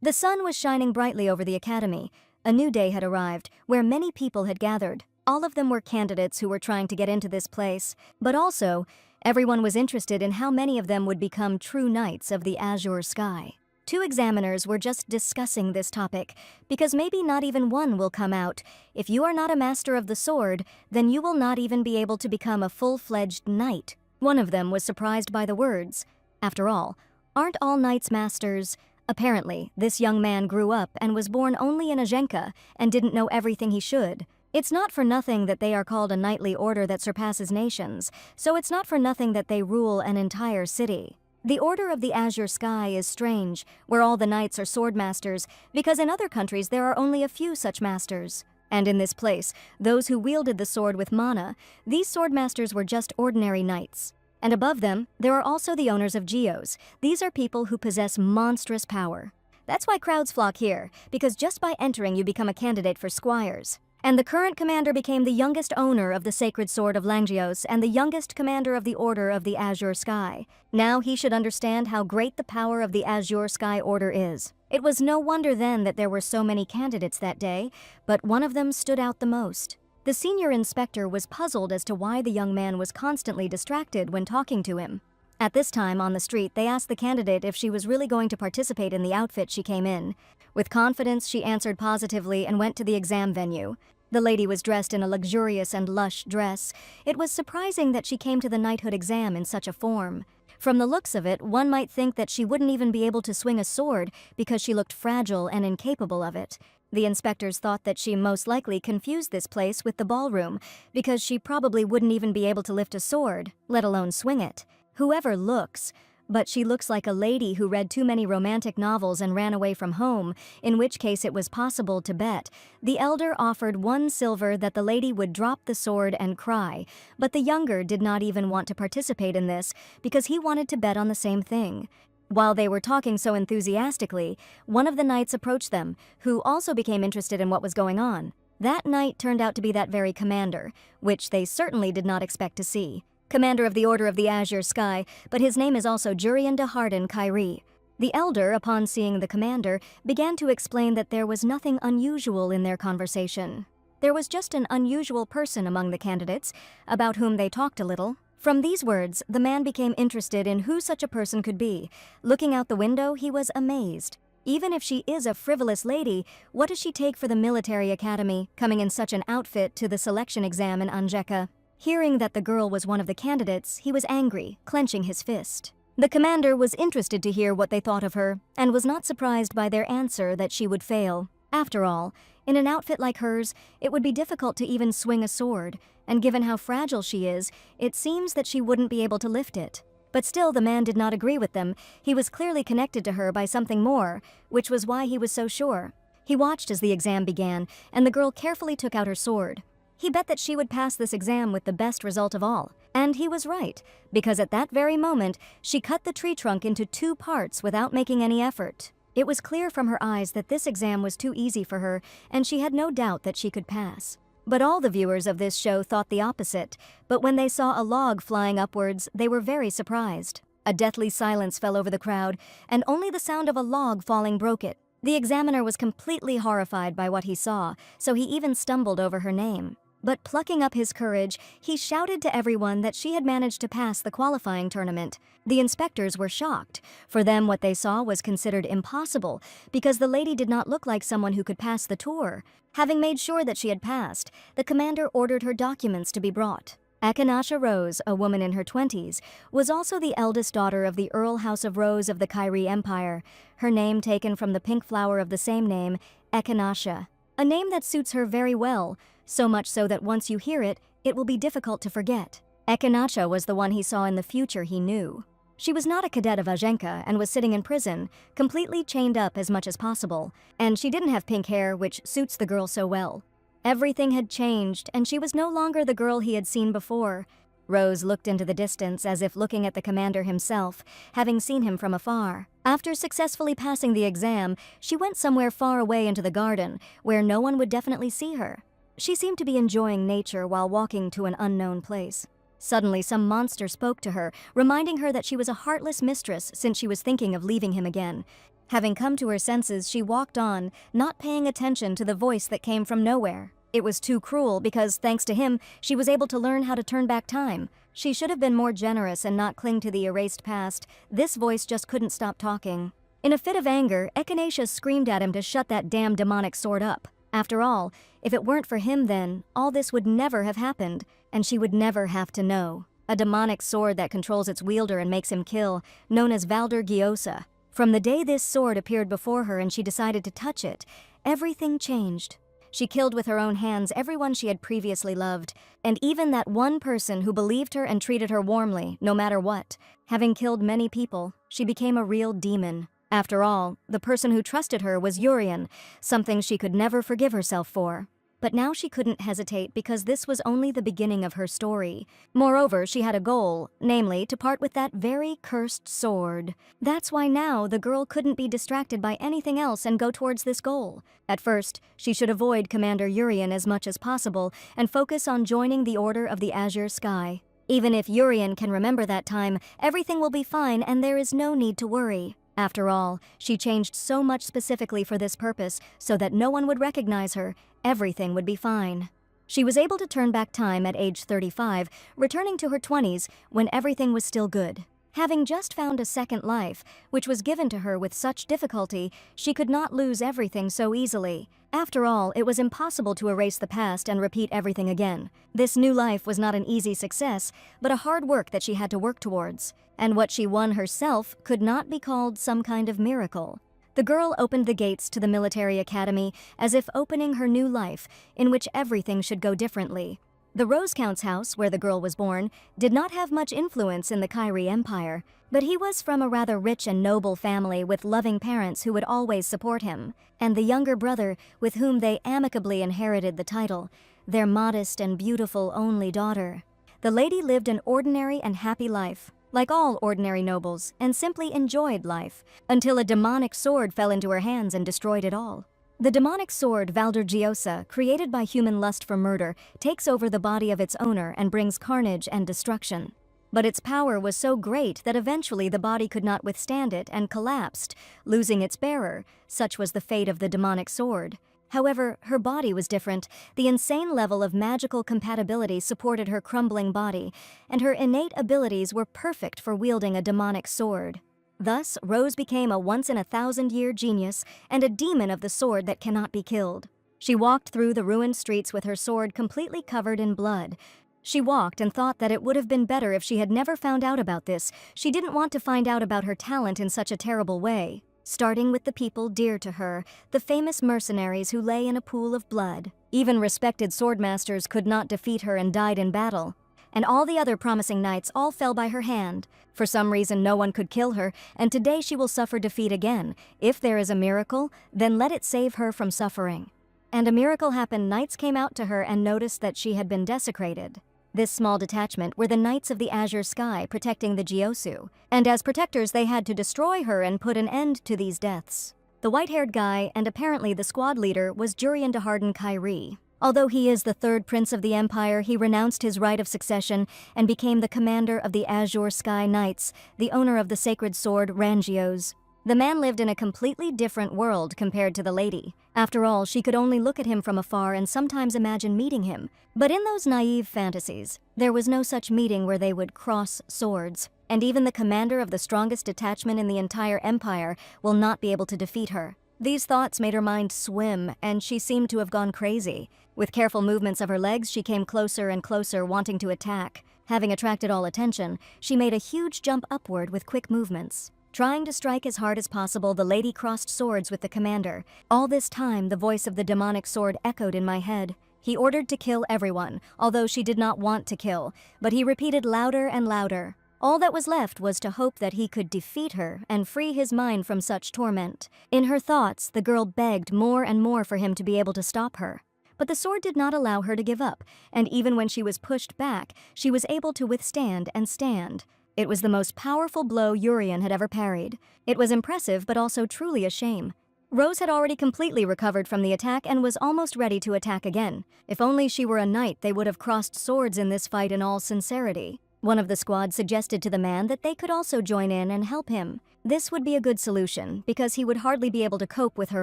The sun was shining brightly over the academy. A new day had arrived, where many people had gathered. All of them were candidates who were trying to get into this place, but also, everyone was interested in how many of them would become true knights of the azure sky. Two examiners were just discussing this topic, because maybe not even one will come out. If you are not a master of the sword, then you will not even be able to become a full-fledged knight. One of them was surprised by the words. After all, aren't all knights masters? Apparently, this young man grew up and was born only in Ajenka and didn't know everything he should. It's not for nothing that they are called a knightly order that surpasses nations, so it's not for nothing that they rule an entire city. The Order of the Azure Sky is strange, where all the knights are sword masters, because in other countries there are only a few such masters. And in this place, those who wielded the sword with mana, these sword masters were just ordinary knights. And above them, there are also the owners of geos. These are people who possess monstrous power. That's why crowds flock here, because just by entering you become a candidate for squires. And the current commander became the youngest owner of the sacred sword of Langios and the youngest commander of the Order of the Azure Sky. Now he should understand how great the power of the Azure Sky Order is. It was no wonder then that there were so many candidates that day, but one of them stood out the most. The senior inspector was puzzled as to why the young man was constantly distracted when talking to him. At this time on the street, they asked the candidate if she was really going to participate in the outfit she came in. With confidence, she answered positively and went to the exam venue. The lady was dressed in a luxurious and lush dress. It was surprising that she came to the knighthood exam in such a form. From the looks of it, one might think that she wouldn't even be able to swing a sword because she looked fragile and incapable of it. The inspectors thought that she most likely confused this place with the ballroom because she probably wouldn't even be able to lift a sword, let alone swing it. Whoever looks, but she looks like a lady who read too many romantic novels and ran away from home, in which case it was possible to bet. The elder offered 1 silver that the lady would drop the sword and cry, but the younger did not even want to participate in this because he wanted to bet on the same thing. While they were talking so enthusiastically, one of the knights approached them, who also became interested in what was going on. That knight turned out to be that very commander, which they certainly did not expect to see. Commander of the Order of the Azure Sky, but his name is also Jurian de Harden Kyrie. The elder, upon seeing the commander, began to explain that there was nothing unusual in their conversation. There was just an unusual person among the candidates, about whom they talked a little. From these words, the man became interested in who such a person could be. Looking out the window, he was amazed. Even if she is a frivolous lady, what does she take for the military academy, coming in such an outfit to the selection exam in Anjeka? Hearing that the girl was one of the candidates, he was angry, clenching his fist. The commander was interested to hear what they thought of her, and was not surprised by their answer that she would fail. After all, in an outfit like hers, it would be difficult to even swing a sword, and given how fragile she is, it seems that she wouldn't be able to lift it. But still, the man did not agree with them. He was clearly connected to her by something more, which was why he was so sure. He watched as the exam began, and the girl carefully took out her sword. He bet that she would pass this exam with the best result of all. And he was right, because at that very moment, she cut the tree trunk into 2 parts without making any effort. It was clear from her eyes that this exam was too easy for her, and she had no doubt that she could pass. But all the viewers of this show thought the opposite, but when they saw a log flying upwards, they were very surprised. A deathly silence fell over the crowd, and only the sound of a log falling broke it. The examiner was completely horrified by what he saw, so he even stumbled over her name. But plucking up his courage, he shouted to everyone that she had managed to pass the qualifying tournament. The inspectors were shocked. For them, what they saw was considered impossible, because the lady did not look like someone who could pass the tour. Having made sure that she had passed, the commander ordered her documents to be brought. Akanasha Rose, a woman in her 20s, was also the eldest daughter of the Earl House of Rose of the Kyrie Empire, her name taken from the pink flower of the same name, Akanasha. A name that suits her very well, so much so that once you hear it, it will be difficult to forget. Ekanacha was the one he saw in the future he knew. She was not a cadet of Ajenka and was sitting in prison, completely chained up as much as possible, and she didn't have pink hair, which suits the girl so well. Everything had changed, and she was no longer the girl he had seen before. Rose looked into the distance as if looking at the commander himself, having seen him from afar. After successfully passing the exam, she went somewhere far away into the garden, where no one would definitely see her. She seemed to be enjoying nature while walking to an unknown place. Suddenly, some monster spoke to her, reminding her that she was a heartless mistress since she was thinking of leaving him again. Having come to her senses, she walked on, not paying attention to the voice that came from nowhere. It was too cruel because, thanks to him, she was able to learn how to turn back time. She should have been more generous and not cling to the erased past. This voice just couldn't stop talking. In a fit of anger, Echinacea screamed at him to shut that damn demonic sword up. After all, if it weren't for him then, all this would never have happened, and she would never have to know. A demonic sword that controls its wielder and makes him kill, known as Valder Gyosa. From the day this sword appeared before her and she decided to touch it, everything changed. She killed with her own hands everyone she had previously loved, and even that one person who believed her and treated her warmly, no matter what. Having killed many people, she became a real demon. After all, the person who trusted her was Urian, something she could never forgive herself for. But now she couldn't hesitate because this was only the beginning of her story. Moreover, she had a goal, namely to part with that very cursed sword. That's why now the girl couldn't be distracted by anything else and go towards this goal. At first, she should avoid Commander Urian as much as possible and focus on joining the Order of the Azure Sky. Even if Urian can remember that time, everything will be fine and there is no need to worry. After all, she changed so much specifically for this purpose so that no one would recognize her. Everything would be fine. She was able to turn back time at age 35, returning to her 20s when everything was still good. Having just found a second life, which was given to her with such difficulty, she could not lose everything so easily. After all, it was impossible to erase the past and repeat everything again. This new life was not an easy success, but a hard work that she had to work towards. And what she won herself could not be called some kind of miracle. The girl opened the gates to the military academy as if opening her new life, in which everything should go differently. The Rose Count's house, where the girl was born, did not have much influence in the Kyrie Empire, but he was from a rather rich and noble family with loving parents who would always support him, and the younger brother, with whom they amicably inherited the title, their modest and beautiful only daughter. The lady lived an ordinary and happy life, like all ordinary nobles, and simply enjoyed life, until a demonic sword fell into her hands and destroyed it all. The demonic sword Valder Gyosa, created by human lust for murder, takes over the body of its owner and brings carnage and destruction. But its power was so great that eventually the body could not withstand it and collapsed, losing its bearer. Such was the fate of the demonic sword. However, her body was different. The insane level of magical compatibility supported her crumbling body, and her innate abilities were perfect for wielding a demonic sword. Thus, Rose became a once-in-a-thousand-year genius and a demon of the sword that cannot be killed. She walked through the ruined streets with her sword completely covered in blood. She walked and thought that it would have been better if she had never found out about this. She didn't want to find out about her talent in such a terrible way. Starting with the people dear to her, the famous mercenaries who lay in a pool of blood. Even respected swordmasters could not defeat her and died in battle. And all the other promising knights all fell by her hand. For some reason no one could kill her, and today she will suffer defeat again. If there is a miracle, then let it save her from suffering. And a miracle happened. Knights came out to her and noticed that she had been desecrated. This small detachment were the Knights of the Azure Sky protecting the Gyosu, and as protectors they had to destroy her and put an end to these deaths. The white-haired guy, and apparently the squad leader, was Jurian de Harden Kyrie. Although he is the third prince of the empire, he renounced his right of succession and became the commander of the Azure Sky Knights, the owner of the sacred sword Rangios. The man lived in a completely different world compared to the lady. After all, she could only look at him from afar and sometimes imagine meeting him. But in those naive fantasies, there was no such meeting where they would cross swords. And even the commander of the strongest detachment in the entire empire will not be able to defeat her. These thoughts made her mind swim, and she seemed to have gone crazy. With careful movements of her legs, she came closer and closer, wanting to attack. Having attracted all attention, she made a huge jump upward with quick movements. Trying to strike as hard as possible, the lady crossed swords with the commander. All this time, the voice of the demonic sword echoed in my head. He ordered to kill everyone, although she did not want to kill, but he repeated louder and louder. All that was left was to hope that he could defeat her and free his mind from such torment. In her thoughts, the girl begged more and more for him to be able to stop her. But the sword did not allow her to give up, and even when she was pushed back, she was able to withstand and stand. It was the most powerful blow Urian had ever parried. It was impressive, but also truly a shame. Rose had already completely recovered from the attack and was almost ready to attack again. If only she were a knight, they would have crossed swords in this fight in all sincerity. One of the squad suggested to the man that they could also join in and help him. This would be a good solution, because he would hardly be able to cope with her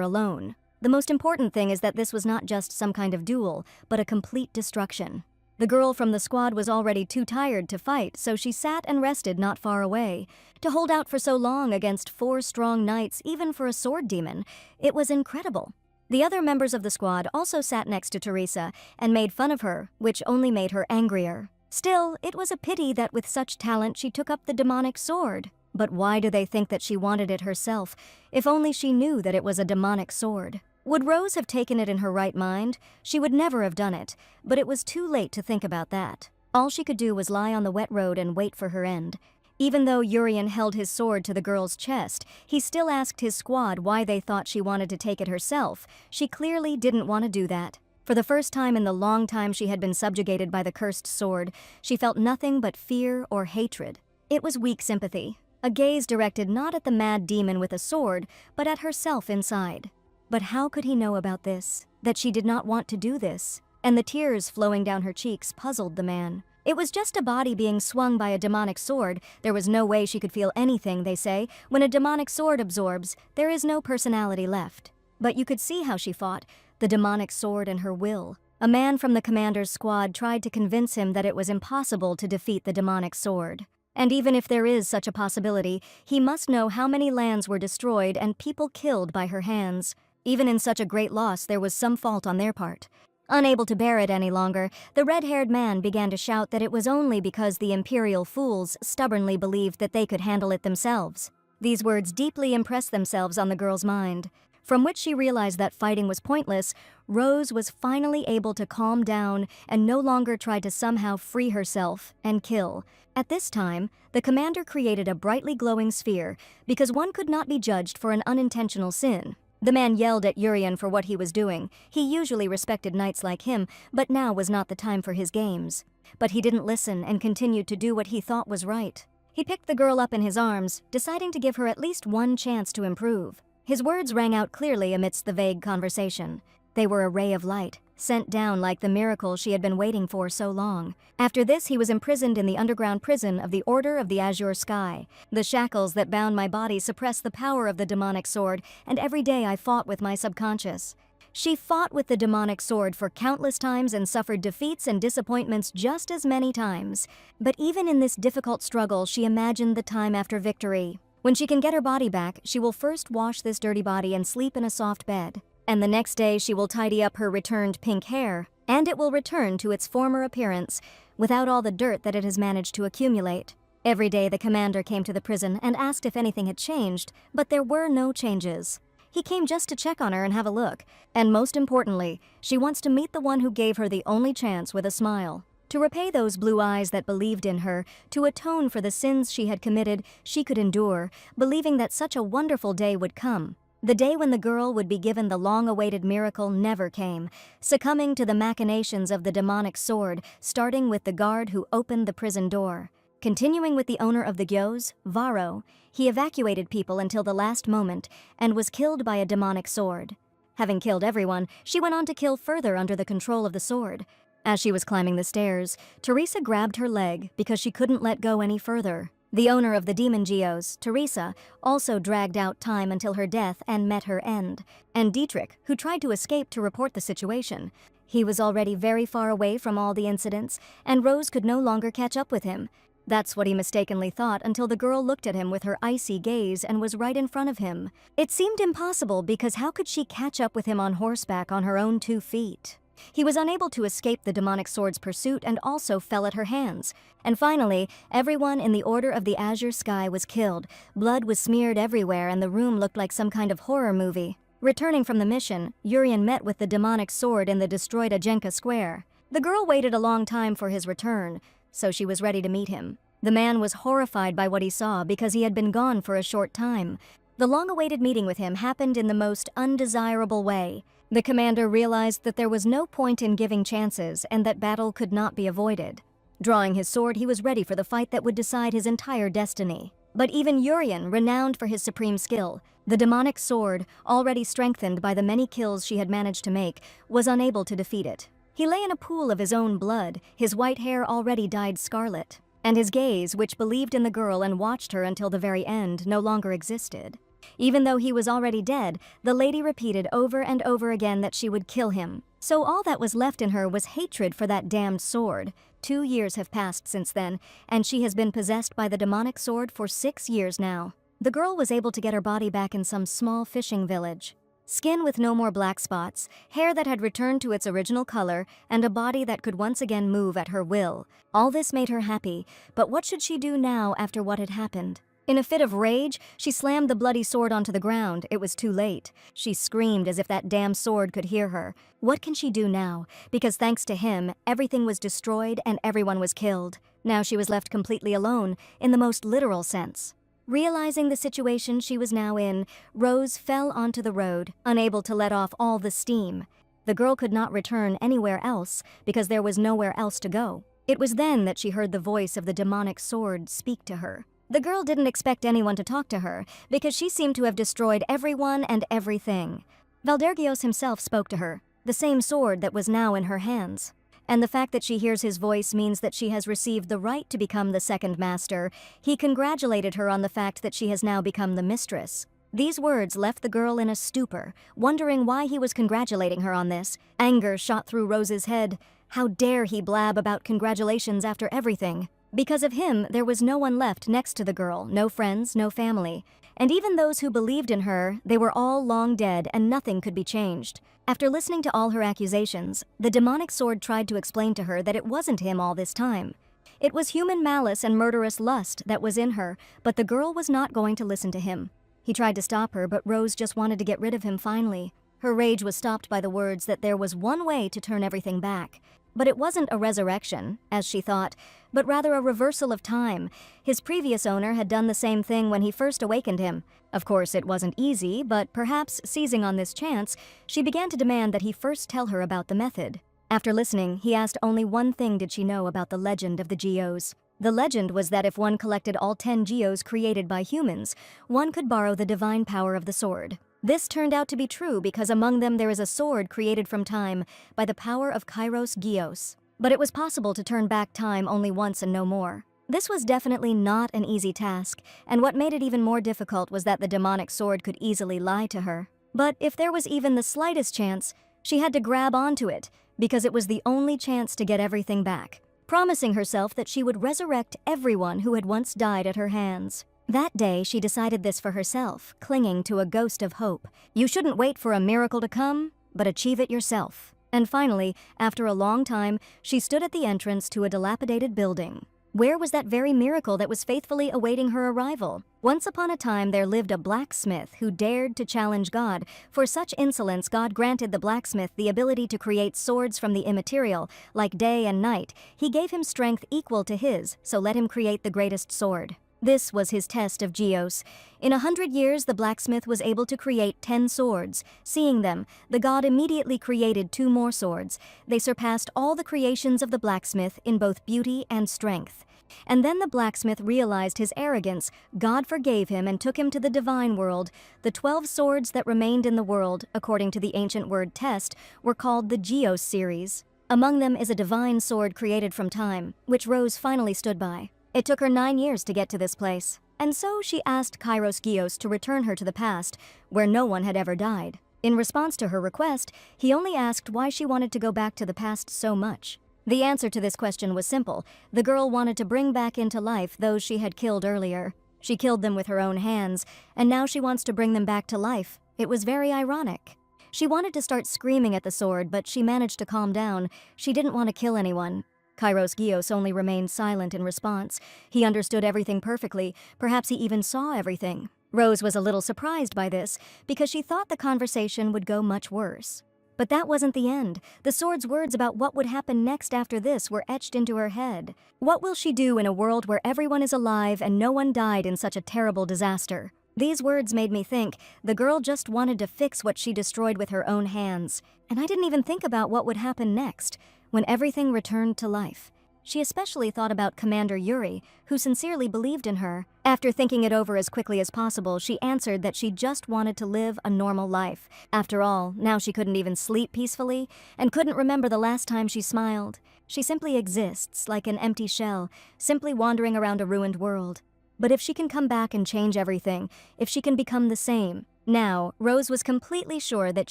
alone. The most important thing is that this was not just some kind of duel, but a complete destruction. The girl from the squad was already too tired to fight, so she sat and rested not far away. To hold out for so long against 4 strong knights, even for a sword demon, it was incredible. The other members of the squad also sat next to Teresa and made fun of her, which only made her angrier. Still, it was a pity that with such talent she took up the demonic sword. But why do they think that she wanted it herself? If only she knew that it was a demonic sword. Would Rose have taken it in her right mind? She would never have done it, but it was too late to think about that. All she could do was lie on the wet road and wait for her end. Even though Urian held his sword to the girl's chest, he still asked his squad why they thought she wanted to take it herself. She clearly didn't want to do that. For the first time in the long time she had been subjugated by the cursed sword, she felt nothing but fear or hatred. It was weak sympathy, a gaze directed not at the mad demon with a sword, but at herself inside. But how could he know about this? That she did not want to do this? And the tears flowing down her cheeks puzzled the man. It was just a body being swung by a demonic sword. There was no way she could feel anything, they say. When a demonic sword absorbs, there is no personality left. But you could see how she fought, the demonic sword and her will. A man from the commander's squad tried to convince him that it was impossible to defeat the demonic sword. And even if there is such a possibility, he must know how many lands were destroyed and people killed by her hands. Even in such a great loss, there was some fault on their part. Unable to bear it any longer, the red-haired man began to shout that it was only because the imperial fools stubbornly believed that they could handle it themselves. These words deeply impressed themselves on the girl's mind. From which she realized that fighting was pointless, Rose was finally able to calm down and no longer try to somehow free herself and kill. At this time, the commander created a brightly glowing sphere because one could not be judged for an unintentional sin. The man yelled at Urian for what he was doing. He usually respected knights like him, but now was not the time for his games. But he didn't listen and continued to do what he thought was right. He picked the girl up in his arms, deciding to give her at least one chance to improve. His words rang out clearly amidst the vague conversation. They were a ray of light, sent down like the miracle she had been waiting for so long. After this, he was imprisoned in the underground prison of the Order of the Azure Sky. The shackles that bound my body suppressed the power of the demonic sword, and every day I fought with my subconscious. She fought with the demonic sword for countless times and suffered defeats and disappointments just as many times. But even in this difficult struggle, she imagined the time after victory. When she can get her body back, she will first wash this dirty body and sleep in a soft bed. And the next day she will tidy up her returned pink hair, and it will return to its former appearance, without all the dirt that it has managed to accumulate. Every day the commander came to the prison and asked if anything had changed, but there were no changes. He came just to check on her and have a look, and most importantly, she wants to meet the one who gave her the only chance with a smile. To repay those blue eyes that believed in her, to atone for the sins she had committed, she could endure, believing that such a wonderful day would come. The day when the girl would be given the long-awaited miracle never came, succumbing to the machinations of the demonic sword, starting with the guard who opened the prison door. Continuing with the owner of the Gyos, Varro, he evacuated people until the last moment and was killed by a demonic sword. Having killed everyone, she went on to kill further under the control of the sword. As she was climbing the stairs, Teresa grabbed her leg because she couldn't let go any further. The owner of the demon Geos, Teresa, also dragged out time until her death and met her end. And Dietrich, who tried to escape to report the situation. He was already very far away from all the incidents, and Rose could no longer catch up with him. That's what he mistakenly thought until the girl looked at him with her icy gaze and was right in front of him. It seemed impossible because how could she catch up with him on horseback on her own 2 feet? He was unable to escape the demonic sword's pursuit and also fell at her hands. And finally, everyone in the Order of the Azure Sky was killed. Blood was smeared everywhere and the room looked like some kind of horror movie. Returning from the mission, Urian met with the demonic sword in the destroyed Ajenka Square. The girl waited a long time for his return, so she was ready to meet him. The man was horrified by what he saw because he had been gone for a short time. The long-awaited meeting with him happened in the most undesirable way. The commander realized that there was no point in giving chances and that battle could not be avoided. Drawing his sword, he was ready for the fight that would decide his entire destiny. But even Urian, renowned for his supreme skill, the demonic sword, already strengthened by the many kills she had managed to make, was unable to defeat it. He lay in a pool of his own blood, his white hair already dyed scarlet. and his gaze, which believed in the girl and watched her until the very end, no longer existed. Even though he was already dead, the lady repeated over and over again that she would kill him. So all that was left in her was hatred for that damned sword. 2 years have passed since then, and she has been possessed by the demonic sword for 6 years now. The girl was able to get her body back in some small fishing village. Skin with no more black spots, hair that had returned to its original color, and a body that could once again move at her will. All this made her happy, but what should she do now after what had happened? In a fit of rage, she slammed the bloody sword onto the ground. It was too late. She screamed as if that damn sword could hear her. What can she do now? Because thanks to him, everything was destroyed and everyone was killed. Now she was left completely alone, in the most literal sense. Realizing the situation she was now in, Rose fell onto the road, unable to let off all the steam. The girl could not return anywhere else because there was nowhere else to go. It was then that she heard the voice of the demonic sword speak to her. The girl didn't expect anyone to talk to her because she seemed to have destroyed everyone and everything. Valdergios himself spoke to her, the same sword that was now in her hands. And the fact that she hears his voice means that she has received the right to become the second master. He congratulated her on the fact that she has now become the mistress. These words left the girl in a stupor, wondering why he was congratulating her on this. Anger shot through Rose's head. How dare he blab about congratulations after everything? Because of him, there was no one left next to the girl, no friends, no family. And even those who believed in her, they were all long dead and nothing could be changed. After listening to all her accusations, the demonic sword tried to explain to her that it wasn't him all this time. It was human malice and murderous lust that was in her, but the girl was not going to listen to him. He tried to stop her, but Rose just wanted to get rid of him finally. Her rage was stopped by the words that there was one way to turn everything back. But it wasn't a resurrection, as she thought, but rather a reversal of time. His previous owner had done the same thing when he first awakened him. Of course, it wasn't easy, but perhaps seizing on this chance, she began to demand that he first tell her about the method. After listening, he asked only one thing did she know about the legend of the geos. The legend was that if one collected all 10 geos created by humans, one could borrow the divine power of the sword. This turned out to be true because among them there is a sword created from time by the power of Kairos Geos. But it was possible to turn back time only once and no more. This was definitely not an easy task, and what made it even more difficult was that the demonic sword could easily lie to her. But if there was even the slightest chance, she had to grab onto it, because it was the only chance to get everything back, promising herself that she would resurrect everyone who had once died at her hands. That day, she decided this for herself, clinging to a ghost of hope. You shouldn't wait for a miracle to come, but achieve it yourself. And finally, after a long time, she stood at the entrance to a dilapidated building. Where was that very miracle that was faithfully awaiting her arrival? Once upon a time, there lived a blacksmith who dared to challenge God. For such insolence, God granted the blacksmith the ability to create swords from the immaterial, like day and night. He gave him strength equal to his, so let him create the greatest sword. This was his test of Geos. In 100 years, the blacksmith was able to create 10 swords. Seeing them, the god immediately created 2 more swords. They surpassed all the creations of the blacksmith in both beauty and strength. And then the blacksmith realized his arrogance. God forgave him and took him to the divine world. The 12 swords that remained in the world, according to the ancient word test, were called the Geos series. Among them is a divine sword created from time, which Rose finally stood by. It took her 9 years to get to this place, and so she asked Kairos Geos to return her to the past, where no one had ever died. In response to her request, he only asked why she wanted to go back to the past so much. The answer to this question was simple. The girl wanted to bring back into life those she had killed earlier. She killed them with her own hands, and now she wants to bring them back to life. It was very ironic. She wanted to start screaming at the sword, but she managed to calm down. She didn't want to kill anyone. Kairos Geos only remained silent in response. He understood everything perfectly. Perhaps he even saw everything. Rose was a little surprised by this, because she thought the conversation would go much worse. But that wasn't the end. The sword's words about what would happen next after this were etched into her head. What will she do in a world where everyone is alive and no one died in such a terrible disaster? These words made me think the girl just wanted to fix what she destroyed with her own hands. And I didn't even think about what would happen next. When everything returned to life, She especially thought about Commander Yuri, who sincerely believed in her. After thinking it over as quickly as possible, she answered that she just wanted to live a normal life. After all, now she couldn't even sleep peacefully and couldn't remember the last time she smiled. She simply exists like an empty shell, simply wandering around a ruined world. But if she can come back and change everything, if she can become the same. Now, Rose was completely sure that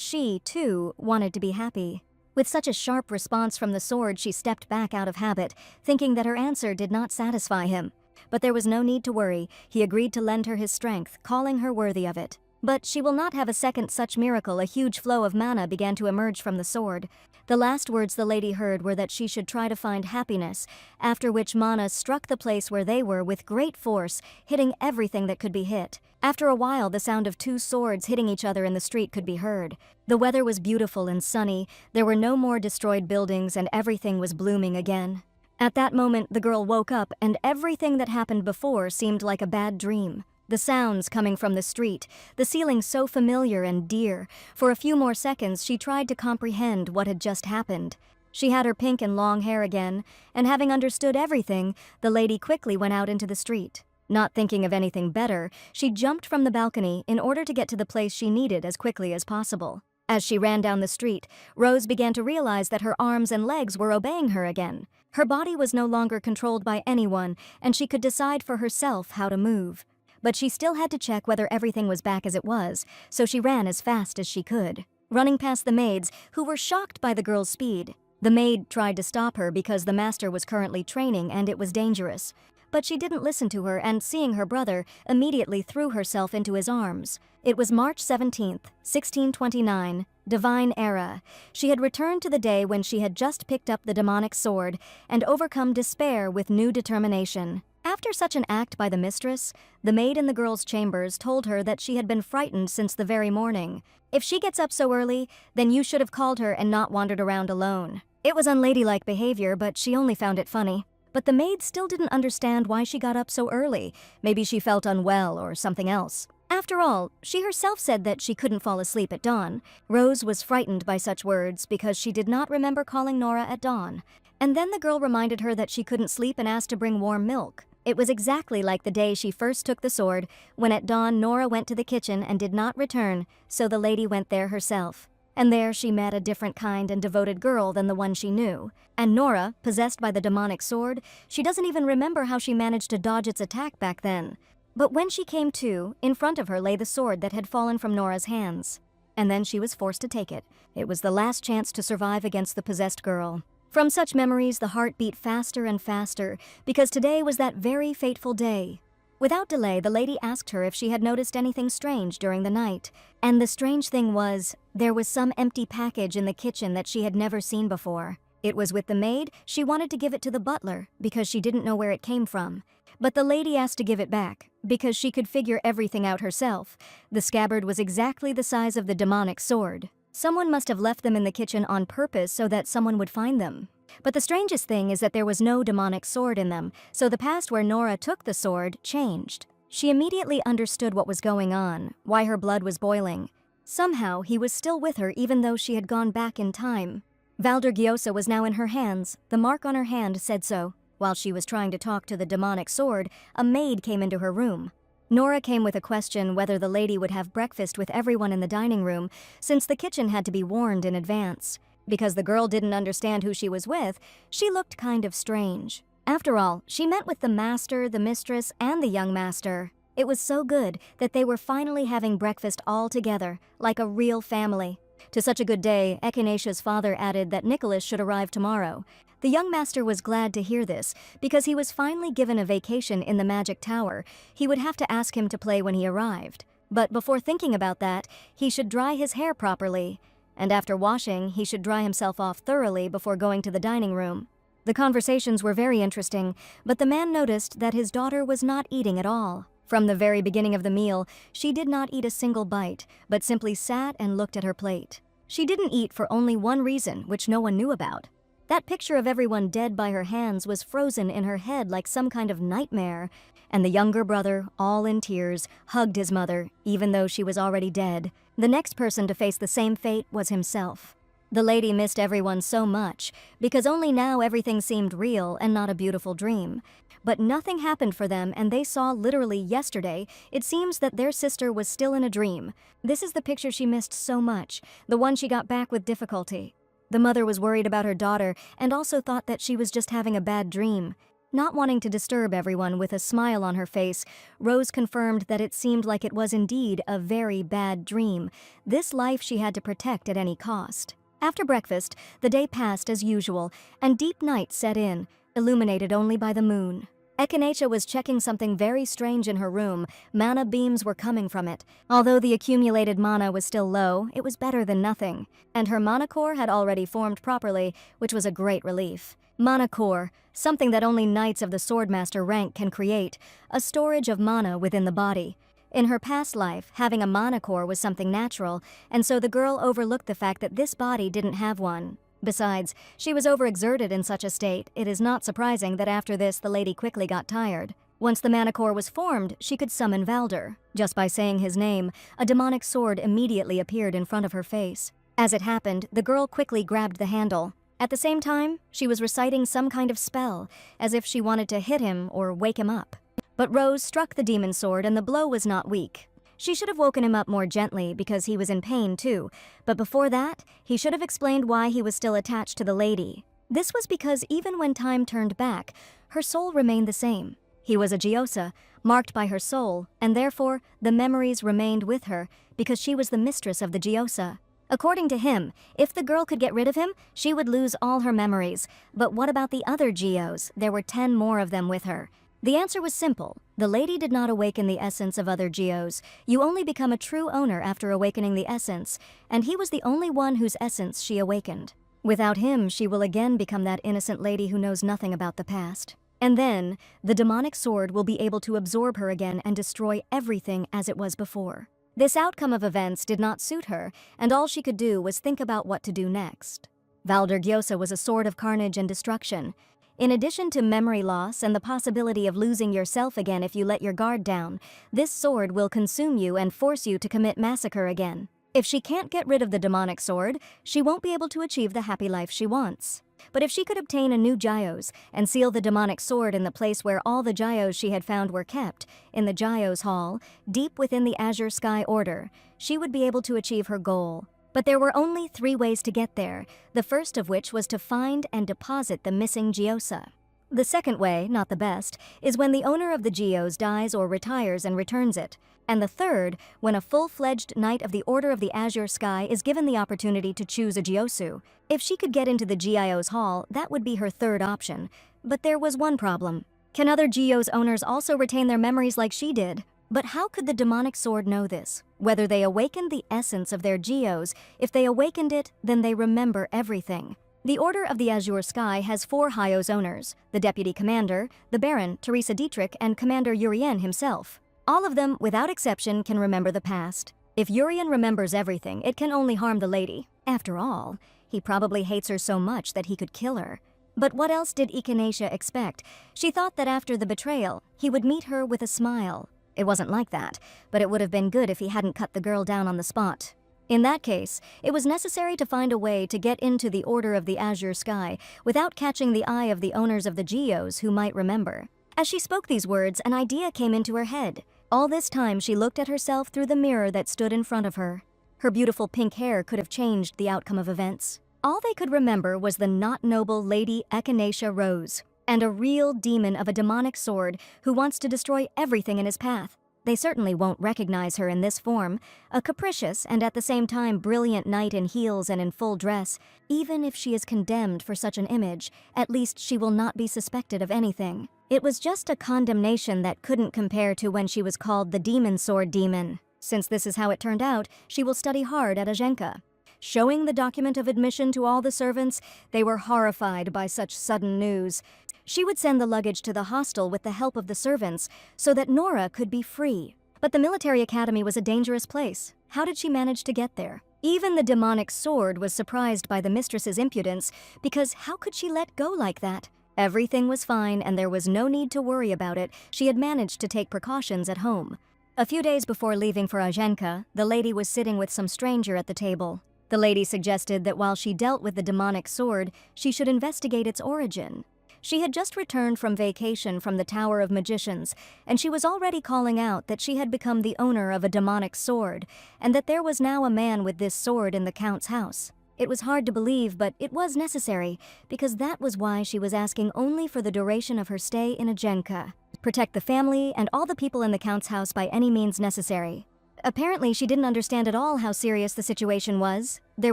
she, too, wanted to be happy. With such a sharp response from the sword, she stepped back out of habit, thinking that her answer did not satisfy him. But there was no need to worry. He agreed to lend her his strength, calling her worthy of it. But she will not have a second such miracle. A huge flow of mana began to emerge from the sword. The last words the lady heard were that she should try to find happiness, after which mana struck the place where they were with great force, hitting everything that could be hit. After a while, the sound of two swords hitting each other in the street could be heard. The weather was beautiful and sunny, there were no more destroyed buildings, and everything was blooming again. At that moment, the girl woke up, and everything that happened before seemed like a bad dream. The sounds coming from the street, the ceiling so familiar and dear. For a few more seconds, she tried to comprehend what had just happened. She had her pink and long hair again, and having understood everything, the lady quickly went out into the street. Not thinking of anything better, she jumped from the balcony in order to get to the place she needed as quickly as possible. As she ran down the street, Rose began to realize that her arms and legs were obeying her again. Her body was no longer controlled by anyone, and she could decide for herself how to move. But she still had to check whether everything was back as it was, so she ran as fast as she could, running past the maids, who were shocked by the girl's speed. The maid tried to stop her because the master was currently training and it was dangerous. But she didn't listen to her, and seeing her brother, immediately threw herself into his arms. It was March 17th, 1629, Divine Era. She had returned to the day when she had just picked up the demonic sword and overcome despair with new determination. After such an act by the mistress, the maid in the girl's chambers told her that she had been frightened since the very morning. If she gets up so early, then you should have called her and not wandered around alone. It was unladylike behavior, but she only found it funny. But the maid still didn't understand why she got up so early. Maybe she felt unwell or something else. After all, she herself said that she couldn't fall asleep at dawn. Rose was frightened by such words because she did not remember calling Nora at dawn. And then the girl reminded her that she couldn't sleep and asked to bring warm milk. It was exactly like the day she first took the sword, when at dawn Nora went to the kitchen and did not return, so the lady went there herself. And there she met a different kind and devoted girl than the one she knew. And Nora, possessed by the demonic sword, she doesn't even remember how she managed to dodge its attack back then. But when she came to, in front of her lay the sword that had fallen from Nora's hands. And then she was forced to take it. It was the last chance to survive against the possessed girl. From such memories, the heart beat faster and faster, because today was that very fateful day. Without delay, the lady asked her if she had noticed anything strange during the night. And the strange thing was, there was some empty package in the kitchen that she had never seen before. It was with the maid. She wanted to give it to the butler, because she didn't know where it came from. But the lady asked to give it back, because she could figure everything out herself. The scabbard was exactly the size of the demonic sword. Someone must have left them in the kitchen on purpose so that someone would find them. But the strangest thing is that there was no demonic sword in them, so the past where Nora took the sword changed. She immediately understood what was going on, why her blood was boiling. Somehow, he was still with her even though she had gone back in time. Valdergiosa was now in her hands. The mark on her hand said so. While she was trying to talk to the demonic sword, a maid came into her room. Nora came with a question whether the lady would have breakfast with everyone in the dining room, since the kitchen had to be warned in advance. Because the girl didn't understand who she was with, she looked kind of strange. After all, she met with the master, the mistress, and the young master. It was so good that they were finally having breakfast all together, like a real family. To such a good day, Echinaccia's father added that Nicholas should arrive tomorrow. The young master was glad to hear this, because he was finally given a vacation in the magic tower. He would have to ask him to play when he arrived. But before thinking about that, he should dry his hair properly. And after washing, he should dry himself off thoroughly before going to the dining room. The conversations were very interesting, but the man noticed that his daughter was not eating at all. From the very beginning of the meal, she did not eat a single bite, but simply sat and looked at her plate. She didn't eat for only one reason, which no one knew about. That picture of everyone dead by her hands was frozen in her head like some kind of nightmare, and the younger brother, all in tears, hugged his mother, even though she was already dead. The next person to face the same fate was himself. The lady missed everyone so much, because only now everything seemed real and not a beautiful dream. But nothing happened for them, and they saw literally yesterday, it seems that their sister was still in a dream. This is the picture she missed so much, the one she got back with difficulty. The mother was worried about her daughter and also thought that she was just having a bad dream. Not wanting to disturb everyone, with a smile on her face, Rose confirmed that it seemed like it was indeed a very bad dream. This life she had to protect at any cost. After breakfast, the day passed as usual, and deep night set in, illuminated only by the moon. Echinacea was checking something very strange in her room. Mana beams were coming from it. Although the accumulated mana was still low, it was better than nothing. And her mana core had already formed properly, which was a great relief. Mana core, something that only Knights of the Swordmaster rank can create, a storage of mana within the body. In her past life, having a mana core was something natural, and so the girl overlooked the fact that this body didn't have one. Besides, she was overexerted in such a state. It is not surprising that after this the lady quickly got tired. Once the mana core was formed, she could summon Valder. Just by saying his name, a demonic sword immediately appeared in front of her face. As it happened, the girl quickly grabbed the handle. At the same time, she was reciting some kind of spell, as if she wanted to hit him or wake him up. But Rose struck the demon sword, and the blow was not weak. She should have woken him up more gently because he was in pain too, but before that, he should have explained why he was still attached to the lady. This was because even when time turned back, her soul remained the same. He was a Gyosa, marked by her soul, and therefore the memories remained with her because she was the mistress of the Gyosa. According to him, if the girl could get rid of him, she would lose all her memories. But what about the other Gyos? There were 10 more of them with her. The answer was simple. The lady did not awaken the essence of other Gyos. You only become a true owner after awakening the essence, and he was the only one whose essence she awakened. Without him, she will again become that innocent lady who knows nothing about the past. And then, the demonic sword will be able to absorb her again and destroy everything as it was before. This outcome of events did not suit her, and all she could do was think about what to do next. Valder Gyosa was a sword of carnage and destruction. In addition to memory loss and the possibility of losing yourself again if you let your guard down, this sword will consume you and force you to commit massacre again. If she can't get rid of the demonic sword, she won't be able to achieve the happy life she wants. But if she could obtain a new Gyos and seal the demonic sword in the place where all the Gyos she had found were kept, in the Gyos Hall, deep within the Azure Sky Order, she would be able to achieve her goal. But there were only 3 ways to get there, the first of which was to find and deposit the missing Gyosa. The second way, not the best, is when the owner of the Gyos dies or retires and returns it. And the third, when a full-fledged Knight of the Order of the Azure Sky is given the opportunity to choose a Gyosu. If she could get into the Gyos Hall, that would be her third option. But there was one problem. Can other Gyos owners also retain their memories like she did? But how could the demonic sword know this? Whether they awakened the essence of their Gyos, if they awakened it, then they remember everything. The Order of the Azure Sky has 4 Hyos owners, the Deputy Commander, the Baron, Teresa Dietrich, and Commander Urien himself. All of them, without exception, can remember the past. If Urien remembers everything, it can only harm the lady. After all, he probably hates her so much that he could kill her. But what else did Echinacea expect? She thought that after the betrayal, he would meet her with a smile. It wasn't like that, but it would have been good if he hadn't cut the girl down on the spot. In that case, it was necessary to find a way to get into the Order of the Azure Sky without catching the eye of the owners of the Gyos who might remember. As she spoke these words, an idea came into her head. All this time she looked at herself through the mirror that stood in front of her. Her beautiful pink hair could have changed the outcome of events. All they could remember was the not noble Lady Echinacea Rose, and a real demon of a demonic sword who wants to destroy everything in his path. They certainly won't recognize her in this form, a capricious and at the same time brilliant knight in heels and in full dress. Even if she is condemned for such an image, at least she will not be suspected of anything. It was just a condemnation that couldn't compare to when she was called the Demon Sword Demon. Since this is how it turned out, she will study hard at Ajenka. Showing the document of admission to all the servants, they were horrified by such sudden news. She would send the luggage to the hostel with the help of the servants so that Nora could be free. But the military academy was a dangerous place. How did she manage to get there? Even the demonic sword was surprised by the mistress's impudence, because how could she let go like that? Everything was fine and there was no need to worry about it. She had managed to take precautions at home. A few days before leaving for Ajenka, the lady was sitting with some stranger at the table. The lady suggested that while she dealt with the demonic sword, she should investigate its origin. She had just returned from vacation from the Tower of Magicians, and she was already calling out that she had become the owner of a demonic sword, and that there was now a man with this sword in the Count's house. It was hard to believe, but it was necessary, because that was why she was asking only for the duration of her stay in Ajenka. Protect the family and all the people in the Count's house by any means necessary. Apparently, she didn't understand at all how serious the situation was. There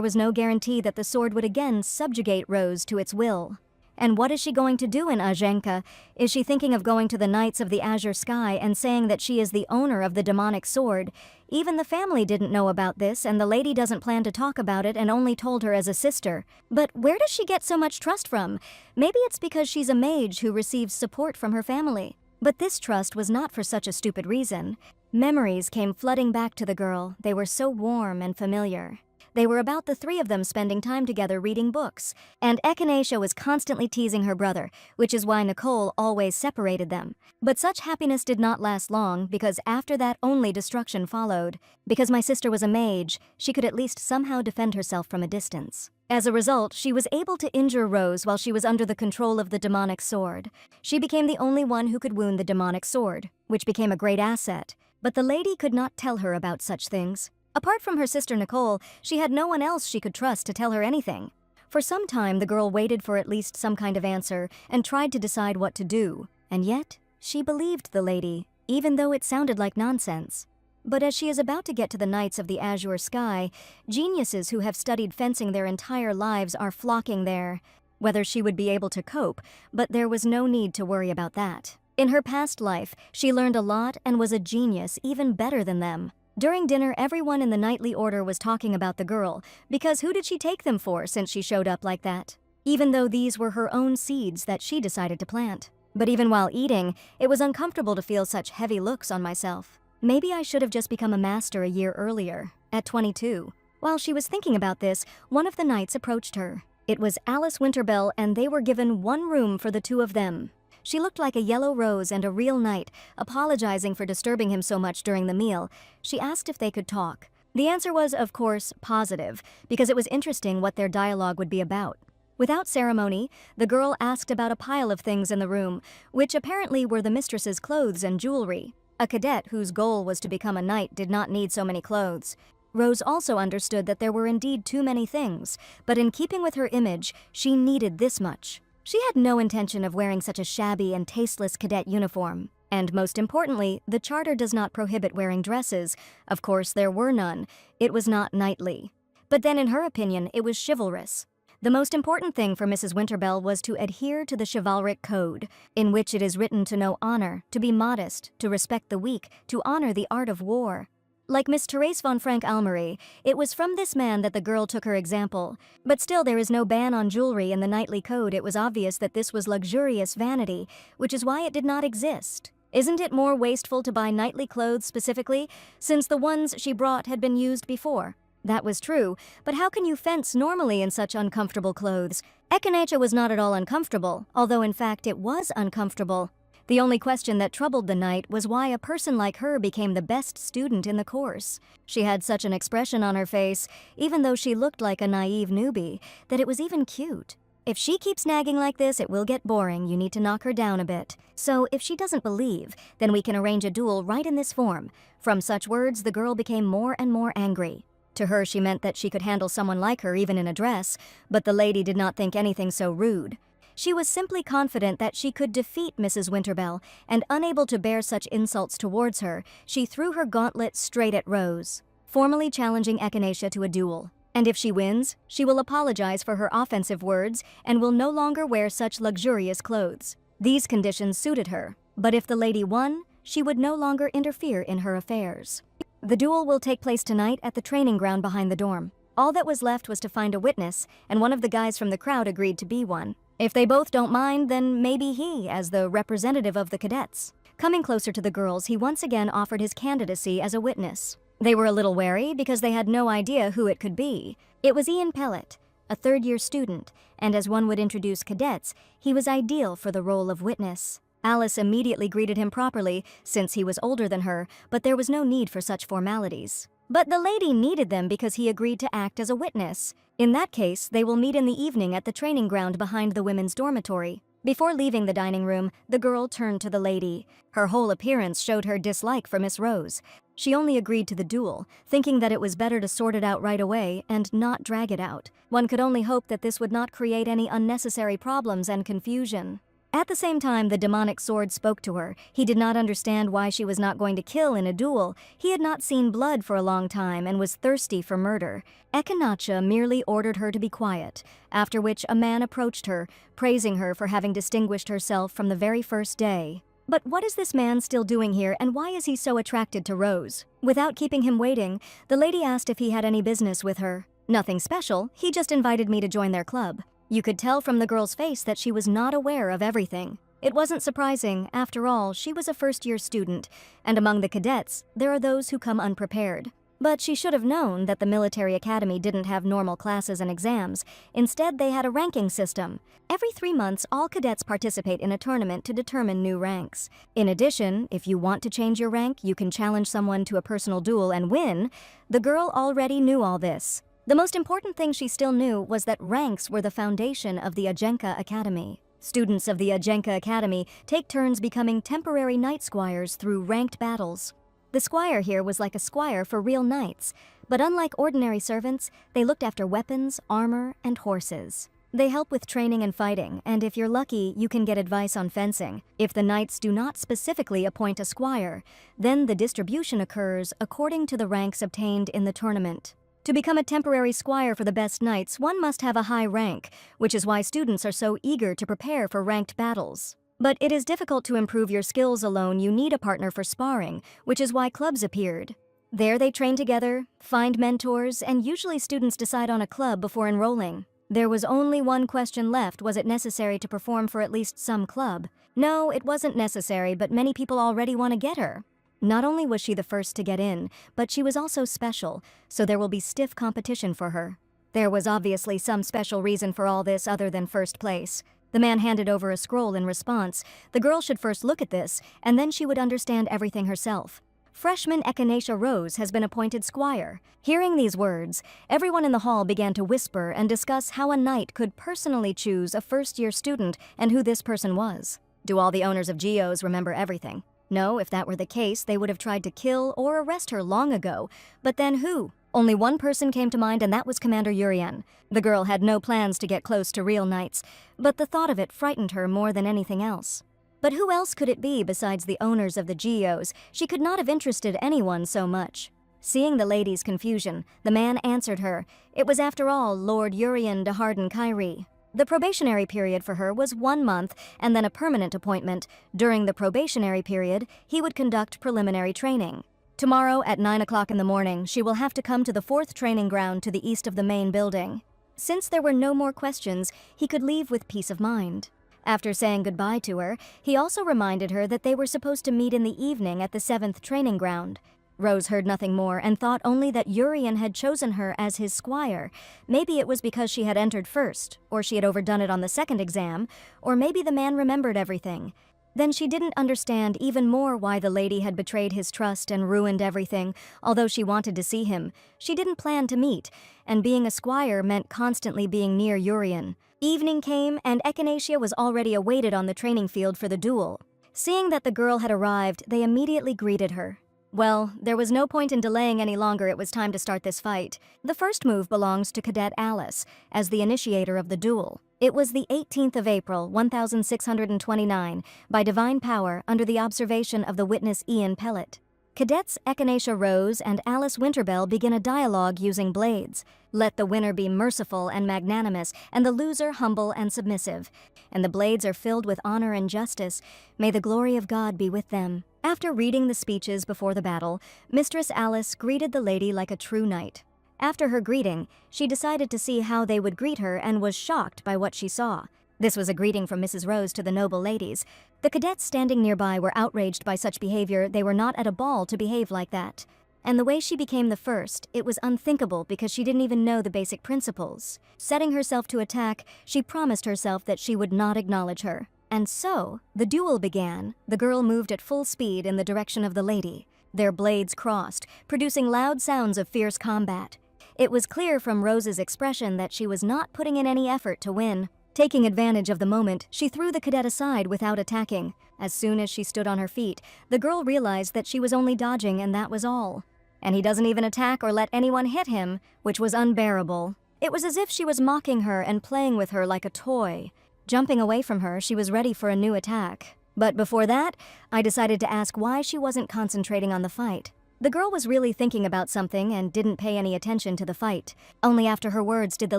was no guarantee that the sword would again subjugate Rose to its will. And what is she going to do in Ajenka? Is she thinking of going to the Knights of the Azure Sky and saying that she is the owner of the demonic sword? Even the family didn't know about this, and the lady doesn't plan to talk about it and only told her as a sister. But where does she get so much trust from? Maybe it's because she's a mage who receives support from her family. But this trust was not for such a stupid reason. Memories came flooding back to the girl. They were so warm and familiar. They were about the three of them spending time together reading books, and Echinacea was constantly teasing her brother, which is why Nicole always separated them. But such happiness did not last long, because after that only destruction followed. Because my sister was a mage, she could at least somehow defend herself from a distance. As a result, she was able to injure Rose while she was under the control of the demonic sword. She became the only one who could wound the demonic sword, which became a great asset. But the lady could not tell her about such things. Apart from her sister Nicole, she had no one else she could trust to tell her anything. For some time, the girl waited for at least some kind of answer and tried to decide what to do. And yet, she believed the lady, even though it sounded like nonsense. But as she is about to get to the Knights of the Azure Sky, geniuses who have studied fencing their entire lives are flocking there. Whether she would be able to cope, but there was no need to worry about that. In her past life, she learned a lot and was a genius even better than them. During dinner, everyone in the knightly order was talking about the girl, because who did she take them for since she showed up like that? Even though these were her own seeds that she decided to plant. But even while eating, it was uncomfortable to feel such heavy looks on myself. Maybe I should have just become a master a year earlier, at 22. While she was thinking about this, one of the knights approached her. It was Alice Winterbell, and they were given one room for the two of them. She looked like a yellow rose and a real knight, apologizing for disturbing him so much during the meal. She asked if they could talk. The answer was, of course, positive, because it was interesting what their dialogue would be about. Without ceremony, the girl asked about a pile of things in the room, which apparently were the mistress's clothes and jewelry. A cadet whose goal was to become a knight did not need so many clothes. Rose also understood that there were indeed too many things, but in keeping with her image, she needed this much. She had no intention of wearing such a shabby and tasteless cadet uniform. And most importantly, the charter does not prohibit wearing dresses. Of course, there were none. It was not knightly. But then in her opinion, it was chivalrous. The most important thing for Mrs. Winterbell was to adhere to the chivalric code, in which it is written to know honor, to be modest, to respect the weak, to honor the art of war. Like Miss Therese von Frank-Almery, it was from this man that the girl took her example. But still, there is no ban on jewelry in the knightly code. It was obvious that this was luxurious vanity, which is why it did not exist. Isn't it more wasteful to buy knightly clothes specifically, since the ones she brought had been used before? That was true, but how can you fence normally in such uncomfortable clothes? Echinacea was not at all uncomfortable, although in fact it was uncomfortable. The only question that troubled the knight was why a person like her became the best student in the course. She had such an expression on her face, even though she looked like a naive newbie, that it was even cute. If she keeps nagging like this, it will get boring. You need to knock her down a bit. So if she doesn't believe, then we can arrange a duel right in this form. From such words, the girl became more and more angry. To her, she meant that she could handle someone like her even in a dress, but the lady did not think anything so rude. She was simply confident that she could defeat Mrs. Winterbell, and unable to bear such insults towards her, she threw her gauntlet straight at Rose, formally challenging Echinacea to a duel. And if she wins, she will apologize for her offensive words and will no longer wear such luxurious clothes. These conditions suited her, but if the lady won, she would no longer interfere in her affairs. The duel will take place tonight at the training ground behind the dorm. All that was left was to find a witness, and one of the guys from the crowd agreed to be one. If they both don't mind, then maybe he, as the representative of the cadets. Coming closer to the girls, he once again offered his candidacy as a witness. They were a little wary because they had no idea who it could be. It was Ian Pellet, a third-year student, and as one would introduce cadets, he was ideal for the role of witness. Alice immediately greeted him properly, since he was older than her, but there was no need for such formalities. But the lady needed them because he agreed to act as a witness. In that case, they will meet in the evening at the training ground behind the women's dormitory. Before leaving the dining room, the girl turned to the lady. Her whole appearance showed her dislike for Miss Rose. She only agreed to the duel, thinking that it was better to sort it out right away and not drag it out. One could only hope that this would not create any unnecessary problems and confusion. At the same time, the demonic sword spoke to her. He did not understand why she was not going to kill in a duel. He had not seen blood for a long time and was thirsty for murder. Echinacha merely ordered her to be quiet, after which a man approached her, praising her for having distinguished herself from the very first day. But what is this man still doing here, and why is he so attracted to Rose? Without keeping him waiting, the lady asked if he had any business with her. Nothing special, he just invited me to join their club. You could tell from the girl's face that she was not aware of everything. It wasn't surprising, after all, she was a first-year student, and among the cadets, there are those who come unprepared. But she should have known that the military academy didn't have normal classes and exams. Instead, they had a ranking system. Every 3 months, all cadets participate in a tournament to determine new ranks. In addition, if you want to change your rank, you can challenge someone to a personal duel and win. The girl already knew all this. The most important thing she still knew was that ranks were the foundation of the Ajenka Academy. Students of the Ajenka Academy take turns becoming temporary night squires through ranked battles. The squire here was like a squire for real knights, but unlike ordinary servants, they looked after weapons, armor, and horses. They help with training and fighting, and if you're lucky, you can get advice on fencing. If the knights do not specifically appoint a squire, then the distribution occurs according to the ranks obtained in the tournament. To become a temporary squire for the best knights, one must have a high rank, which is why students are so eager to prepare for ranked battles. But it is difficult to improve your skills alone. You need a partner for sparring, which is why clubs appeared. There they train together, find mentors, and usually students decide on a club before enrolling. There was only one question left: was it necessary to perform for at least some club? No, it wasn't necessary, but many people already want to get her. Not only was she the first to get in, but she was also special, so there will be stiff competition for her. There was obviously some special reason for all this other than first place. The man handed over a scroll in response. The girl should first look at this, and then she would understand everything herself. Freshman Echinacha Rose has been appointed squire. Hearing these words, everyone in the hall began to whisper and discuss how a knight could personally choose a first-year student and who this person was. Do all the owners of geos remember everything? No, if that were the case, they would have tried to kill or arrest her long ago. But then who? Only one person came to mind, and that was Commander Urian. The girl had no plans to get close to real knights, but the thought of it frightened her more than anything else. But who else could it be besides the owners of the geos? She could not have interested anyone so much. Seeing the lady's confusion, the man answered her. It was, after all, Lord Urian de Harden Kyrie. The probationary period for her was 1 month and then a permanent appointment. During the probationary period, he would conduct preliminary training. Tomorrow at 9 o'clock in the morning, she will have to come to the 4th training ground to the east of the main building. Since there were no more questions, he could leave with peace of mind. After saying goodbye to her, he also reminded her that they were supposed to meet in the evening at the 7th training ground. Rose heard nothing more and thought only that Urian had chosen her as his squire. Maybe it was because she had entered first, or she had overdone it on the 2nd exam, or maybe the man remembered everything. Then she didn't understand even more why the lady had betrayed his trust and ruined everything. Although she wanted to see him, she didn't plan to meet, and being a squire meant constantly being near Urian. Evening came, and Echinacha was already awaited on the training field for the duel. Seeing that the girl had arrived, they immediately greeted her. Well, there was no point in delaying any longer. It was time to start this fight. The first move belongs to Cadet Alice, as the initiator of the duel. It was the 18th of April, 1629, by divine power under the observation of the witness Ian Pellet. Cadets Echinacha Rose and Alice Winterbell begin a dialogue using blades. Let the winner be merciful and magnanimous, and the loser humble and submissive. And the blades are filled with honor and justice. May the glory of God be with them. After reading the speeches before the battle, Mistress Alice greeted the lady like a true knight. After her greeting, she decided to see how they would greet her and was shocked by what she saw. This was a greeting from Mrs. Rose to the noble ladies. The cadets standing nearby were outraged by such behavior. They were not at a ball to behave like that. And the way she became the first, it was unthinkable because she didn't even know the basic principles. Setting herself to attack, she promised herself that she would not acknowledge her. And so, the duel began. The girl moved at full speed in the direction of the lady. Their blades crossed, producing loud sounds of fierce combat. It was clear from Rose's expression that she was not putting in any effort to win. Taking advantage of the moment, she threw the cadet aside without attacking. As soon as she stood on her feet, the girl realized that she was only dodging and that was all. And he doesn't even attack or let anyone hit him, which was unbearable. It was as if she was mocking her and playing with her like a toy. Jumping away from her, she was ready for a new attack. But before that, I decided to ask why she wasn't concentrating on the fight. The girl was really thinking about something and didn't pay any attention to the fight. Only after her words did the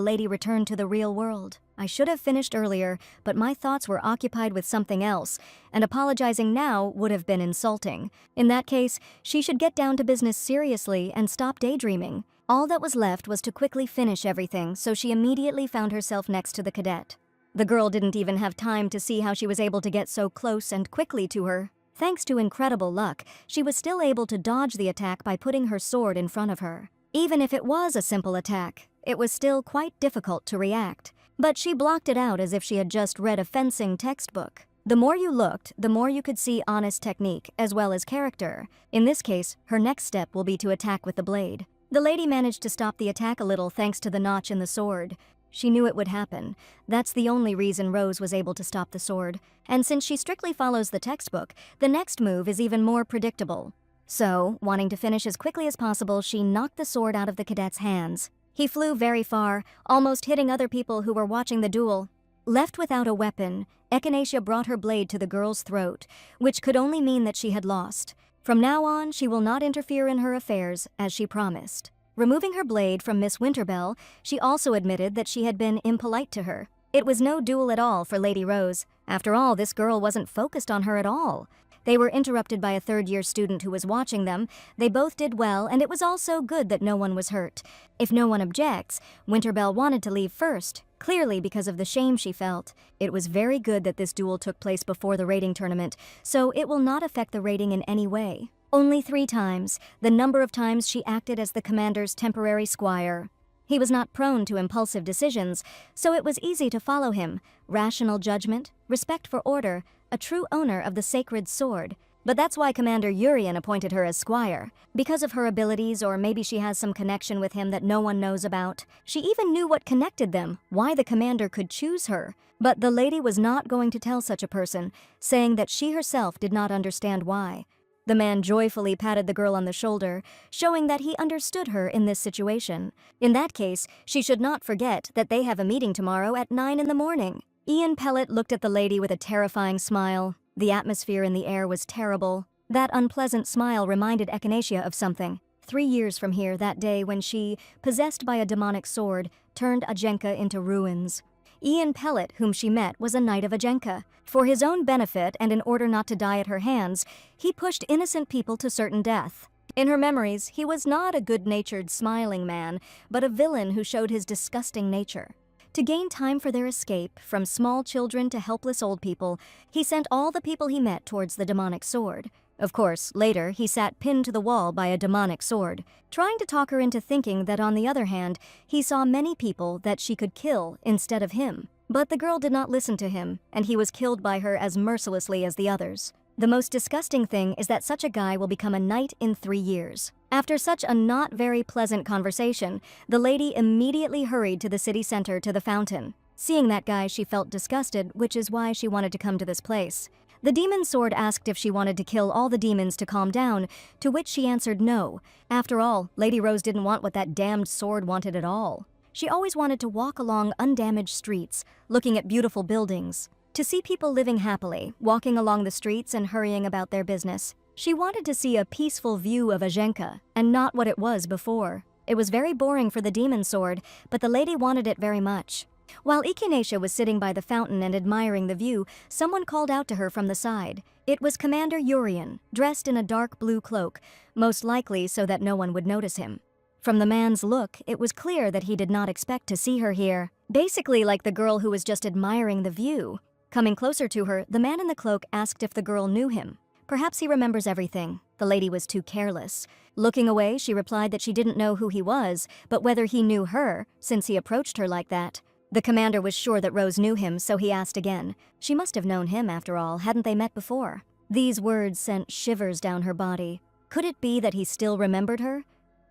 lady return to the real world. I should have finished earlier, but my thoughts were occupied with something else, and apologizing now would have been insulting. In that case, she should get down to business seriously and stop daydreaming. All that was left was to quickly finish everything, so she immediately found herself next to the cadet. The girl didn't even have time to see how she was able to get so close and quickly to her. Thanks to incredible luck, she was still able to dodge the attack by putting her sword in front of her. Even if it was a simple attack, it was still quite difficult to react. But she blocked it out as if she had just read a fencing textbook. The more you looked, the more you could see honest technique as well as character. In this case, her next step will be to attack with the blade. The lady managed to stop the attack a little thanks to the notch in the sword. She knew it would happen. That's the only reason Rose was able to stop the sword. And since she strictly follows the textbook, the next move is even more predictable. So, wanting to finish as quickly as possible, she knocked the sword out of the cadet's hands. He flew very far, almost hitting other people who were watching the duel. Left without a weapon, Echinacea brought her blade to the girl's throat, which could only mean that she had lost. From now on, she will not interfere in her affairs, as she promised. Removing her blade from Miss Winterbell, she also admitted that she had been impolite to her. It was no duel at all for Lady Rose. After all, this girl wasn't focused on her at all. They were interrupted by a third-year student who was watching them. They both did well, and it was also good that no one was hurt. If no one objects, Winterbell wanted to leave first, clearly because of the shame she felt. It was very good that this duel took place before the rating tournament, so it will not affect the rating in any way. Only 3 times, the number of times she acted as the commander's temporary squire. He was not prone to impulsive decisions, so it was easy to follow him. Rational judgment, respect for order, a true owner of the sacred sword. But that's why Commander Urien appointed her as squire. Because of her abilities, or maybe she has some connection with him that no one knows about. She even knew what connected them, why the commander could choose her. But the lady was not going to tell such a person, saying that she herself did not understand why. The man joyfully patted the girl on the shoulder, showing that he understood her in this situation. In that case, she should not forget that they have a meeting tomorrow at 9 in the morning. Ian Pellet looked at the lady with a terrifying smile. The atmosphere in the air was terrible. That unpleasant smile reminded Echinacea of something. 3 years from here, that day when she, possessed by a demonic sword, turned Ajenka into ruins. Ian Pellet, whom she met, was a knight of Ajenka. For his own benefit and in order not to die at her hands, he pushed innocent people to certain death. In her memories, he was not a good-natured, smiling man, but a villain who showed his disgusting nature. To gain time for their escape, from small children to helpless old people, he sent all the people he met towards the demonic sword. Of course, later, he sat pinned to the wall by a demonic sword, trying to talk her into thinking that on the other hand, he saw many people that she could kill instead of him. But the girl did not listen to him, and he was killed by her as mercilessly as the others. The most disgusting thing is that such a guy will become a knight in 3 years. After such a not very pleasant conversation, the lady immediately hurried to the city center to the fountain. Seeing that guy, she felt disgusted, which is why she wanted to come to this place. The demon sword asked if she wanted to kill all the demons to calm down, to which she answered no. After all, Lady Rose didn't want what that damned sword wanted at all. She always wanted to walk along undamaged streets, looking at beautiful buildings. To see people living happily, walking along the streets and hurrying about their business. She wanted to see a peaceful view of Ajenka, and not what it was before. It was very boring for the demon sword, but the lady wanted it very much. While Echinacea was sitting by the fountain and admiring the view, someone called out to her from the side. It was Commander Urien, dressed in a dark blue cloak, most likely so that no one would notice him. From the man's look, it was clear that he did not expect to see her here. Basically like the girl who was just admiring the view. Coming closer to her, the man in the cloak asked if the girl knew him. Perhaps he remembers everything. The lady was too careless. Looking away, she replied that she didn't know who he was, but whether he knew her, since he approached her like that. The commander was sure that Rose knew him, so he asked again. She must have known him, after all, hadn't they met before? These words sent shivers down her body. Could it be that he still remembered her?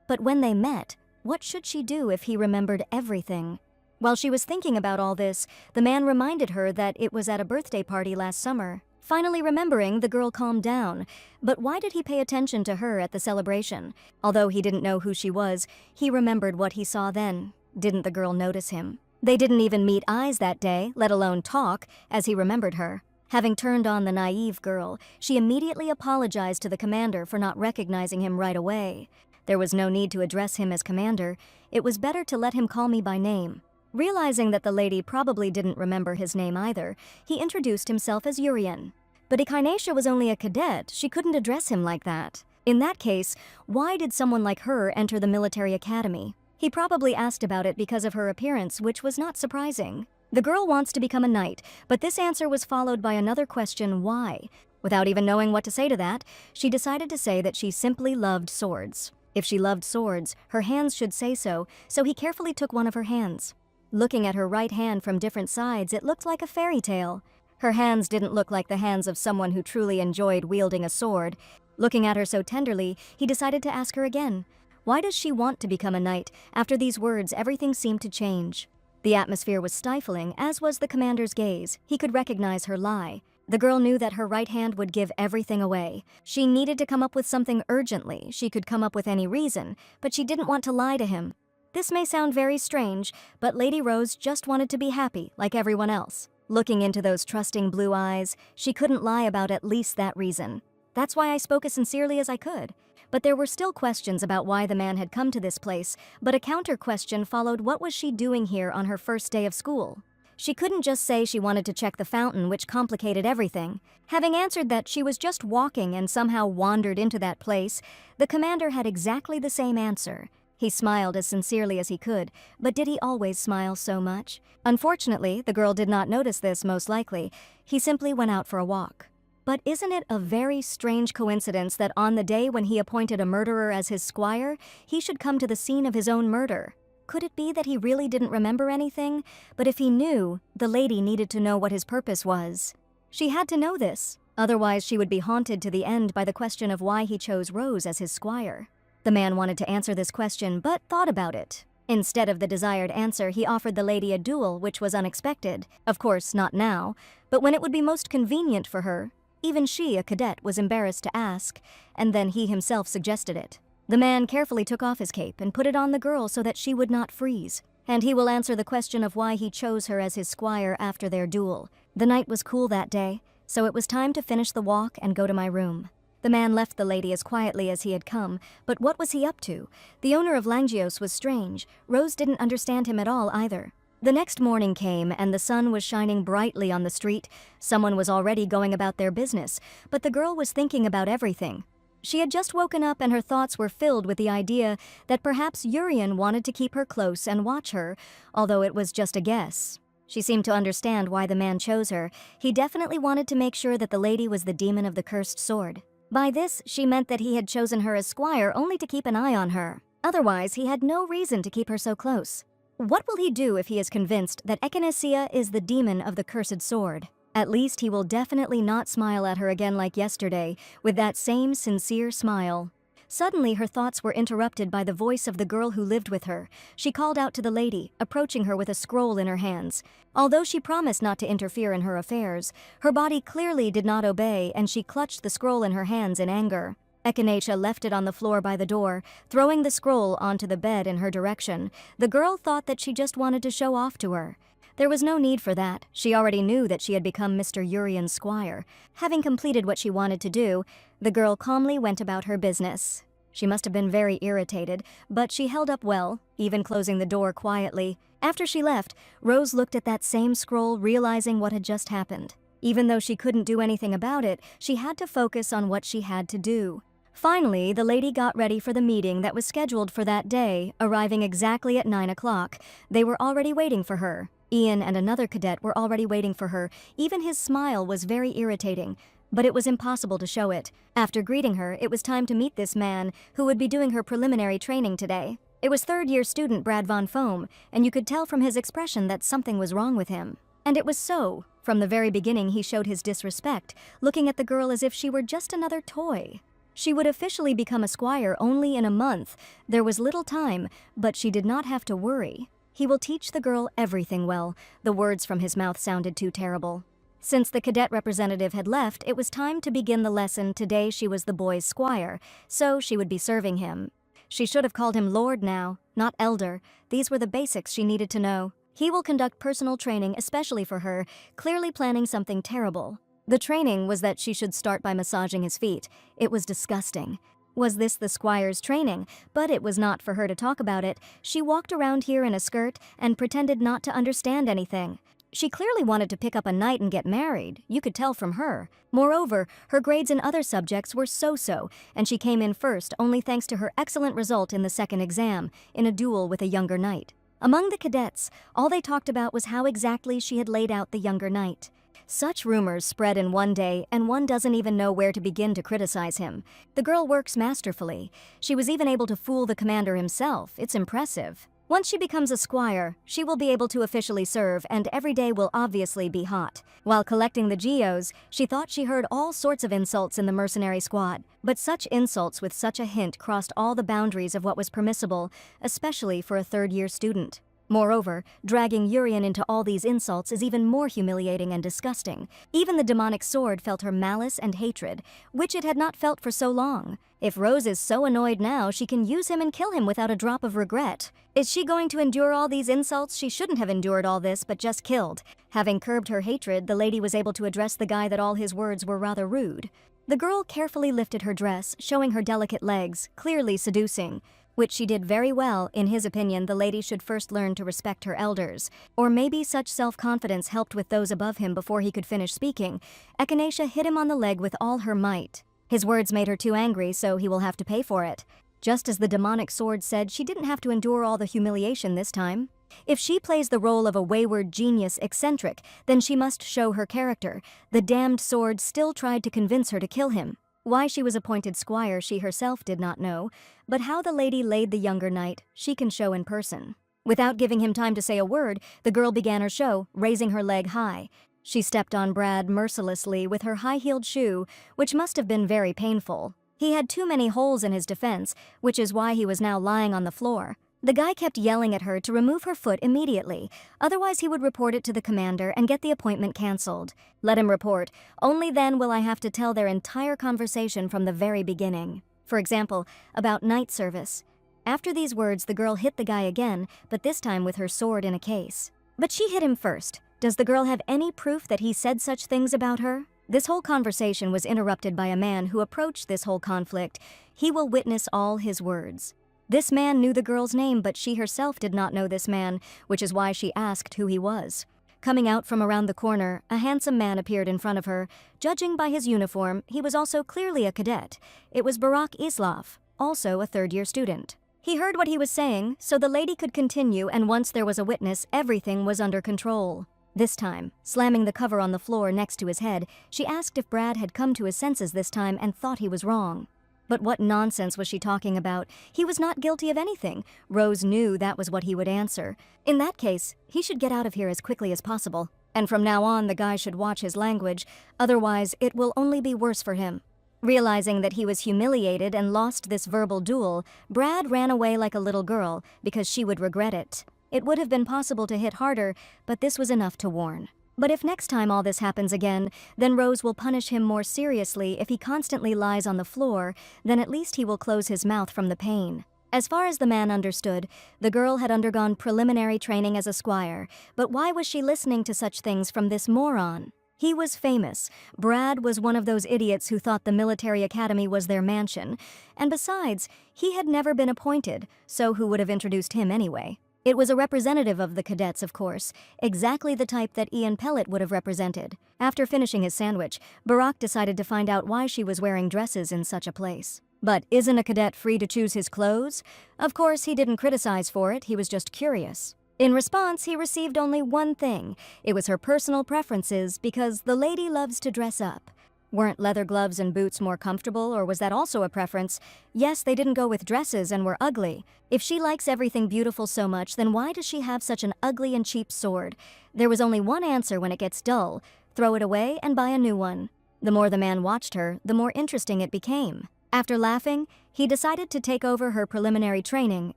But when they met, what should she do if he remembered everything? While she was thinking about all this, the man reminded her that it was at a birthday party last summer. Finally remembering, the girl calmed down. But why did he pay attention to her at the celebration? Although he didn't know who she was, he remembered what he saw then. Didn't the girl notice him? They didn't even meet eyes that day, let alone talk, as he remembered her. Having turned on the naive girl, she immediately apologized to the commander for not recognizing him right away. There was no need to address him as commander. It was better to let him call me by name. Realizing that the lady probably didn't remember his name either, he introduced himself as Urian. But Ikanesha was only a cadet. She couldn't address him like that. In that case, why did someone like her enter the military academy? He probably asked about it because of her appearance, which was not surprising. The girl wants to become a knight, but this answer was followed by another question, why? Without even knowing what to say to that, she decided to say that she simply loved swords. If she loved swords, her hands should say so, so he carefully took one of her hands. Looking at her right hand from different sides, it looked like a fairy tale. Her hands didn't look like the hands of someone who truly enjoyed wielding a sword. Looking at her so tenderly, he decided to ask her again. Why does she want to become a knight? After these words, everything seemed to change. The atmosphere was stifling, as was the commander's gaze. He could recognize her lie. The girl knew that her right hand would give everything away. She needed to come up with something urgently. She could come up with any reason, but she didn't want to lie to him. This may sound very strange, but Lady Rose just wanted to be happy, like everyone else. Looking into those trusting blue eyes, she couldn't lie about at least that reason. That's why I spoke as sincerely as I could. But there were still questions about why the man had come to this place, but a counter-question followed. What was she doing here on her first day of school? She couldn't just say she wanted to check the fountain, which complicated everything. Having answered that she was just walking and somehow wandered into that place, the commander had exactly the same answer. He smiled as sincerely as he could, but did he always smile so much? Unfortunately, the girl did not notice this, most likely. He simply went out for a walk. But isn't it a very strange coincidence that on the day when he appointed a murderer as his squire, he should come to the scene of his own murder? Could it be that he really didn't remember anything? But if he knew, the lady needed to know what his purpose was. She had to know this. Otherwise, she would be haunted to the end by the question of why he chose Rose as his squire. The man wanted to answer this question, but thought about it. Instead of the desired answer, he offered the lady a duel, which was unexpected. Of course, not now, but when it would be most convenient for her. Even she, a cadet, was embarrassed to ask, and then he himself suggested it. The man carefully took off his cape and put it on the girl so that she would not freeze. And he will answer the question of why he chose her as his squire after their duel. The night was cool that day, so it was time to finish the walk and go to my room. The man left the lady as quietly as he had come, but what was he up to? The owner of Langios was strange. Rose didn't understand him at all either. The next morning came, and the sun was shining brightly on the street. Someone was already going about their business, but the girl was thinking about everything. She had just woken up, and her thoughts were filled with the idea that perhaps Urian wanted to keep her close and watch her, although it was just a guess. She seemed to understand why the man chose her. He definitely wanted to make sure that the lady was the demon of the cursed sword. By this, she meant that he had chosen her as squire only to keep an eye on her. Otherwise, he had no reason to keep her so close. What will he do if he is convinced that Echinacea is the demon of the cursed sword? At least he will definitely not smile at her again like yesterday, with that same sincere smile. Suddenly, her thoughts were interrupted by the voice of the girl who lived with her. She called out to the lady, approaching her with a scroll in her hands. Although she promised not to interfere in her affairs, her body clearly did not obey, and she clutched the scroll in her hands in anger. Echinacea left it on the floor by the door, throwing the scroll onto the bed in her direction. The girl thought that she just wanted to show off to her. There was no need for that. She already knew that she had become Mr. Urian's squire. Having completed what she wanted to do, the girl calmly went about her business. She must have been very irritated, but she held up well, even closing the door quietly. After she left, Rose looked at that same scroll, realizing what had just happened. Even though she couldn't do anything about it, she had to focus on what she had to do. Finally, the lady got ready for the meeting that was scheduled for that day, arriving exactly at 9 o'clock. They were already waiting for her. Ian and another cadet were already waiting for her. Even his smile was very irritating, but it was impossible to show it. After greeting her, it was time to meet this man, who would be doing her preliminary training today. It was third-year student Brad von Foam, and you could tell from his expression that something was wrong with him. And it was so. From the very beginning, he showed his disrespect, looking at the girl as if she were just another toy. She would officially become a squire only in a month. There was little time, but she did not have to worry. He will teach the girl everything well. The words from his mouth sounded too terrible. Since the cadet representative had left, it was time to begin the lesson. Today she was the boy's squire, so she would be serving him. She should have called him Lord now, not Elder. These were the basics she needed to know. He will conduct personal training especially for her, clearly planning something terrible. The training was that she should start by massaging his feet. It was disgusting. Was this the squire's training? But it was not for her to talk about it. She walked around here in a skirt and pretended not to understand anything. She clearly wanted to pick up a knight and get married. You could tell from her. Moreover, her grades in other subjects were so-so, and she came in first only thanks to her excellent result in the second exam, in a duel with a younger knight. Among the cadets, all they talked about was how exactly she had laid out the younger knight. Such rumors spread in one day, and one doesn't even know where to begin to criticize him. The girl works masterfully. She was even able to fool the commander himself. It's impressive. Once she becomes a squire, she will be able to officially serve, and every day will obviously be hot. While collecting the geos, she thought she heard all sorts of insults in the mercenary squad. But such insults with such a hint crossed all the boundaries of what was permissible, especially for a third-year student. Moreover, dragging Urian into all these insults is even more humiliating and disgusting. Even the demonic sword felt her malice and hatred, which it had not felt for so long. If Rose is so annoyed now, she can use him and kill him without a drop of regret. Is she going to endure all these insults? She shouldn't have endured all this, but just killed. Having curbed her hatred, the lady was able to address the guy that all his words were rather rude. The girl carefully lifted her dress, showing her delicate legs, clearly seducing. Which she did very well. In his opinion, the lady should first learn to respect her elders. Or maybe such self-confidence helped with those above him before he could finish speaking. Echinacea hit him on the leg with all her might. His words made her too angry, so he will have to pay for it. Just as the demonic sword said, she didn't have to endure all the humiliation this time. If she plays the role of a wayward genius eccentric, then she must show her character. The damned sword still tried to convince her to kill him. Why she was appointed squire she herself did not know, but how the lady laid the younger knight, she can show in person. Without giving him time to say a word, the girl began her show, raising her leg high. She stepped on Brad mercilessly with her high-heeled shoe, which must have been very painful. He had too many holes in his defense, which is why he was now lying on the floor. The guy kept yelling at her to remove her foot immediately, otherwise he would report it to the commander and get the appointment cancelled. Let him report. Only then will I have to tell their entire conversation from the very beginning. For example, about night service. After these words, the girl hit the guy again, but this time with her sword in a case. But she hit him first. Does the girl have any proof that he said such things about her? This whole conversation was interrupted by a man who approached this whole conflict. He will witness all his words. This man knew the girl's name, but she herself did not know this man, which is why she asked who he was. Coming out from around the corner, a handsome man appeared in front of her. Judging by his uniform, he was also clearly a cadet. It was Barak Islov, also a third-year student. He heard what he was saying, so the lady could continue, and once there was a witness, everything was under control. This time, slamming the cover on the floor next to his head, she asked if Brad had come to his senses this time and thought he was wrong. But what nonsense was she talking about? He was not guilty of anything. Rose knew that was what he would answer. In that case, he should get out of here as quickly as possible. And from now on, the guy should watch his language. Otherwise, it will only be worse for him. Realizing that he was humiliated and lost this verbal duel, Brad ran away like a little girl because she would regret it. It would have been possible to hit harder, but this was enough to warn. But if next time all this happens again, then Rose will punish him more seriously. If he constantly lies on the floor, then at least he will close his mouth from the pain. As far as the man understood, the girl had undergone preliminary training as a squire, but why was she listening to such things from this moron? He was famous. Brad was one of those idiots who thought the military academy was their mansion. And besides, he had never been appointed, so who would have introduced him anyway? It was a representative of the cadets, of course, exactly the type that Ian Pellet would have represented. After finishing his sandwich, Barak decided to find out why she was wearing dresses in such a place. But isn't a cadet free to choose his clothes? Of course, he didn't criticize for it, he was just curious. In response, he received only one thing. It was her personal preferences, because the lady loves to dress up. Weren't leather gloves and boots more comfortable, or was that also a preference? Yes, they didn't go with dresses and were ugly. If she likes everything beautiful so much, then why does she have such an ugly and cheap sword? There was only one answer when it gets dull. Throw it away and buy a new one. The more the man watched her, the more interesting it became. After laughing, he decided to take over her preliminary training.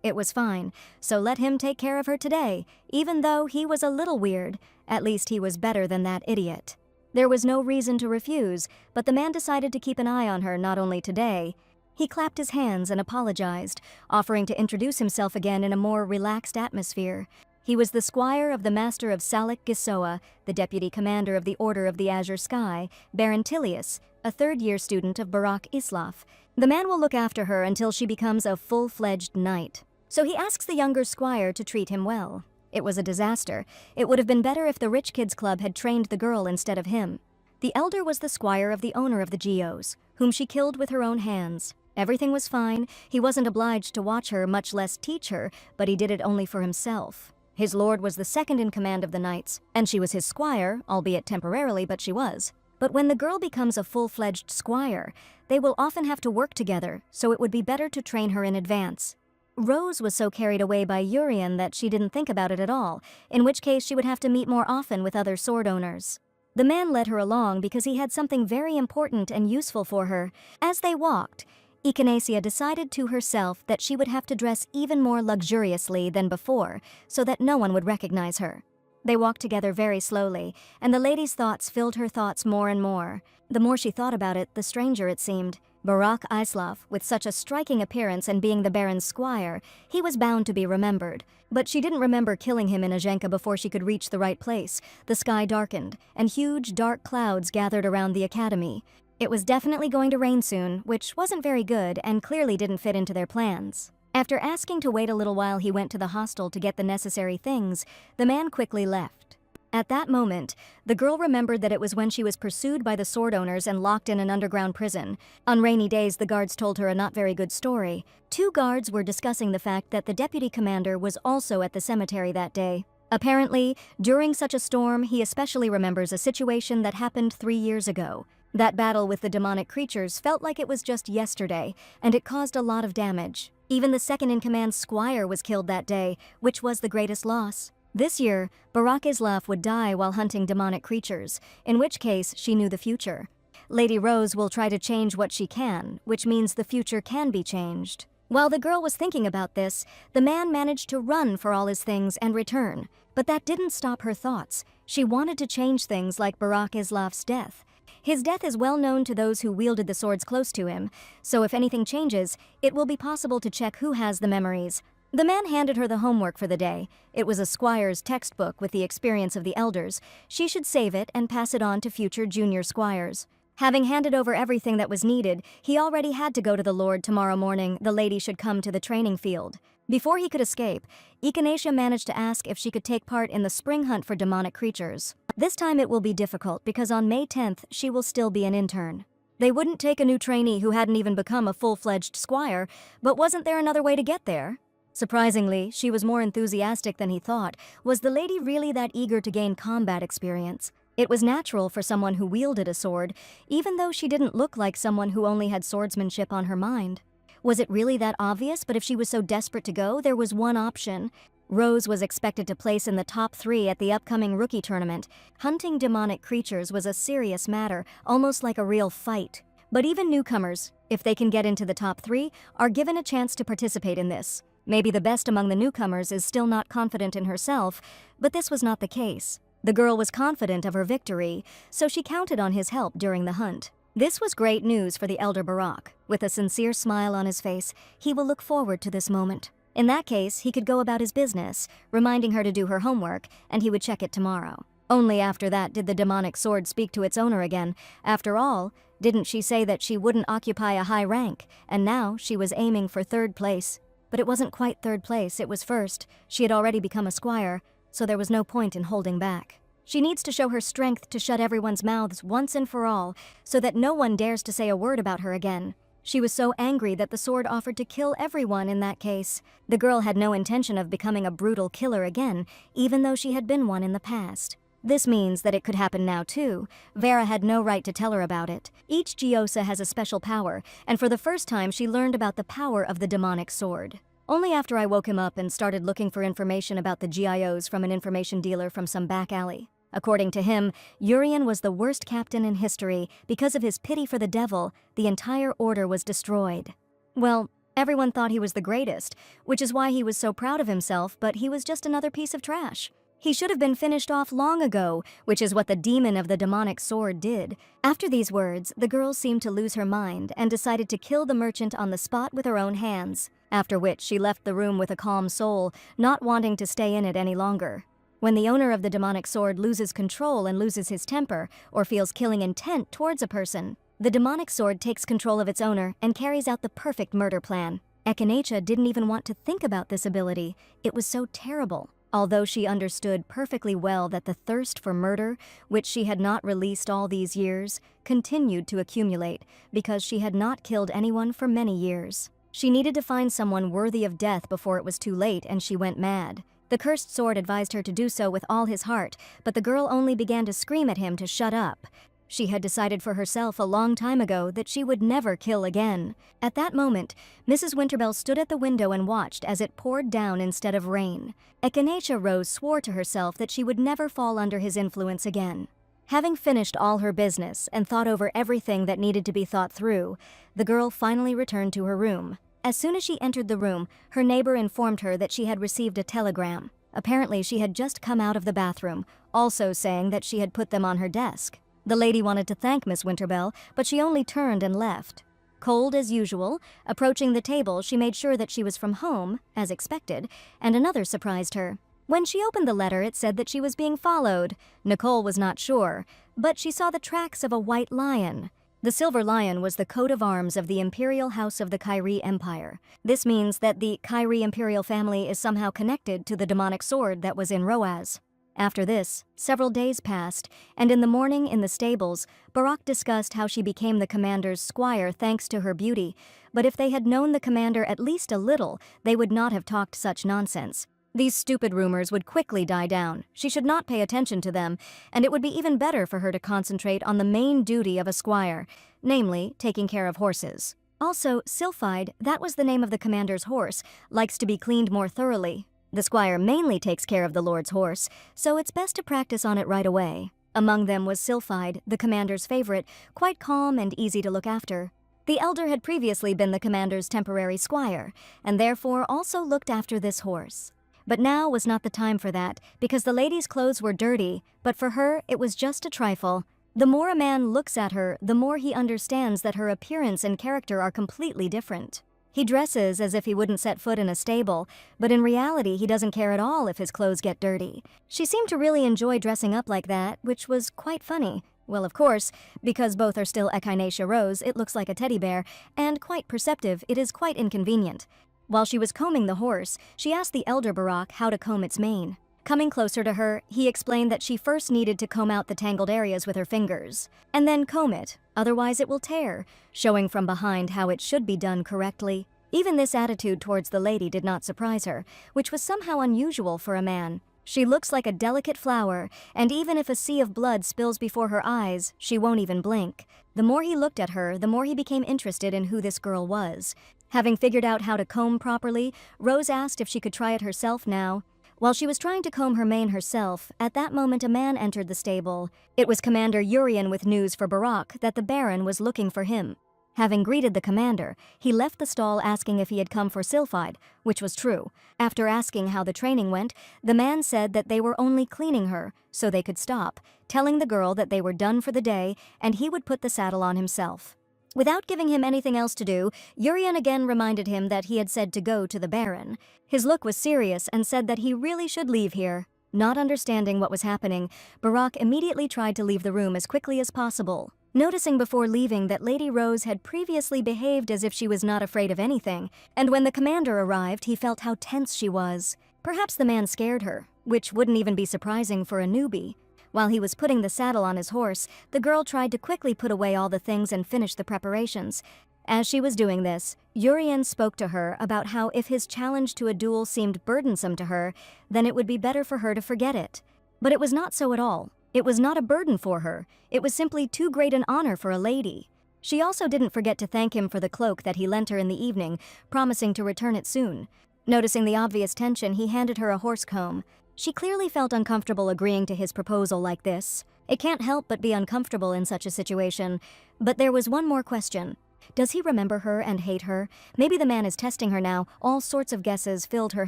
It was fine, so let him take care of her today, even though he was a little weird. At least he was better than that idiot. There was no reason to refuse, but the man decided to keep an eye on her not only today. He clapped his hands and apologized, offering to introduce himself again in a more relaxed atmosphere. He was the squire of the Master of Salik Gisoa, the deputy commander of the Order of the Azure Sky, Baron Tilius, a third-year student of Barak Islaf. The man will look after her until she becomes a full-fledged knight. So he asks the younger squire to treat him well. It was a disaster. It would have been better if the Rich Kids Club had trained the girl instead of him. The elder was the squire of the owner of the Geos, whom she killed with her own hands. Everything was fine. He wasn't obliged to watch her, much less teach her, but he did it only for himself. His lord was the second in command of the knights, and she was his squire, albeit temporarily, but she was. But when the girl becomes a full-fledged squire, they will often have to work together, so it would be better to train her in advance. Rose was so carried away by Urian that she didn't think about it at all, in which case she would have to meet more often with other sword owners. The man led her along because he had something very important and useful for her. As they walked, Echinacea decided to herself that she would have to dress even more luxuriously than before, so that no one would recognize her. They walked together very slowly, and the lady's thoughts filled her thoughts more and more. The more she thought about it, the stranger it seemed. Barak Islaf, with such a striking appearance and being the Baron's squire, he was bound to be remembered. But she didn't remember killing him in Ajenka before she could reach the right place. The sky darkened, and huge dark clouds gathered around the academy. It was definitely going to rain soon, which wasn't very good and clearly didn't fit into their plans. After asking to wait a little while he went to the hostel to get the necessary things, the man quickly left. At that moment, the girl remembered that it was when she was pursued by the sword owners and locked in an underground prison. On rainy days, the guards told her a not very good story. 2 guards were discussing the fact that the deputy commander was also at the cemetery that day. Apparently, during such a storm, he especially remembers a situation that happened 3 years ago. That battle with the demonic creatures felt like it was just yesterday, and it caused a lot of damage. Even the second-in-command squire was killed that day, which was the greatest loss. This year, Barak Islaf would die while hunting demonic creatures, in which case she knew the future. Lady Rose will try to change what she can, which means the future can be changed. While the girl was thinking about this, the man managed to run for all his things and return. But that didn't stop her thoughts. She wanted to change things like Barak Islaf's death. His death is well known to those who wielded the swords close to him, so if anything changes, it will be possible to check who has the memories. The man handed her the homework for the day. It was a squire's textbook with the experience of the elders. She should save it and pass it on to future junior squires. Having handed over everything that was needed, he already had to go to the Lord tomorrow morning. The lady should come to the training field. Before he could escape, Echinacea managed to ask if she could take part in the spring hunt for demonic creatures. This time it will be difficult because on May 10th she will still be an intern. They wouldn't take a new trainee who hadn't even become a full-fledged squire, but wasn't there another way to get there? Surprisingly, she was more enthusiastic than he thought. Was the lady really that eager to gain combat experience? It was natural for someone who wielded a sword, even though she didn't look like someone who only had swordsmanship on her mind. Was it really that obvious? But if she was so desperate to go, there was one option. Rose was expected to place in the top 3 at the upcoming rookie tournament. Hunting demonic creatures was a serious matter, almost like a real fight. But even newcomers, if they can get into the top 3, are given a chance to participate in this. Maybe the best among the newcomers is still not confident in herself, but this was not the case. The girl was confident of her victory, so she counted on his help during the hunt. This was great news for the elder Barak. With a sincere smile on his face, he will look forward to this moment. In that case, he could go about his business, reminding her to do her homework, and he would check it tomorrow. Only after that did the demonic sword speak to its owner again. After all, didn't she say that she wouldn't occupy a high rank, and now she was aiming for 3rd place. But it wasn't quite 3rd place, it was 1st. She had already become a squire, so there was no point in holding back. She needs to show her strength to shut everyone's mouths once and for all, so that no one dares to say a word about her again. She was so angry that the sword offered to kill everyone in that case. The girl had no intention of becoming a brutal killer again, even though she had been one in the past. This means that it could happen now too. Vera had no right to tell her about it. Each Gyosa has a special power, and for the first time she learned about the power of the demonic sword. Only after I woke him up and started looking for information about the GIOs from an information dealer from some back alley. According to him, Urian was the worst captain in history. Because of his pity for the devil, the entire order was destroyed. Well, everyone thought he was the greatest, which is why he was so proud of himself, but he was just another piece of trash. He should have been finished off long ago, which is what the demon of the demonic sword did. After these words, the girl seemed to lose her mind and decided to kill the merchant on the spot with her own hands, after which she left the room with a calm soul, not wanting to stay in it any longer. When the owner of the demonic sword loses control and loses his temper, or feels killing intent towards a person, the demonic sword takes control of its owner and carries out the perfect murder plan. Echinacea didn't even want to think about this ability. It was so terrible. Although she understood perfectly well that the thirst for murder, which she had not released all these years, continued to accumulate because she had not killed anyone for many years. She needed to find someone worthy of death before it was too late, and she went mad. The cursed sword advised her to do so with all his heart, but the girl only began to scream at him to shut up. She had decided for herself a long time ago that she would never kill again. At that moment, Mrs. Winterbell stood at the window and watched as it poured down instead of rain. Echinacea Rose swore to herself that she would never fall under his influence again. Having finished all her business and thought over everything that needed to be thought through, the girl finally returned to her room. As soon as she entered the room, her neighbor informed her that she had received a telegram. Apparently, she had just come out of the bathroom, also saying that she had put them on her desk. The lady wanted to thank Miss Winterbell, but she only turned and left. Cold as usual, approaching the table, she made sure that she was from home, as expected, and another surprised her. When she opened the letter, it said that she was being followed. Nicole was not sure, but she saw the tracks of a white lion. The silver lion was the coat of arms of the imperial house of the Kyrie Empire. This means that the Kyrie imperial family is somehow connected to the demonic sword that was in Roaz. After this, several days passed, and in the morning in the stables, Barak discussed how she became the commander's squire thanks to her beauty, but if they had known the commander at least a little, they would not have talked such nonsense. These stupid rumors would quickly die down. She should not pay attention to them, and it would be even better for her to concentrate on the main duty of a squire, namely, taking care of horses. Also, Sylphide, that was the name of the commander's horse, likes to be cleaned more thoroughly. The squire mainly takes care of the lord's horse, so it's best to practice on it right away. Among them was Sylphide, the commander's favorite, quite calm and easy to look after. The elder had previously been the commander's temporary squire, and therefore also looked after this horse. But now was not the time for that, because the lady's clothes were dirty, but for her it was just a trifle. The more a man looks at her, the more he understands that her appearance and character are completely different. He dresses as if he wouldn't set foot in a stable, but in reality he doesn't care at all if his clothes get dirty. She seemed to really enjoy dressing up like that, which was quite funny. Well, of course, because both are still Echinacea Rose, it looks like a teddy bear, and quite perceptive, it is quite inconvenient. While she was combing the horse, she asked the elder Barak how to comb its mane. Coming closer to her, he explained that she first needed to comb out the tangled areas with her fingers, and then comb it, otherwise it will tear, showing from behind how it should be done correctly. Even this attitude towards the lady did not surprise her, which was somehow unusual for a man. She looks like a delicate flower, and even if a sea of blood spills before her eyes, she won't even blink. The more he looked at her, the more he became interested in who this girl was. Having figured out how to comb properly, Rose asked if she could try it herself now. While she was trying to comb her mane herself, at that moment a man entered the stable. It was Commander Urian with news for Barak that the Baron was looking for him. Having greeted the commander, he left the stall asking if he had come for Sylphide, which was true. After asking how the training went, the man said that they were only cleaning her, so they could stop, telling the girl that they were done for the day and he would put the saddle on himself. Without giving him anything else to do, Urian again reminded him that he had said to go to the Baron. His look was serious and said that he really should leave here. Not understanding what was happening, Barak immediately tried to leave the room as quickly as possible. Noticing before leaving that Lady Rose had previously behaved as if she was not afraid of anything, and when the commander arrived, he felt how tense she was. Perhaps the man scared her, which wouldn't even be surprising for a newbie. While he was putting the saddle on his horse, the girl tried to quickly put away all the things and finish the preparations. As she was doing this, Urian spoke to her about how if his challenge to a duel seemed burdensome to her, then it would be better for her to forget it. But it was not so at all. It was not a burden for her. It was simply too great an honor for a lady. She also didn't forget to thank him for the cloak that he lent her in the evening, promising to return it soon. Noticing the obvious tension, he handed her a horse comb. She clearly felt uncomfortable agreeing to his proposal like this. It can't help but be uncomfortable in such a situation. But there was one more question. Does he remember her and hate her? Maybe the man is testing her now. All sorts of guesses filled her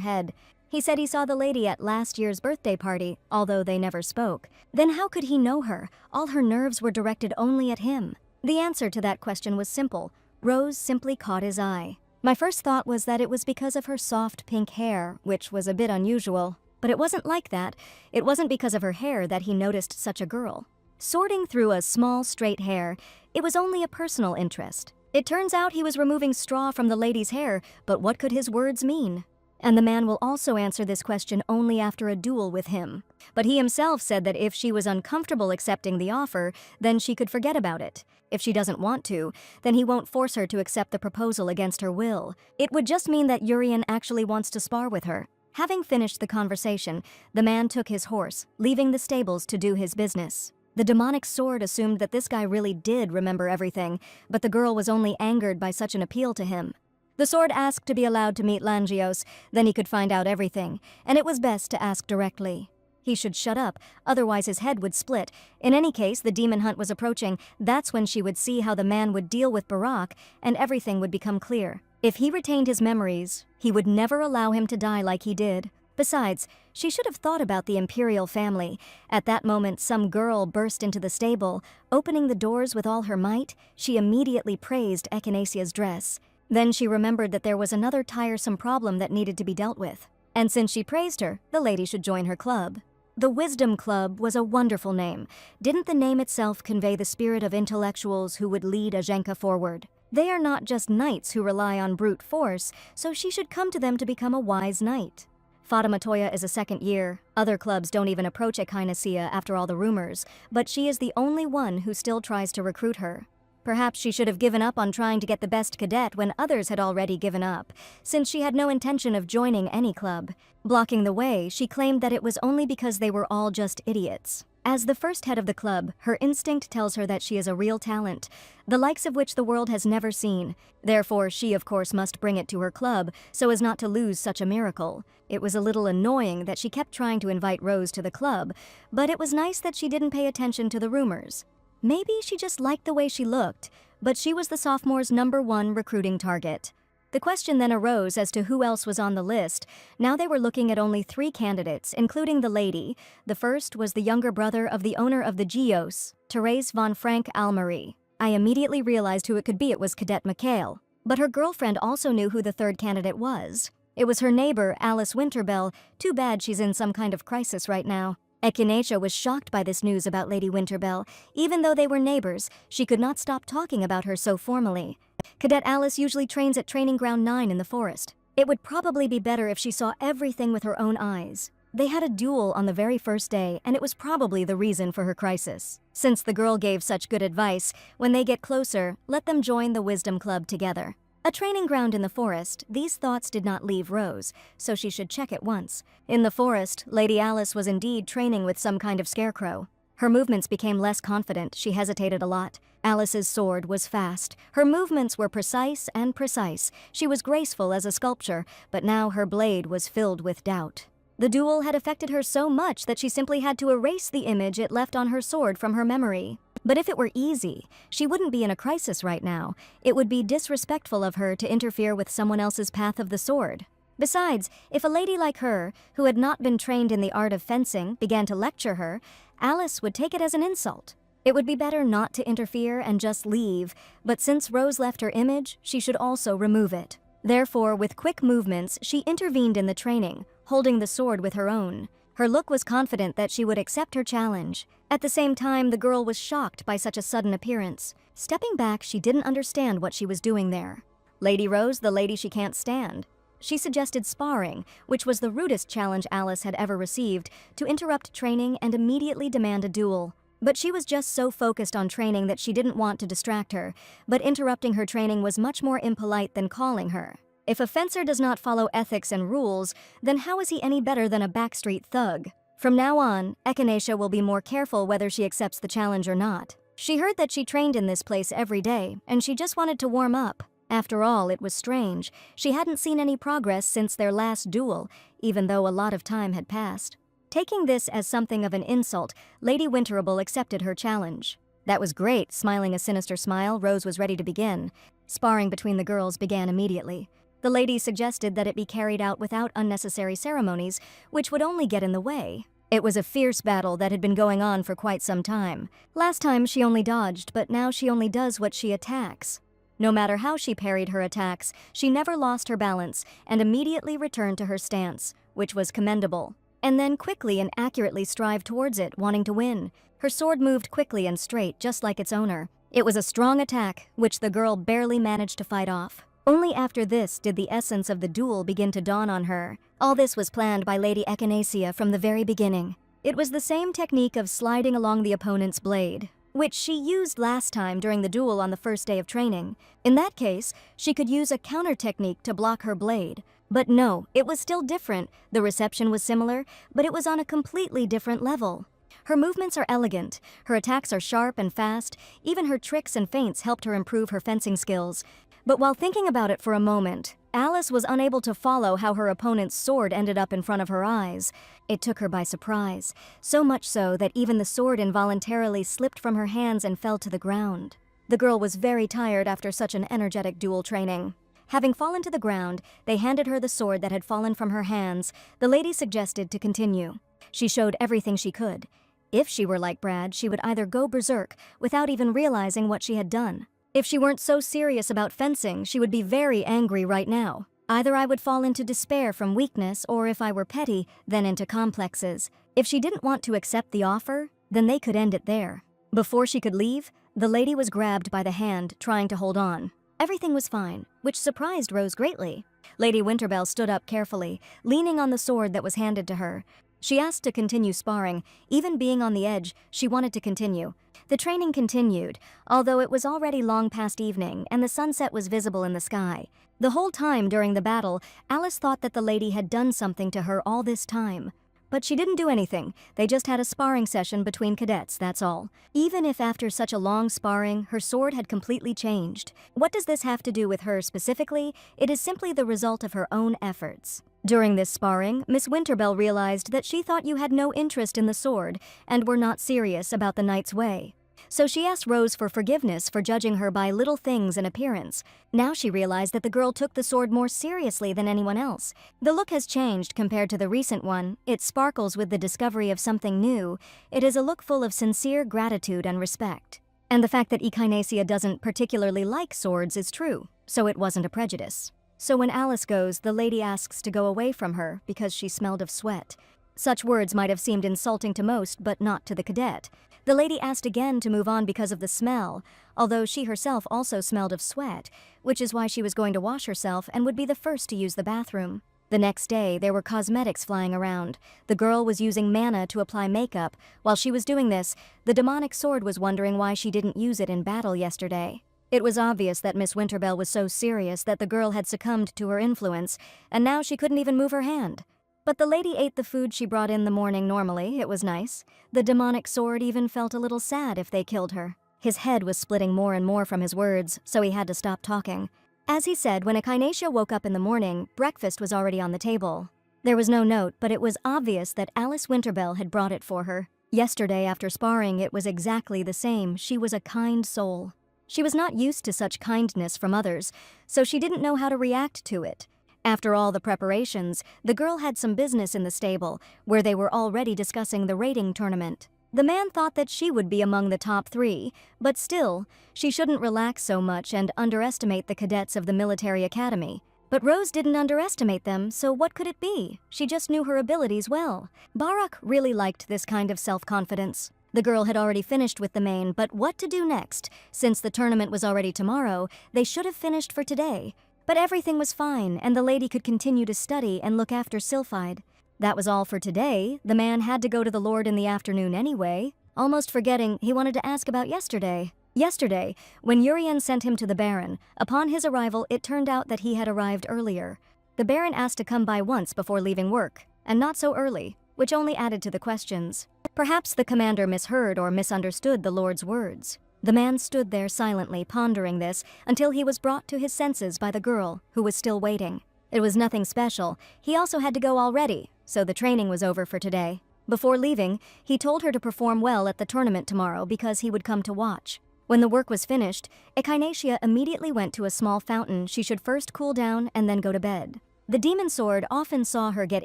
head. He said he saw the lady at last year's birthday party, although they never spoke. Then how could he know her? All her nerves were directed only at him. The answer to that question was simple. Rose simply caught his eye. My first thought was that it was because of her soft pink hair, which was a bit unusual. But it wasn't like that. It wasn't because of her hair that he noticed such a girl. Sorting through a small, straight hair, it was only a personal interest. It turns out he was removing straw from the lady's hair, but what could his words mean? And the man will also answer this question only after a duel with him. But he himself said that if she was uncomfortable accepting the offer, then she could forget about it. If she doesn't want to, then he won't force her to accept the proposal against her will. It would just mean that Urian actually wants to spar with her. Having finished the conversation, the man took his horse, leaving the stables to do his business. The demonic sword assumed that this guy really did remember everything, but the girl was only angered by such an appeal to him. The sword asked to be allowed to meet Langios, then he could find out everything, and it was best to ask directly. He should shut up, otherwise his head would split. In any case, the demon hunt was approaching. That's when she would see how the man would deal with Barak, and everything would become clear. If he retained his memories, he would never allow him to die like he did. Besides, she should have thought about the imperial family. At that moment, some girl burst into the stable. Opening the doors with all her might, she immediately praised Echinaceia's dress. Then she remembered that there was another tiresome problem that needed to be dealt with. And since she praised her, the lady should join her club. The Wisdom Club was a wonderful name. Didn't the name itself convey the spirit of intellectuals who would lead Ajenka forward? They are not just knights who rely on brute force, so she should come to them to become a wise knight. Fatima Toya is a second year. Other clubs don't even approach Echinacea after all the rumors, but she is the only one who still tries to recruit her. Perhaps she should have given up on trying to get the best cadet when others had already given up, since she had no intention of joining any club. Blocking the way, she claimed that it was only because they were all just idiots. As the first head of the club, her instinct tells her that she is a real talent, the likes of which the world has never seen. Therefore, she of course must bring it to her club, so as not to lose such a miracle. It was a little annoying that she kept trying to invite Rose to the club, but it was nice that she didn't pay attention to the rumors. Maybe she just liked the way she looked, but she was the sophomore's #1 recruiting target. The question then arose as to who else was on the list. Now they were looking at only 3 candidates, including the lady. The first was the younger brother of the owner of the Geos, Therese von Frank Almery. I immediately realized who it could be. It was Cadet Mikhail. But her girlfriend also knew who the third candidate was. It was her neighbor, Alice Winterbell. Too bad she's in some kind of crisis right now. Echinacea was shocked by this news about Lady Winterbell. Even though they were neighbors, she could not stop talking about her so formally. Cadet Alice usually trains at Training Ground 9 in the forest. It would probably be better if she saw everything with her own eyes. They had a duel on the very first day, and it was probably the reason for her crisis. Since the girl gave such good advice, when they get closer, let them join the Wisdom Club together. A training ground in the forest, these thoughts did not leave Rose, so she should check it once. In the forest, Lady Alice was indeed training with some kind of scarecrow. Her movements became less confident. She hesitated a lot. Alice's sword was fast. Her movements were precise and precise. She was graceful as a sculpture, but now her blade was filled with doubt. The duel had affected her so much that she simply had to erase the image it left on her sword from her memory. But if it were easy, she wouldn't be in a crisis right now. It would be disrespectful of her to interfere with someone else's path of the sword. Besides, if a lady like her, who had not been trained in the art of fencing, began to lecture her, Alice would take it as an insult. It would be better not to interfere and just leave, but since Rose left her image, she should also remove it. Therefore, with quick movements, she intervened in the training, holding the sword with her own. Her look was confident that she would accept her challenge. At the same time, the girl was shocked by such a sudden appearance. Stepping back, she didn't understand what she was doing there. Lady Rose, the lady she can't stand. She suggested sparring, which was the rudest challenge Alice had ever received, to interrupt training and immediately demand a duel. But she was just so focused on training that she didn't want to distract her, but interrupting her training was much more impolite than calling her. If a fencer does not follow ethics and rules, then how is he any better than a backstreet thug? From now on, Echinacea will be more careful whether she accepts the challenge or not. She heard that she trained in this place every day, and she just wanted to warm up. After all, it was strange. She hadn't seen any progress since their last duel, even though a lot of time had passed. Taking this as something of an insult, Lady Winterable accepted her challenge. That was great. Smiling a sinister smile, Rose was ready to begin. Sparring between the girls began immediately. The lady suggested that it be carried out without unnecessary ceremonies, which would only get in the way. It was a fierce battle that had been going on for quite some time. Last time she only dodged, but now she only does what she attacks. No matter how she parried her attacks, she never lost her balance and immediately returned to her stance, which was commendable, and then quickly and accurately strived towards it, wanting to win. Her sword moved quickly and straight, just like its owner. It was a strong attack, which the girl barely managed to fight off. Only after this did the essence of the duel begin to dawn on her. All this was planned by Lady Echinacea from the very beginning. It was the same technique of sliding along the opponent's blade, which she used last time during the duel on the first day of training. In that case, she could use a counter technique to block her blade. But no, it was still different. The reception was similar, but it was on a completely different level. Her movements are elegant, her attacks are sharp and fast, even her tricks and feints helped her improve her fencing skills. But while thinking about it for a moment, Alice was unable to follow how her opponent's sword ended up in front of her eyes. It took her by surprise, so much so that even the sword involuntarily slipped from her hands and fell to the ground. The girl was very tired after such an energetic duel training. Having fallen to the ground, they handed her the sword that had fallen from her hands. The lady suggested to continue. She showed everything she could. If she were like Brad, she would either go berserk without even realizing what she had done. If she weren't so serious about fencing, she would be very angry right now. Either I would fall into despair from weakness, or if I were petty, then into complexes. If she didn't want to accept the offer, then they could end it there. Before she could leave, the lady was grabbed by the hand, trying to hold on. Everything was fine, which surprised Rose greatly. Lady Winterbell stood up carefully, leaning on the sword that was handed to her. She asked to continue sparring. Even being on the edge, she wanted to continue. The training continued, although it was already long past evening and the sunset was visible in the sky. The whole time during the battle, Alice thought that the lady had done something to her all this time. But she didn't do anything. They just had a sparring session between cadets, that's all. Even if after such a long sparring, her sword had completely changed. What does this have to do with her specifically? It is simply the result of her own efforts. During this sparring, Miss Winterbell realized that she thought you had no interest in the sword and were not serious about the knight's way. So she asked Rose for forgiveness for judging her by little things in appearance. Now she realized that the girl took the sword more seriously than anyone else. The look has changed compared to the recent one. It sparkles with the discovery of something new. It is a look full of sincere gratitude and respect. And the fact that Echinacea doesn't particularly like swords is true, so it wasn't a prejudice. So when Alice goes, the lady asks to go away from her because she smelled of sweat. Such words might have seemed insulting to most, but not to the cadet. The lady asked again to move on because of the smell, although she herself also smelled of sweat, which is why she was going to wash herself and would be the first to use the bathroom. The next day, there were cosmetics flying around. The girl was using mana to apply makeup. While she was doing this, the demonic sword was wondering why she didn't use it in battle yesterday. It was obvious that Miss Winterbell was so serious that the girl had succumbed to her influence, and now she couldn't even move her hand. But the lady ate the food she brought in the morning normally. It was nice. The demonic sword even felt a little sad if they killed her. His head was splitting more and more from his words, so he had to stop talking. As he said, when Echinacea woke up in the morning, breakfast was already on the table. There was no note, but it was obvious that Alice Winterbell had brought it for her. Yesterday, after sparring, it was exactly the same. She was a kind soul. She was not used to such kindness from others, so she didn't know how to react to it. After all the preparations, the girl had some business in the stable, where they were already discussing the raiding tournament. The man thought that she would be among the top 3, but still, she shouldn't relax so much and underestimate the cadets of the military academy. But Rose didn't underestimate them, so what could it be? She just knew her abilities well. Barak really liked this kind of self-confidence. The girl had already finished with the main, but what to do next? Since the tournament was already tomorrow, they should have finished for today. But everything was fine, and the lady could continue to study and look after Sylphide. That was all for today. The man had to go to the Lord in the afternoon anyway. Almost forgetting, he wanted to ask about yesterday. Yesterday, when Urien sent him to the Baron, upon his arrival it turned out that he had arrived earlier. The Baron asked to come by once before leaving work, and not so early, which only added to the questions. Perhaps the commander misheard or misunderstood the Lord's words. The man stood there silently pondering this until he was brought to his senses by the girl, who was still waiting. It was nothing special. He also had to go already, so the training was over for today. Before leaving, he told her to perform well at the tournament tomorrow because he would come to watch. When the work was finished, Echinacea immediately went to a small fountain she should first cool down and then go to bed. The demon sword often saw her get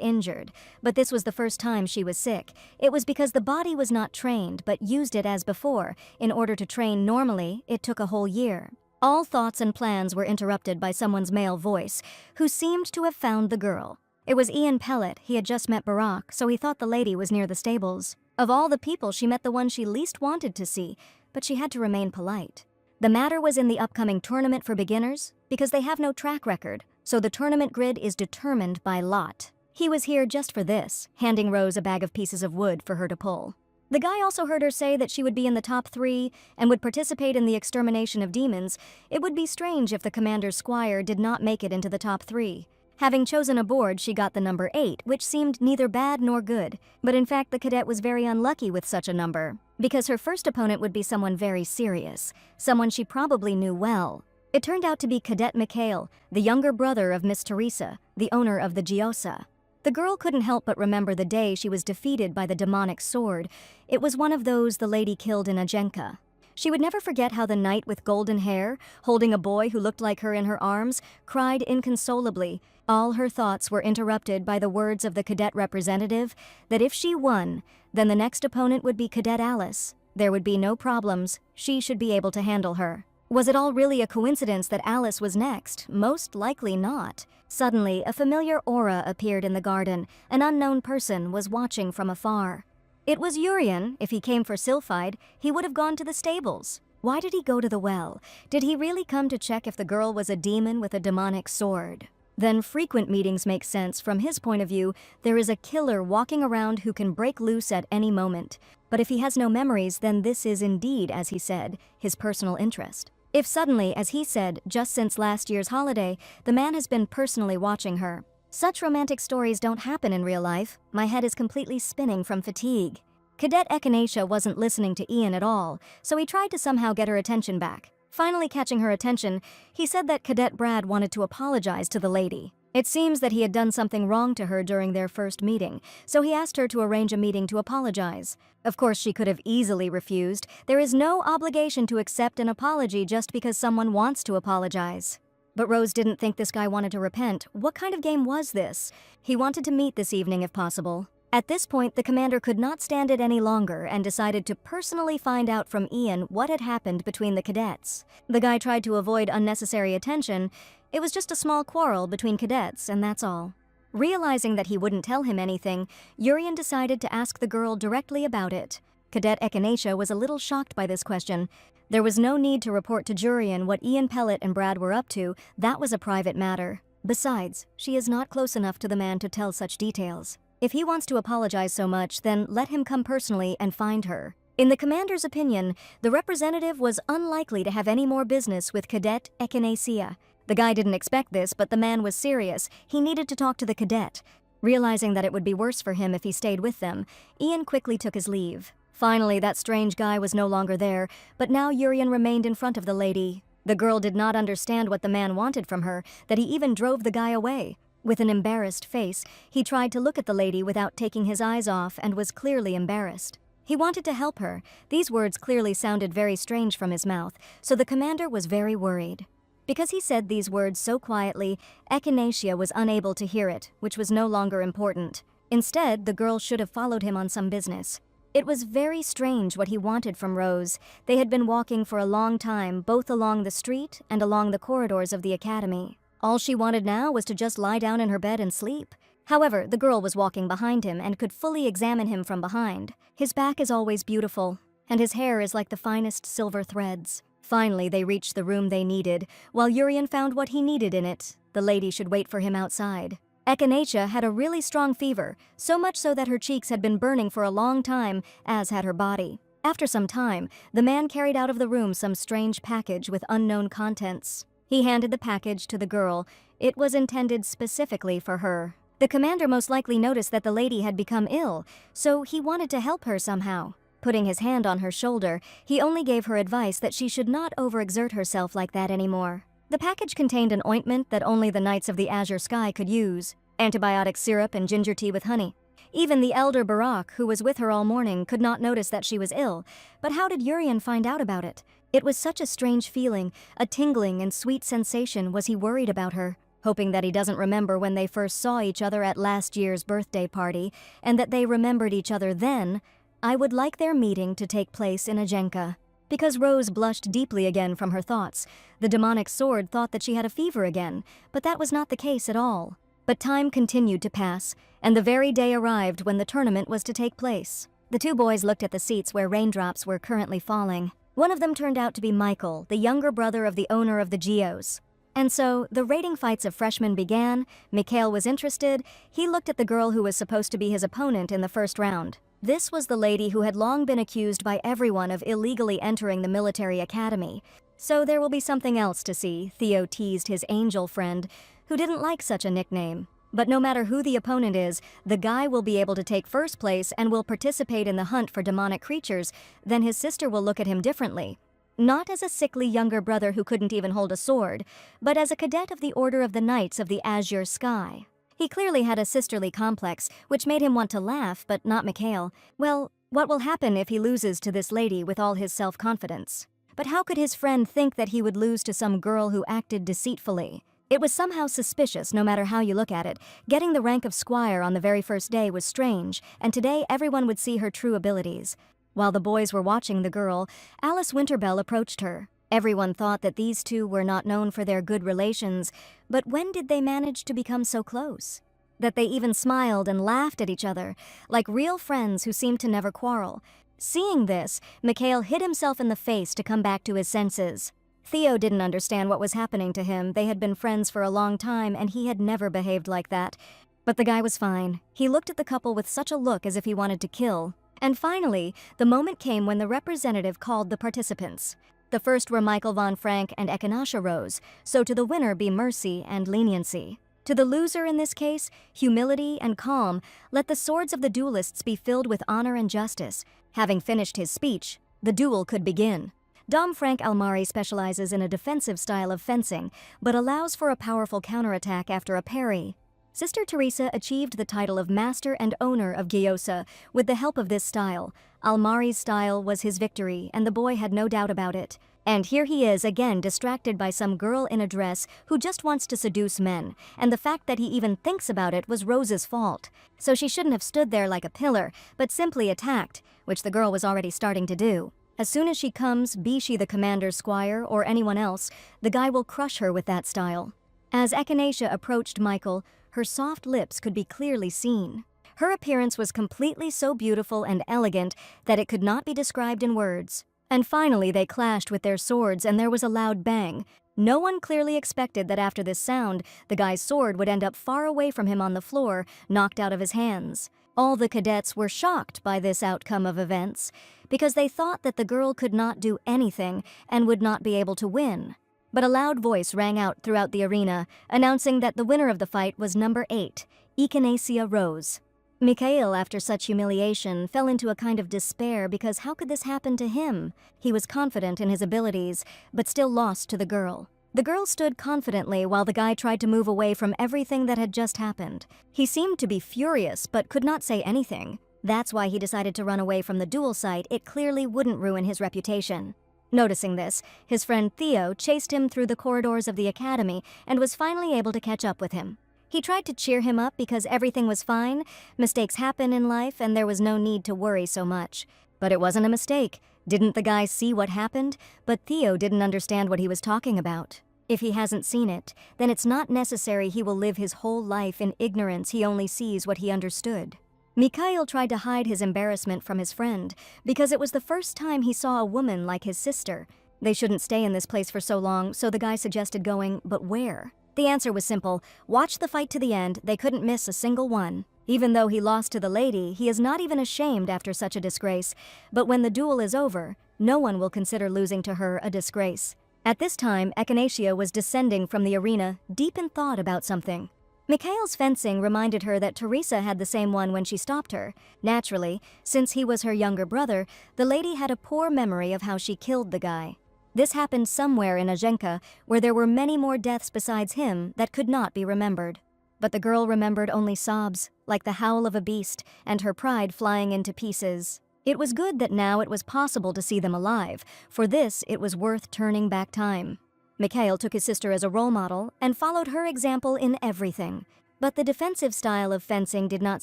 injured, but this was the first time she was sick. It was because the body was not trained but used it as before. In order to train normally, it took a whole year. All thoughts and plans were interrupted by someone's male voice, who seemed to have found the girl. It was Ian Pellet. He had just met Barack, so he thought the lady was near the stables. Of all the people, she met the one she least wanted to see, but she had to remain polite. The matter was in the upcoming tournament for beginners, because they have no track record, so the tournament grid is determined by lot. He was here just for this, handing Rose a bag of pieces of wood for her to pull. The guy also heard her say that she would be in the top 3 and would participate in the extermination of demons. It would be strange if the commander's squire did not make it into the top 3. Having chosen a board, she got the number 8, which seemed neither bad nor good. But in fact, the cadet was very unlucky with such a number, because her first opponent would be someone very serious, someone she probably knew well. It turned out to be Cadet Mikhail, the younger brother of Miss Teresa, the owner of the Giosa. The girl couldn't help but remember the day she was defeated by the demonic sword. It was one of those the lady killed in Ajenka. She would never forget how the knight with golden hair, holding a boy who looked like her in her arms, cried inconsolably. All her thoughts were interrupted by the words of the cadet representative that if she won, then the next opponent would be Cadet Alice. There would be no problems. She should be able to handle her. Was it all really a coincidence that Alice was next? Most likely not. Suddenly, a familiar aura appeared in the garden. An unknown person was watching from afar. It was Urian. If he came for Sylphide, he would have gone to the stables. Why did he go to the well? Did he really come to check if the girl was a demon with a demonic sword? Then frequent meetings make sense. From his point of view, there is a killer walking around who can break loose at any moment. But if he has no memories, then this is indeed, as he said, his personal interest. If suddenly, as he said, just since last year's holiday, the man has been personally watching her. Such romantic stories don't happen in real life. My head is completely spinning from fatigue. Cadet Echinacea wasn't listening to Ian at all, so he tried to somehow get her attention back. Finally catching her attention, he said that Cadet Brad wanted to apologize to the lady. It seems that he had done something wrong to her during their first meeting, so he asked her to arrange a meeting to apologize. Of course, she could have easily refused. There is no obligation to accept an apology just because someone wants to apologize. But Rose didn't think this guy wanted to repent. What kind of game was this? He wanted to meet this evening if possible. At this point, the commander could not stand it any longer and decided to personally find out from Ian what had happened between the cadets. The guy tried to avoid unnecessary attention. It was just a small quarrel between cadets, and that's all. Realizing that he wouldn't tell him anything, Urian decided to ask the girl directly about it. Cadet Echinacea was a little shocked by this question. There was no need to report to Jurian what Ian Pellet and Brad were up to. That was a private matter. Besides, she is not close enough to the man to tell such details. If he wants to apologize so much, then let him come personally and find her. In the commander's opinion, the representative was unlikely to have any more business with Cadet Echinacea. The guy didn't expect this, but the man was serious. He needed to talk to the cadet. Realizing that it would be worse for him if he stayed with them, Ian quickly took his leave. Finally, that strange guy was no longer there, but now Urian remained in front of the lady. The girl did not understand what the man wanted from her, that he even drove the guy away. With an embarrassed face, he tried to look at the lady without taking his eyes off and was clearly embarrassed. He wanted to help her. These words clearly sounded very strange from his mouth, so the commander was very worried. Because he said these words so quietly, Echinacea was unable to hear it, which was no longer important. Instead, the girl should have followed him on some business. It was very strange what he wanted from Rose. They had been walking for a long time, both along the street and along the corridors of the academy. All she wanted now was to just lie down in her bed and sleep. However, the girl was walking behind him and could fully examine him from behind. His back is always beautiful, and his hair is like the finest silver threads. Finally, they reached the room they needed. While Urian found what he needed in it, the lady should wait for him outside. Echinacea had a really strong fever, so much so that her cheeks had been burning for a long time, as had her body. After some time, the man carried out of the room some strange package with unknown contents. He handed the package to the girl. It was intended specifically for her. The commander most likely noticed that the lady had become ill, so he wanted to help her somehow. Putting his hand on her shoulder, he only gave her advice that she should not overexert herself like that anymore. The package contained an ointment that only the Knights of the Azure Sky could use, antibiotic syrup and ginger tea with honey. Even the elder Barak, who was with her all morning, could not notice that she was ill. But how did Urian find out about it? It was such a strange feeling, a tingling and sweet sensation. Was he worried about her, hoping that he doesn't remember when they first saw each other at last year's birthday party, and that they remembered each other then? I would like their meeting to take place in Ajenka. Because Rose blushed deeply again from her thoughts. The demonic sword thought that she had a fever again, but that was not the case at all. But time continued to pass, and the very day arrived when the tournament was to take place. The two boys looked at the seats where raindrops were currently falling. One of them turned out to be Michael, the younger brother of the owner of the Geos. And so, the rating fights of freshmen began. Mikhail was interested. He looked at the girl who was supposed to be his opponent in the first round. This was the lady who had long been accused by everyone of illegally entering the military academy. So there will be something else to see, Theo teased his angel friend, who didn't like such a nickname. But no matter who the opponent is, the guy will be able to take first place and will participate in the hunt for demonic creatures. Then his sister will look at him differently. Not as a sickly younger brother who couldn't even hold a sword, but as a cadet of the Order of the Knights of the Azure Sky. He clearly had a sisterly complex, which made him want to laugh, but not Mikhail. Well, what will happen if he loses to this lady with all his self-confidence? But how could his friend think that he would lose to some girl who acted deceitfully? It was somehow suspicious, no matter how you look at it. Getting the rank of squire on the very first day was strange, and today everyone would see her true abilities. While the boys were watching the girl, Alice Winterbell approached her. Everyone thought that these two were not known for their good relations, but when did they manage to become so close? That they even smiled and laughed at each other, like real friends who seemed to never quarrel. Seeing this, Mikhail hit himself in the face to come back to his senses. Theo didn't understand what was happening to him. They had been friends for a long time, and he had never behaved like that. But the guy was fine. He looked at the couple with such a look as if he wanted to kill. And finally, the moment came when the representative called the participants. The first were Michael von Frank and Echinacea Rose, so to the winner be mercy and leniency. To the loser in this case, humility and calm. Let the swords of the duelists be filled with honor and justice. Having finished his speech, the duel could begin. Dom Frank Almari specializes in a defensive style of fencing, but allows for a powerful counterattack after a parry. Sister Teresa achieved the title of Master and Owner of Gyoza with the help of this style. Almari's style was his victory, and the boy had no doubt about it. And here he is again distracted by some girl in a dress who just wants to seduce men, and the fact that he even thinks about it was Rose's fault. So she shouldn't have stood there like a pillar, but simply attacked, which the girl was already starting to do. As soon as she comes, be she the commander's squire or anyone else, the guy will crush her with that style. As Echinacea approached Michael, her soft lips could be clearly seen. Her appearance was completely so beautiful and elegant that it could not be described in words. And finally they clashed with their swords and there was a loud bang. No one clearly expected that after this sound, the guy's sword would end up far away from him on the floor, knocked out of his hands. All the cadets were shocked by this outcome of events, because they thought that the girl could not do anything and would not be able to win. But a loud voice rang out throughout the arena, announcing that the winner of the fight was number 8, Echinacea Rose. Mikhail, after such humiliation, fell into a kind of despair because how could this happen to him? He was confident in his abilities, but still lost to the girl. The girl stood confidently while the guy tried to move away from everything that had just happened. He seemed to be furious, but could not say anything. That's why he decided to run away from the duel site. It clearly wouldn't ruin his reputation. Noticing this, his friend Theo chased him through the corridors of the academy and was finally able to catch up with him. He tried to cheer him up because everything was fine. Mistakes happen in life and there was no need to worry so much. But it wasn't a mistake. Didn't the guy see what happened? But Theo didn't understand what he was talking about. If he hasn't seen it, then it's not necessary he will live his whole life in ignorance. He only sees what he understood. Mikhail tried to hide his embarrassment from his friend because it was the first time he saw a woman like his sister. They shouldn't stay in this place for so long, so the guy suggested going, but where? The answer was simple. Watch the fight to the end. They couldn't miss a single one. Even though he lost to the lady, he is not even ashamed after such a disgrace. But when the duel is over, no one will consider losing to her a disgrace. At this time, Echinacea was descending from the arena, deep in thought about something. Mikhail's fencing reminded her that Teresa had the same one when she stopped her. Naturally, since he was her younger brother, the lady had a poor memory of how she killed the guy. This happened somewhere in Ajenka, where there were many more deaths besides him that could not be remembered. But the girl remembered only sobs, like the howl of a beast, and her pride flying into pieces. It was good that now it was possible to see them alive. For this, it was worth turning back time. Mikhail took his sister as a role model and followed her example in everything. But the defensive style of fencing did not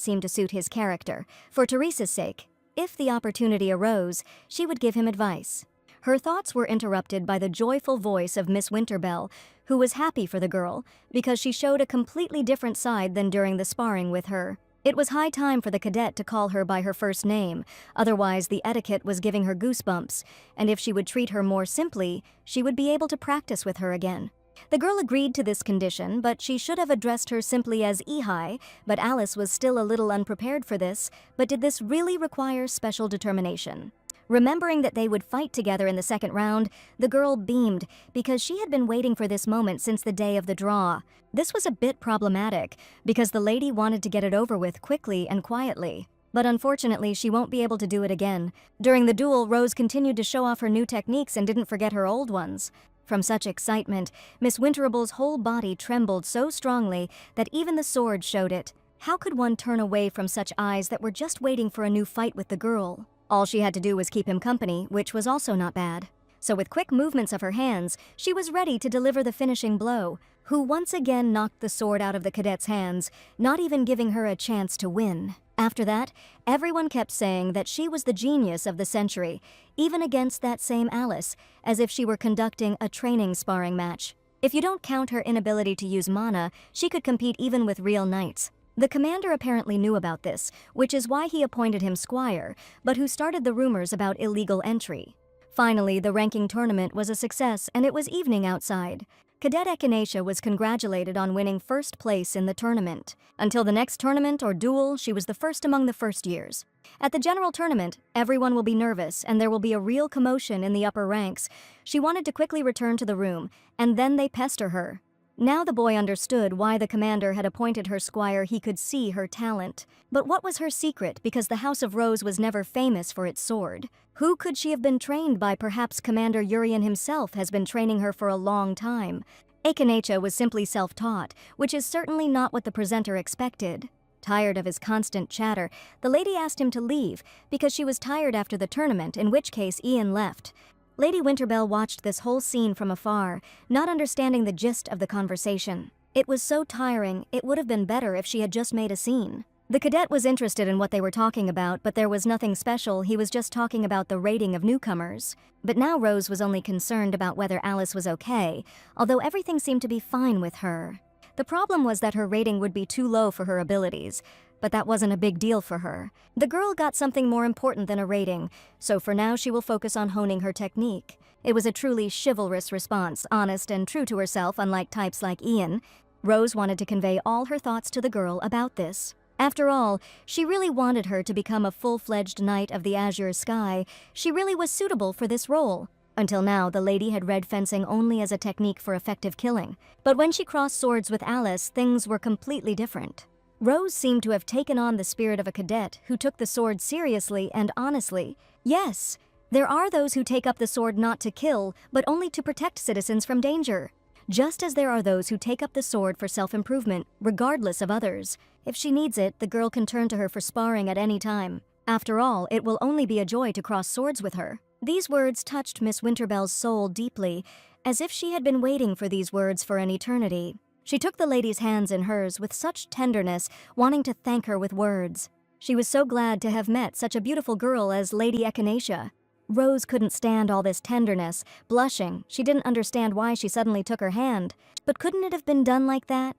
seem to suit his character. For Teresa's sake, if the opportunity arose, she would give him advice. Her thoughts were interrupted by the joyful voice of Miss Winterbell, who was happy for the girl because she showed a completely different side than during the sparring with her. It was high time for the cadet to call her by her first name, otherwise the etiquette was giving her goosebumps, and if she would treat her more simply, she would be able to practice with her again. The girl agreed to this condition, but she should have addressed her simply as Ihai, but Alice was still a little unprepared for this. But did this really require special determination? Remembering that they would fight together in the second round, the girl beamed because she had been waiting for this moment since the day of the draw. This was a bit problematic because the lady wanted to get it over with quickly and quietly. But unfortunately, she won't be able to do it again. During the duel, Rose continued to show off her new techniques and didn't forget her old ones. From such excitement, Miss Winterable's whole body trembled so strongly that even the sword showed it. How could one turn away from such eyes that were just waiting for a new fight with the girl? All she had to do was keep him company, which was also not bad. So with quick movements of her hands, she was ready to deliver the finishing blow, who once again knocked the sword out of the cadet's hands, not even giving her a chance to win. After that, everyone kept saying that she was the genius of the century, even against that same Alice, as if she were conducting a training sparring match. If you don't count her inability to use mana, she could compete even with real knights. The commander apparently knew about this, which is why he appointed him squire, but who started the rumors about illegal entry. Finally, the ranking tournament was a success and it was evening outside. Cadet Echinacea was congratulated on winning first place in the tournament. Until the next tournament or duel, she was the first among the first years. At the general tournament, everyone will be nervous and there will be a real commotion in the upper ranks. She wanted to quickly return to the room, and then they pester her. Now the boy understood why the commander had appointed her squire. He could see her talent. But what was her secret, because the House of Rose was never famous for its sword? Who could she have been trained by? Perhaps Commander Urian himself has been training her for a long time. Echinacea was simply self-taught, which is certainly not what the presenter expected. Tired of his constant chatter, the lady asked him to leave because she was tired after the tournament, in which case Ian left. Lady Winterbell watched this whole scene from afar, not understanding the gist of the conversation. It was so tiring, it would have been better if she had just made a scene. The cadet was interested in what they were talking about, but there was nothing special. He was just talking about the rating of newcomers. But now Rose was only concerned about whether Alice was okay, although everything seemed to be fine with her. The problem was that her rating would be too low for her abilities, but that wasn't a big deal for her. The girl got something more important than a rating, so for now she will focus on honing her technique. It was a truly chivalrous response, honest and true to herself, unlike types like Ian. Rose wanted to convey all her thoughts to the girl about this. After all, she really wanted her to become a full-fledged knight of the azure sky. She really was suitable for this role. Until now, the lady had read fencing only as a technique for effective killing. But when she crossed swords with Alice, things were completely different. Rose seemed to have taken on the spirit of a cadet who took the sword seriously and honestly. Yes, there are those who take up the sword not to kill, but only to protect citizens from danger. Just as there are those who take up the sword for self-improvement, regardless of others. If she needs it, the girl can turn to her for sparring at any time. After all, it will only be a joy to cross swords with her. These words touched Miss Winterbell's soul deeply, as if she had been waiting for these words for an eternity. She took the lady's hands in hers with such tenderness, wanting to thank her with words. She was so glad to have met such a beautiful girl as Lady Echinacea. Rose couldn't stand all this tenderness. Blushing, she didn't understand why she suddenly took her hand. But couldn't it have been done like that?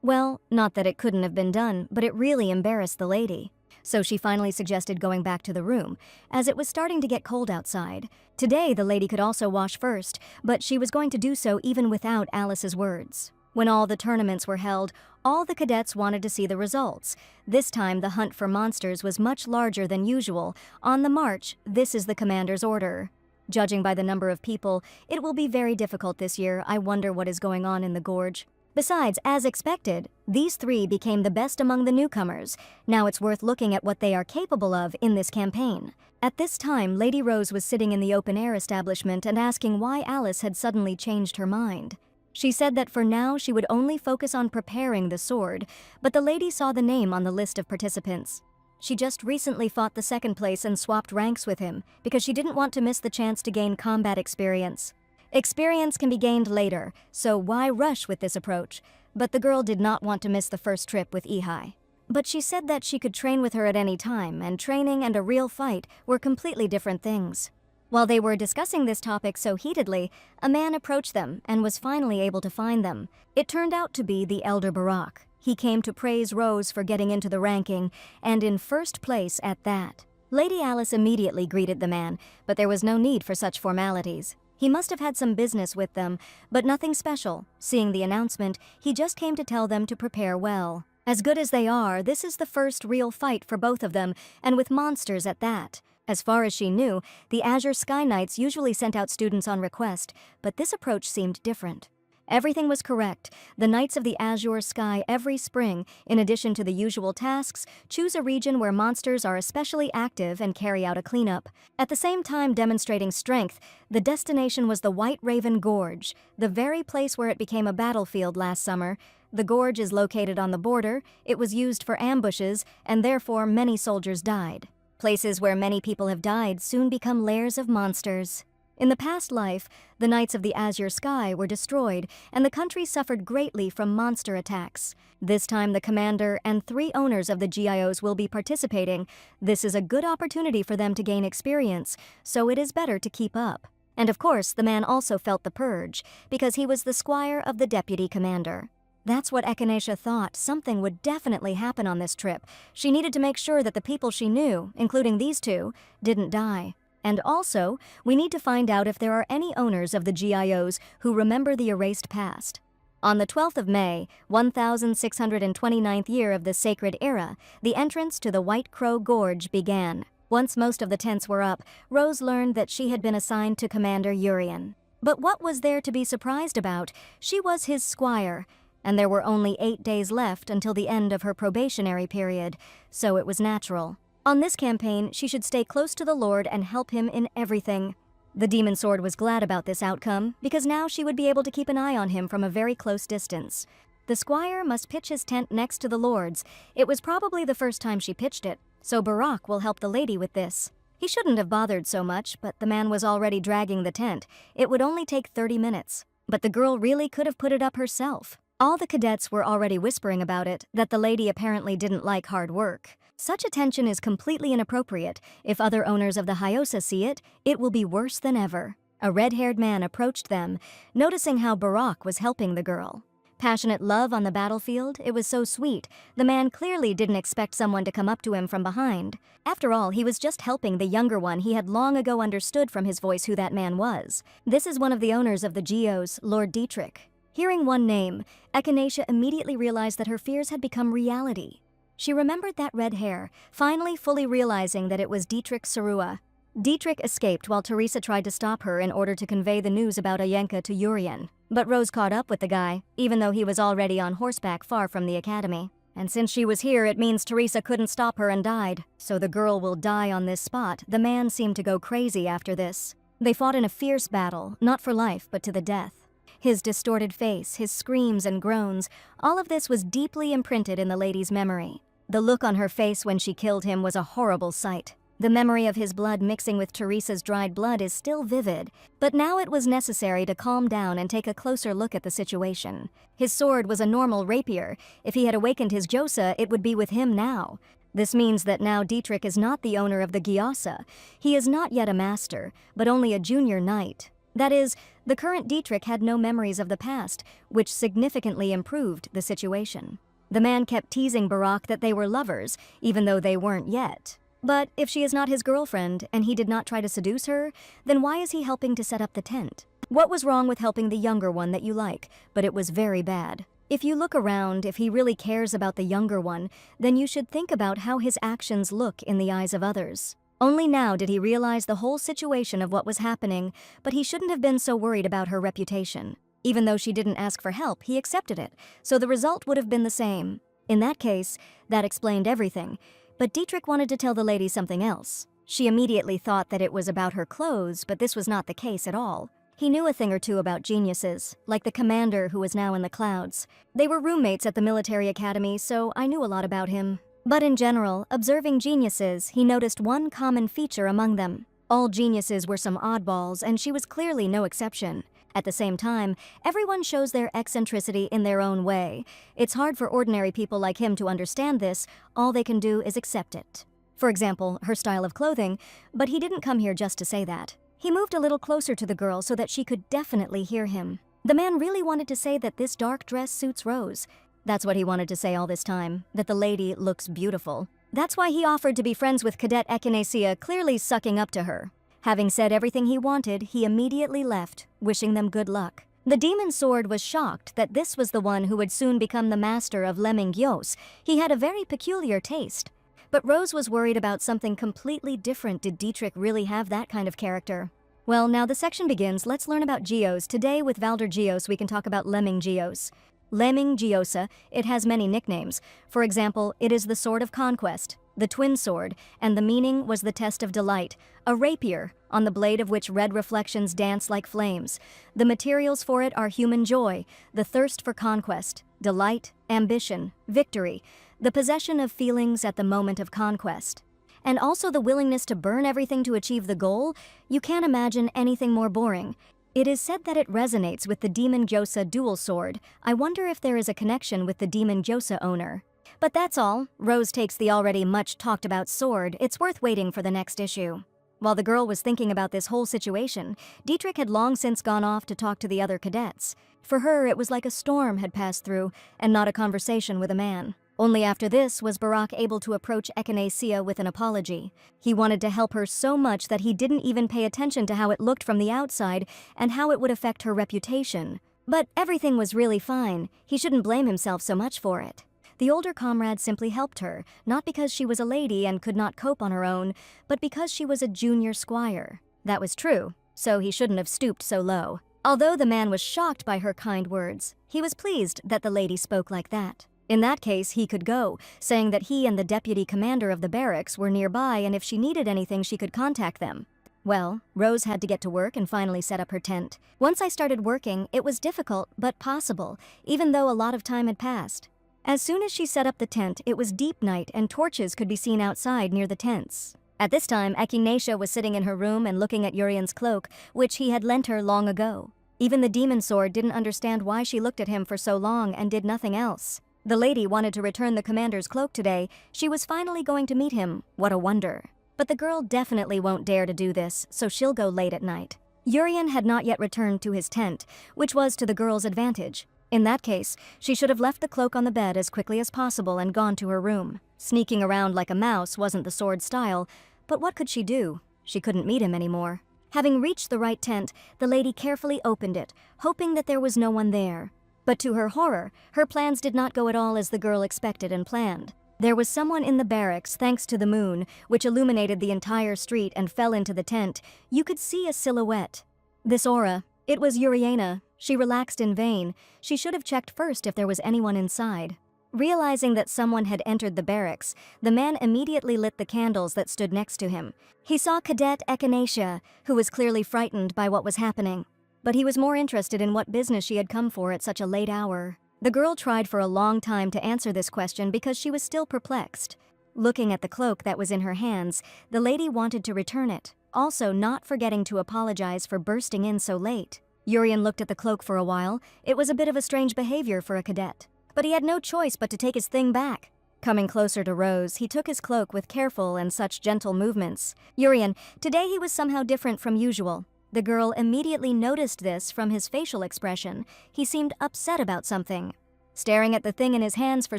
Well, not that it couldn't have been done, but it really embarrassed the lady. So she finally suggested going back to the room, as it was starting to get cold outside. Today, the lady could also wash first, but she was going to do so even without Alice's words. When all the tournaments were held, all the cadets wanted to see the results. This time, the hunt for monsters was much larger than usual. On the march, this is the commander's order. Judging by the number of people, it will be very difficult this year. I wonder what is going on in the gorge. Besides, as expected, these three became the best among the newcomers. Now it's worth looking at what they are capable of in this campaign. At this time, Lady Rose was sitting in the open-air establishment and asking why Alice had suddenly changed her mind. She said that for now she would only focus on preparing the sword, but the lady saw the name on the list of participants. She just recently fought the second place and swapped ranks with him because she didn't want to miss the chance to gain combat experience. Experience can be gained later, so why rush with this approach? But the girl did not want to miss the first trip with Ihai. But she said that she could train with her at any time, and training and a real fight were completely different things. While they were discussing this topic so heatedly, a man approached them and was finally able to find them. It turned out to be the elder Barak. He came to praise Rose for getting into the ranking, and in first place at that. Lady Alice immediately greeted the man, but there was no need for such formalities. He must have had some business with them, but nothing special. Seeing the announcement, he just came to tell them to prepare well. As good as they are, this is the first real fight for both of them, and with monsters at that. As far as she knew, the Azure Sky Knights usually sent out students on request, but this approach seemed different. Everything was correct. The Knights of the Azure Sky every spring, in addition to the usual tasks, choose a region where monsters are especially active and carry out a cleanup. At the same time demonstrating strength, the destination was the White Raven Gorge, the very place where it became a battlefield last summer. The gorge is located on the border, it was used for ambushes, and therefore many soldiers died. Places where many people have died soon become lairs of monsters. In the past life, the Knights of the Azure Sky were destroyed, and the country suffered greatly from monster attacks. This time the commander and 3 owners of the GIOs will be participating. This is a good opportunity for them to gain experience, so it is better to keep up. And of course, the man also felt the purge, because he was the squire of the deputy commander. That's what Echinacea thought. Something would definitely happen on this trip. She needed to make sure that the people she knew, including these 2, didn't die. And also, we need to find out if there are any owners of the GIOs who remember the erased past. On the 12th of May, 1629th year of the Sacred Era, the entrance to the White Crow Gorge began. Once most of the tents were up, Rose learned that she had been assigned to Commander Urian. But what was there to be surprised about? She was his squire, and there were only 8 days left until the end of her probationary period, so it was natural. On this campaign, she should stay close to the Lord and help him in everything. The Demon Sword was glad about this outcome, because now she would be able to keep an eye on him from a very close distance. The squire must pitch his tent next to the Lord's. It was probably the first time she pitched it, so Barak will help the lady with this. He shouldn't have bothered so much, but the man was already dragging the tent. It would only take 30 minutes. But the girl really could have put it up herself. All the cadets were already whispering about it, that the lady apparently didn't like hard work. Such attention is completely inappropriate. If other owners of the Hyosa see it, it will be worse than ever. A red-haired man approached them, noticing how Barak was helping the girl. Passionate love on the battlefield, it was so sweet. The man clearly didn't expect someone to come up to him from behind. After all, he was just helping the younger one. He had long ago understood from his voice who that man was. This is one of the owners of the Geos, Lord Dietrich. Hearing one name, Echinacea immediately realized that her fears had become reality. She remembered that red hair, finally fully realizing that it was Dietrich Sarua. Dietrich escaped while Teresa tried to stop her in order to convey the news about Ayenka to Urian. But Rose caught up with the guy, even though he was already on horseback far from the academy. And since she was here, it means Teresa couldn't stop her and died. So the girl will die on this spot. The man seemed to go crazy after this. They fought in a fierce battle, not for life, but to the death. His distorted face, his screams and groans, all of this was deeply imprinted in the lady's memory. The look on her face when she killed him was a horrible sight. The memory of his blood mixing with Teresa's dried blood is still vivid, but now it was necessary to calm down and take a closer look at the situation. His sword was a normal rapier. If he had awakened his Josa, it would be with him now. This means that now Dietrich is not the owner of the Gyasa. He is not yet a master, but only a junior knight. That is, the current Dietrich had no memories of the past, which significantly improved the situation. The man kept teasing Barak that they were lovers, even though they weren't yet. But if she is not his girlfriend, and he did not try to seduce her, then why is he helping to set up the tent? What was wrong with helping the younger one that you like? But it was very bad. If you look around, if he really cares about the younger one, then you should think about how his actions look in the eyes of others. Only now did he realize the whole situation of what was happening, but he shouldn't have been so worried about her reputation. Even though she didn't ask for help, he accepted it, so the result would have been the same. In that case, that explained everything, but Dietrich wanted to tell the lady something else. She immediately thought that it was about her clothes, but this was not the case at all. He knew a thing or two about geniuses, like the commander who was now in the clouds. They were roommates at the military academy, so I knew a lot about him. But in general, observing geniuses, he noticed one common feature among them. All geniuses were some oddballs, and she was clearly no exception. At the same time, everyone shows their eccentricity in their own way. It's hard for ordinary people like him to understand this. All they can do is accept it. For example, her style of clothing, but he didn't come here just to say that. He moved a little closer to the girl so that she could definitely hear him. The man really wanted to say that this dark dress suits Rose. That's what he wanted to say all this time, that the lady looks beautiful. That's why he offered to be friends with Cadet Echinacea, clearly sucking up to her. Having said everything he wanted, he immediately left, wishing them good luck. The demon sword was shocked that this was the one who would soon become the master of Lemming Gyos. He had a very peculiar taste. But Rose was worried about something completely different. Did Dietrich really have that kind of character? Well, now the section begins. Let's learn about Geos. Today with Valder Geos, we can talk about Lemming Geos. Lemming Gyosa, it has many nicknames. For example, it is the sword of conquest, the twin sword, and the meaning was the test of delight, a rapier, on the blade of which red reflections dance like flames. The materials for it are human joy, the thirst for conquest, delight, ambition, victory, the possession of feelings at the moment of conquest, and also the willingness to burn everything to achieve the goal. You can't imagine anything more boring. It is said that it resonates with the Demon Gyosa dual sword. I wonder if there is a connection with the Demon Gyosa owner. But that's all. Rose takes the already much talked about sword. It's worth waiting for the next issue. While the girl was thinking about this whole situation, Dietrich had long since gone off to talk to the other cadets. For her, it was like a storm had passed through, and not a conversation with a man. Only after this was Barak able to approach Echinacea with an apology. He wanted to help her so much that he didn't even pay attention to how it looked from the outside and how it would affect her reputation. But everything was really fine. He shouldn't blame himself so much for it. The older comrade simply helped her, not because she was a lady and could not cope on her own, but because she was a junior squire. That was true, so he shouldn't have stooped so low. Although the man was shocked by her kind words, he was pleased that the lady spoke like that. In that case, he could go, saying that he and the deputy commander of the barracks were nearby and if she needed anything she could contact them. Well, Rose had to get to work and finally set up her tent. Once I started working, it was difficult but possible, even though a lot of time had passed. As soon as she set up the tent, it was deep night and torches could be seen outside near the tents. At this time, Echinacea was sitting in her room and looking at Urian's cloak, which he had lent her long ago. Even the demon sword didn't understand why she looked at him for so long and did nothing else. The lady wanted to return the commander's cloak today. She was finally going to meet him. What a wonder. But the girl definitely won't dare to do this, so she'll go late at night. Urian had not yet returned to his tent, which was to the girl's advantage. In that case, she should have left the cloak on the bed as quickly as possible and gone to her room. Sneaking around like a mouse wasn't the sword's style, but what could she do? She couldn't meet him anymore. Having reached the right tent, the lady carefully opened it, hoping that there was no one there. But to her horror, her plans did not go at all as the girl expected and planned. There was someone in the barracks thanks to the moon, which illuminated the entire street and fell into the tent. You could see a silhouette. This aura, it was Uriana. She relaxed in vain. She should have checked first if there was anyone inside. Realizing that someone had entered the barracks, the man immediately lit the candles that stood next to him. He saw Cadet Echinacea, who was clearly frightened by what was happening. But he was more interested in what business she had come for at such a late hour. The girl tried for a long time to answer this question because she was still perplexed. Looking at the cloak that was in her hands, the lady wanted to return it, also not forgetting to apologize for bursting in so late. Urian looked at the cloak for a while. It was a bit of a strange behavior for a cadet. But he had no choice but to take his thing back. Coming closer to Rose, he took his cloak with careful and such gentle movements. Urian, today he was somehow different from usual. The girl immediately noticed this from his facial expression. He seemed upset about something. Staring at the thing in his hands for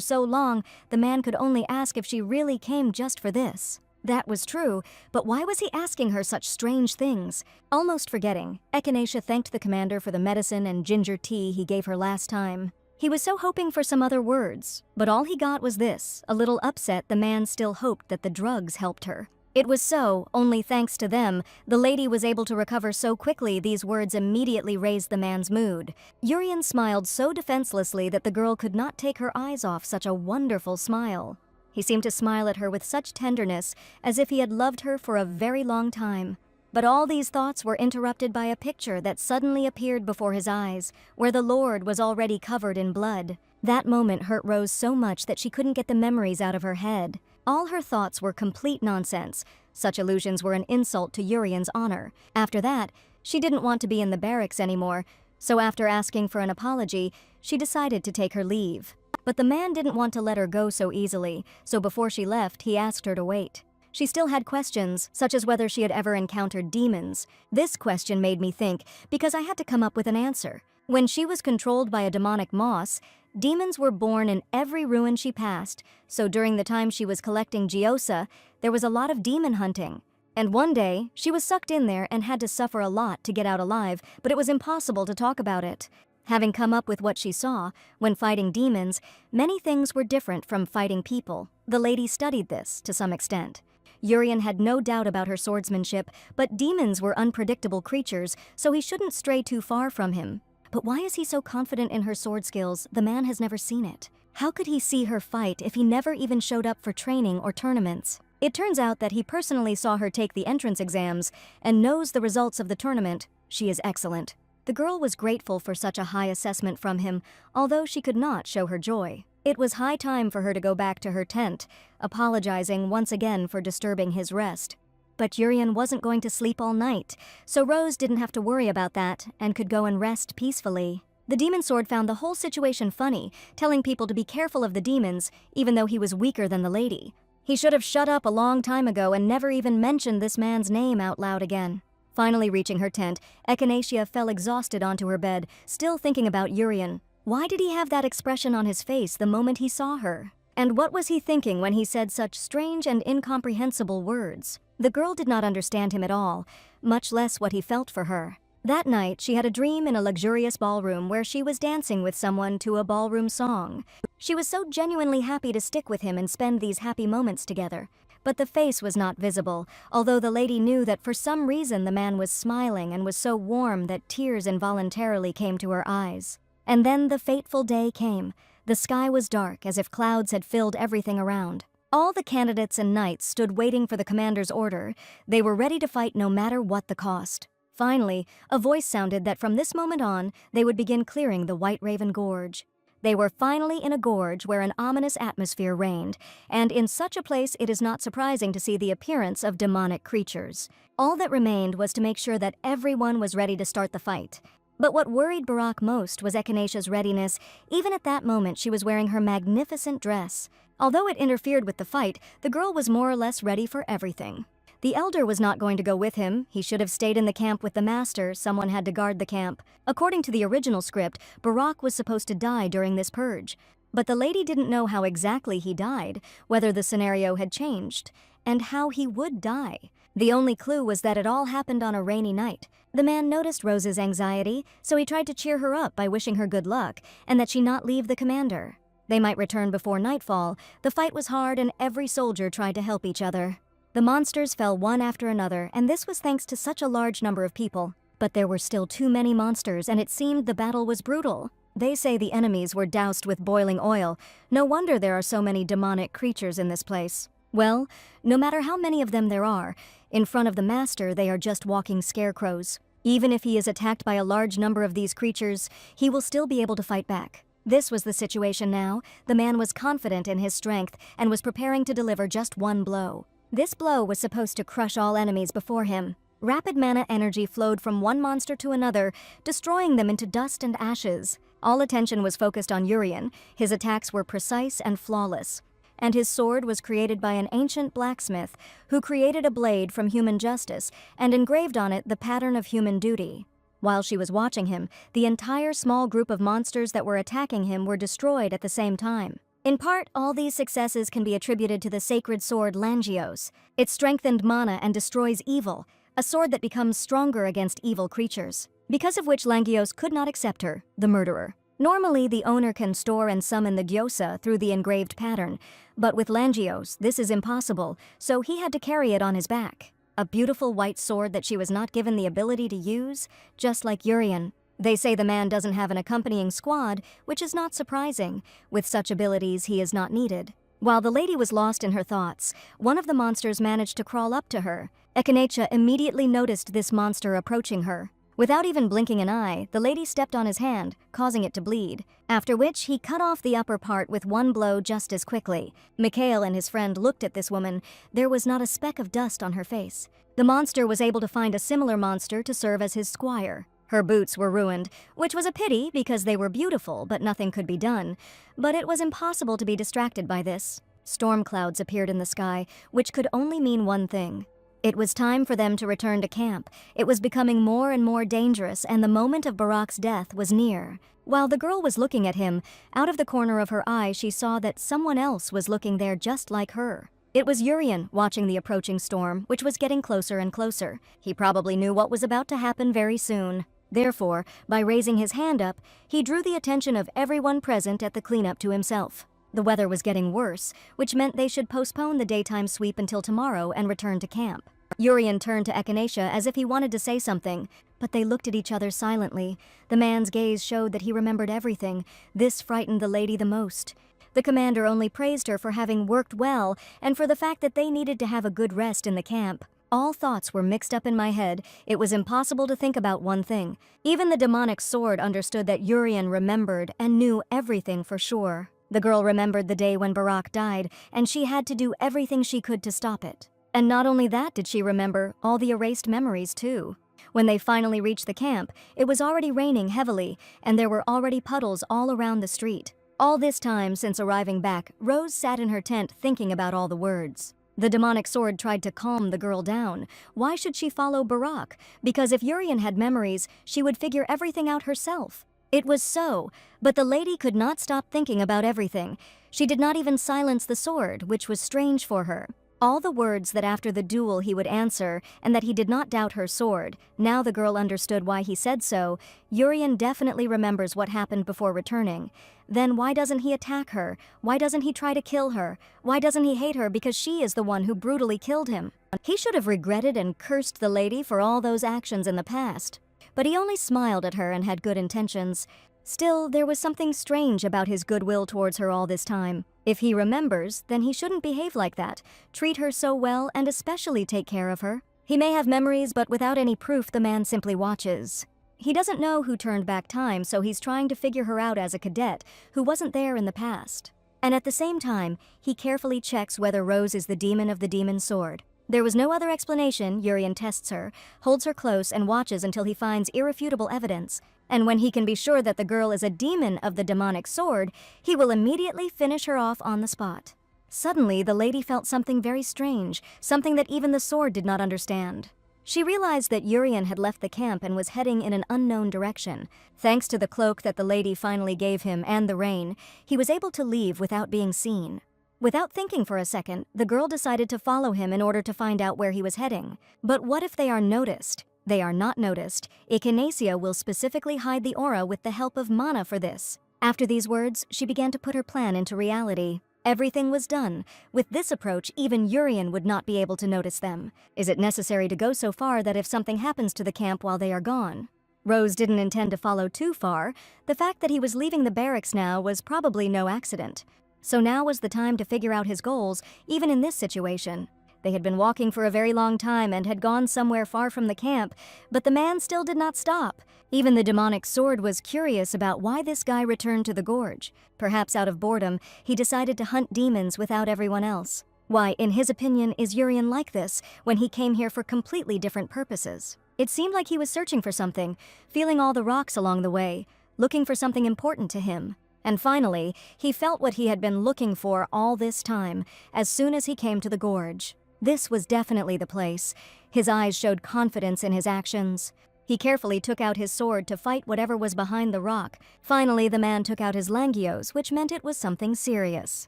so long, the man could only ask if she really came just for this. That was true, but why was he asking her such strange things? Almost forgetting, Echinacea thanked the commander for the medicine and ginger tea he gave her last time. He was so hoping for some other words, but all he got was this. A little upset, the man still hoped that the drugs helped her. It was so, only thanks to them, the lady was able to recover so quickly. These words immediately raised the man's mood. Urian smiled so defenselessly that the girl could not take her eyes off such a wonderful smile. He seemed to smile at her with such tenderness, as if he had loved her for a very long time. But all these thoughts were interrupted by a picture that suddenly appeared before his eyes, where the Lord was already covered in blood. That moment hurt Rose so much that she couldn't get the memories out of her head. All her thoughts were complete nonsense. Such illusions were an insult to Urian's honor. After that, she didn't want to be in the barracks anymore, so after asking for an apology, she decided to take her leave. But the man didn't want to let her go so easily, so before she left, he asked her to wait. She still had questions, such as whether she had ever encountered demons. This question made me think, because I had to come up with an answer. When she was controlled by a demonic moss, demons were born in every ruin she passed, so during the time she was collecting Gyoza, there was a lot of demon hunting. And one day, she was sucked in there and had to suffer a lot to get out alive, but it was impossible to talk about it. Having come up with what she saw, when fighting demons, many things were different from fighting people. The lady studied this, to some extent. Urian had no doubt about her swordsmanship, but demons were unpredictable creatures, so he shouldn't stray too far from him. But why is he so confident in her sword skills? The man has never seen it. How could he see her fight if he never even showed up for training or tournaments? It turns out that he personally saw her take the entrance exams and knows the results of the tournament. She is excellent. The girl was grateful for such a high assessment from him, although she could not show her joy. It was high time for her to go back to her tent, apologizing once again for disturbing his rest. But Urian wasn't going to sleep all night, so Rose didn't have to worry about that and could go and rest peacefully. The demon sword found the whole situation funny, telling people to be careful of the demons, even though he was weaker than the lady. He should have shut up a long time ago and never even mentioned this man's name out loud again. Finally reaching her tent, Echinacea fell exhausted onto her bed, still thinking about Urian. Why did he have that expression on his face the moment he saw her? And what was he thinking when he said such strange and incomprehensible words? The girl did not understand him at all, much less what he felt for her. That night, she had a dream in a luxurious ballroom where she was dancing with someone to a ballroom song. She was so genuinely happy to stick with him and spend these happy moments together. But the face was not visible, although the lady knew that for some reason the man was smiling and was so warm that tears involuntarily came to her eyes. And then the fateful day came. The sky was dark, as if clouds had filled everything around. All the candidates and knights stood waiting for the commander's order. They were ready to fight no matter what the cost. Finally, a voice sounded that from this moment on, they would begin clearing the White Raven Gorge. They were finally in a gorge where an ominous atmosphere reigned, and in such a place it is not surprising to see the appearance of demonic creatures. All that remained was to make sure that everyone was ready to start the fight. But what worried Barak most was Echinacea's readiness. Even at that moment, she was wearing her magnificent dress. Although it interfered with the fight, the girl was more or less ready for everything. The elder was not going to go with him. He should have stayed in the camp with the master. Someone had to guard the camp. According to the original script, Barak was supposed to die during this purge. But the lady didn't know how exactly he died, whether the scenario had changed, and how he would die. The only clue was that it all happened on a rainy night. The man noticed Rose's anxiety, so he tried to cheer her up by wishing her good luck, and that she not leave the commander. They might return before nightfall. The fight was hard and every soldier tried to help each other. The monsters fell one after another, and this was thanks to such a large number of people. But there were still too many monsters, and it seemed the battle was brutal. They say the enemies were doused with boiling oil. No wonder there are so many demonic creatures in this place. Well, no matter how many of them there are, in front of the master they are just walking scarecrows. Even if he is attacked by a large number of these creatures, he will still be able to fight back. This was the situation now. The man was confident in his strength and was preparing to deliver just one blow. This blow was supposed to crush all enemies before him. Rapid mana energy flowed from one monster to another, destroying them into dust and ashes. All attention was focused on Urian. His attacks were precise and flawless. And his sword was created by an ancient blacksmith who created a blade from human justice and engraved on it the pattern of human duty. While she was watching him, the entire small group of monsters that were attacking him were destroyed at the same time. In part, all these successes can be attributed to the sacred sword Langios. It strengthened mana and destroys evil, a sword that becomes stronger against evil creatures, because of which Langios could not accept her, the murderer. Normally, the owner can store and summon the Gyoza through the engraved pattern, but with Langios, this is impossible, so he had to carry it on his back. A beautiful white sword that she was not given the ability to use, just like Urian. They say the man doesn't have an accompanying squad, which is not surprising. With such abilities, he is not needed. While the lady was lost in her thoughts, one of the monsters managed to crawl up to her. Echinacea immediately noticed this monster approaching her. Without even blinking an eye, the lady stepped on his hand, causing it to bleed, after which he cut off the upper part with one blow just as quickly. Mikhail and his friend looked at this woman. There was not a speck of dust on her face. The monster was able to find a similar monster to serve as his squire. Her boots were ruined, which was a pity because they were beautiful, but nothing could be done. But it was impossible to be distracted by this. Storm clouds appeared in the sky, which could only mean one thing. It was time for them to return to camp. It was becoming more and more dangerous, and the moment of Barak's death was near. While the girl was looking at him, out of the corner of her eye she saw that someone else was looking there just like her. It was Urian, watching the approaching storm, which was getting closer and closer. He probably knew what was about to happen very soon. Therefore, by raising his hand up, he drew the attention of everyone present at the cleanup to himself. The weather was getting worse, which meant they should postpone the daytime sweep until tomorrow and return to camp. Urian turned to Echinacea as if he wanted to say something, but they looked at each other silently. The man's gaze showed that he remembered everything. This frightened the lady the most. The commander only praised her for having worked well and for the fact that they needed to have a good rest in the camp. All thoughts were mixed up in my head. It was impossible to think about one thing. Even the demonic sword understood that Urian remembered and knew everything for sure. The girl remembered the day when Barak died, and she had to do everything she could to stop it. And not only that did she remember, all the erased memories too. When they finally reached the camp, it was already raining heavily, and there were already puddles all around the street. All this time since arriving back, Rose sat in her tent thinking about all the words. The demonic sword tried to calm the girl down. Why should she follow Barak? Because if Urian had memories, she would figure everything out herself. It was so, but the lady could not stop thinking about everything. She did not even silence the sword, which was strange for her. All the words that after the duel he would answer, and that he did not doubt her sword. Now the girl understood why he said so. Urian definitely remembers what happened before returning. Then why doesn't he attack her? Why doesn't he try to kill her? Why doesn't he hate her because she is the one who brutally killed him? He should have regretted and cursed the lady for all those actions in the past. But he only smiled at her and had good intentions. Still, there was something strange about his goodwill towards her all this time. If he remembers, then he shouldn't behave like that, treat her so well and especially take care of her. He may have memories, but without any proof, the man simply watches. He doesn't know who turned back time, so he's trying to figure her out as a cadet who wasn't there in the past. And at the same time, he carefully checks whether Rose is the demon of the demon sword. There was no other explanation. Urian tests her, holds her close, and watches until he finds irrefutable evidence. And when he can be sure that the girl is a demon of the demonic sword, he will immediately finish her off on the spot. Suddenly, the lady felt something very strange, something that even the sword did not understand. She realized that Urian had left the camp and was heading in an unknown direction. Thanks to the cloak that the lady finally gave him and the rain, he was able to leave without being seen. Without thinking for a second, the girl decided to follow him in order to find out where he was heading. But what if they are noticed? They are not noticed. Echinacea will specifically hide the aura with the help of mana for this. After these words, she began to put her plan into reality. Everything was done. With this approach, even Urian would not be able to notice them. Is it necessary to go so far that if something happens to the camp while they are gone? Rose didn't intend to follow too far. The fact that he was leaving the barracks now was probably no accident. So now was the time to figure out his goals, even in this situation. They had been walking for a very long time and had gone somewhere far from the camp, but the man still did not stop. Even the demonic sword was curious about why this guy returned to the gorge. Perhaps out of boredom, he decided to hunt demons without everyone else. Why, in his opinion, is Urian like this when he came here for completely different purposes? It seemed like he was searching for something, feeling all the rocks along the way, looking for something important to him. And finally, he felt what he had been looking for all this time, as soon as he came to the gorge. This was definitely the place. His eyes showed confidence in his actions. He carefully took out his sword to fight whatever was behind the rock. Finally, the man took out his langios, which meant it was something serious.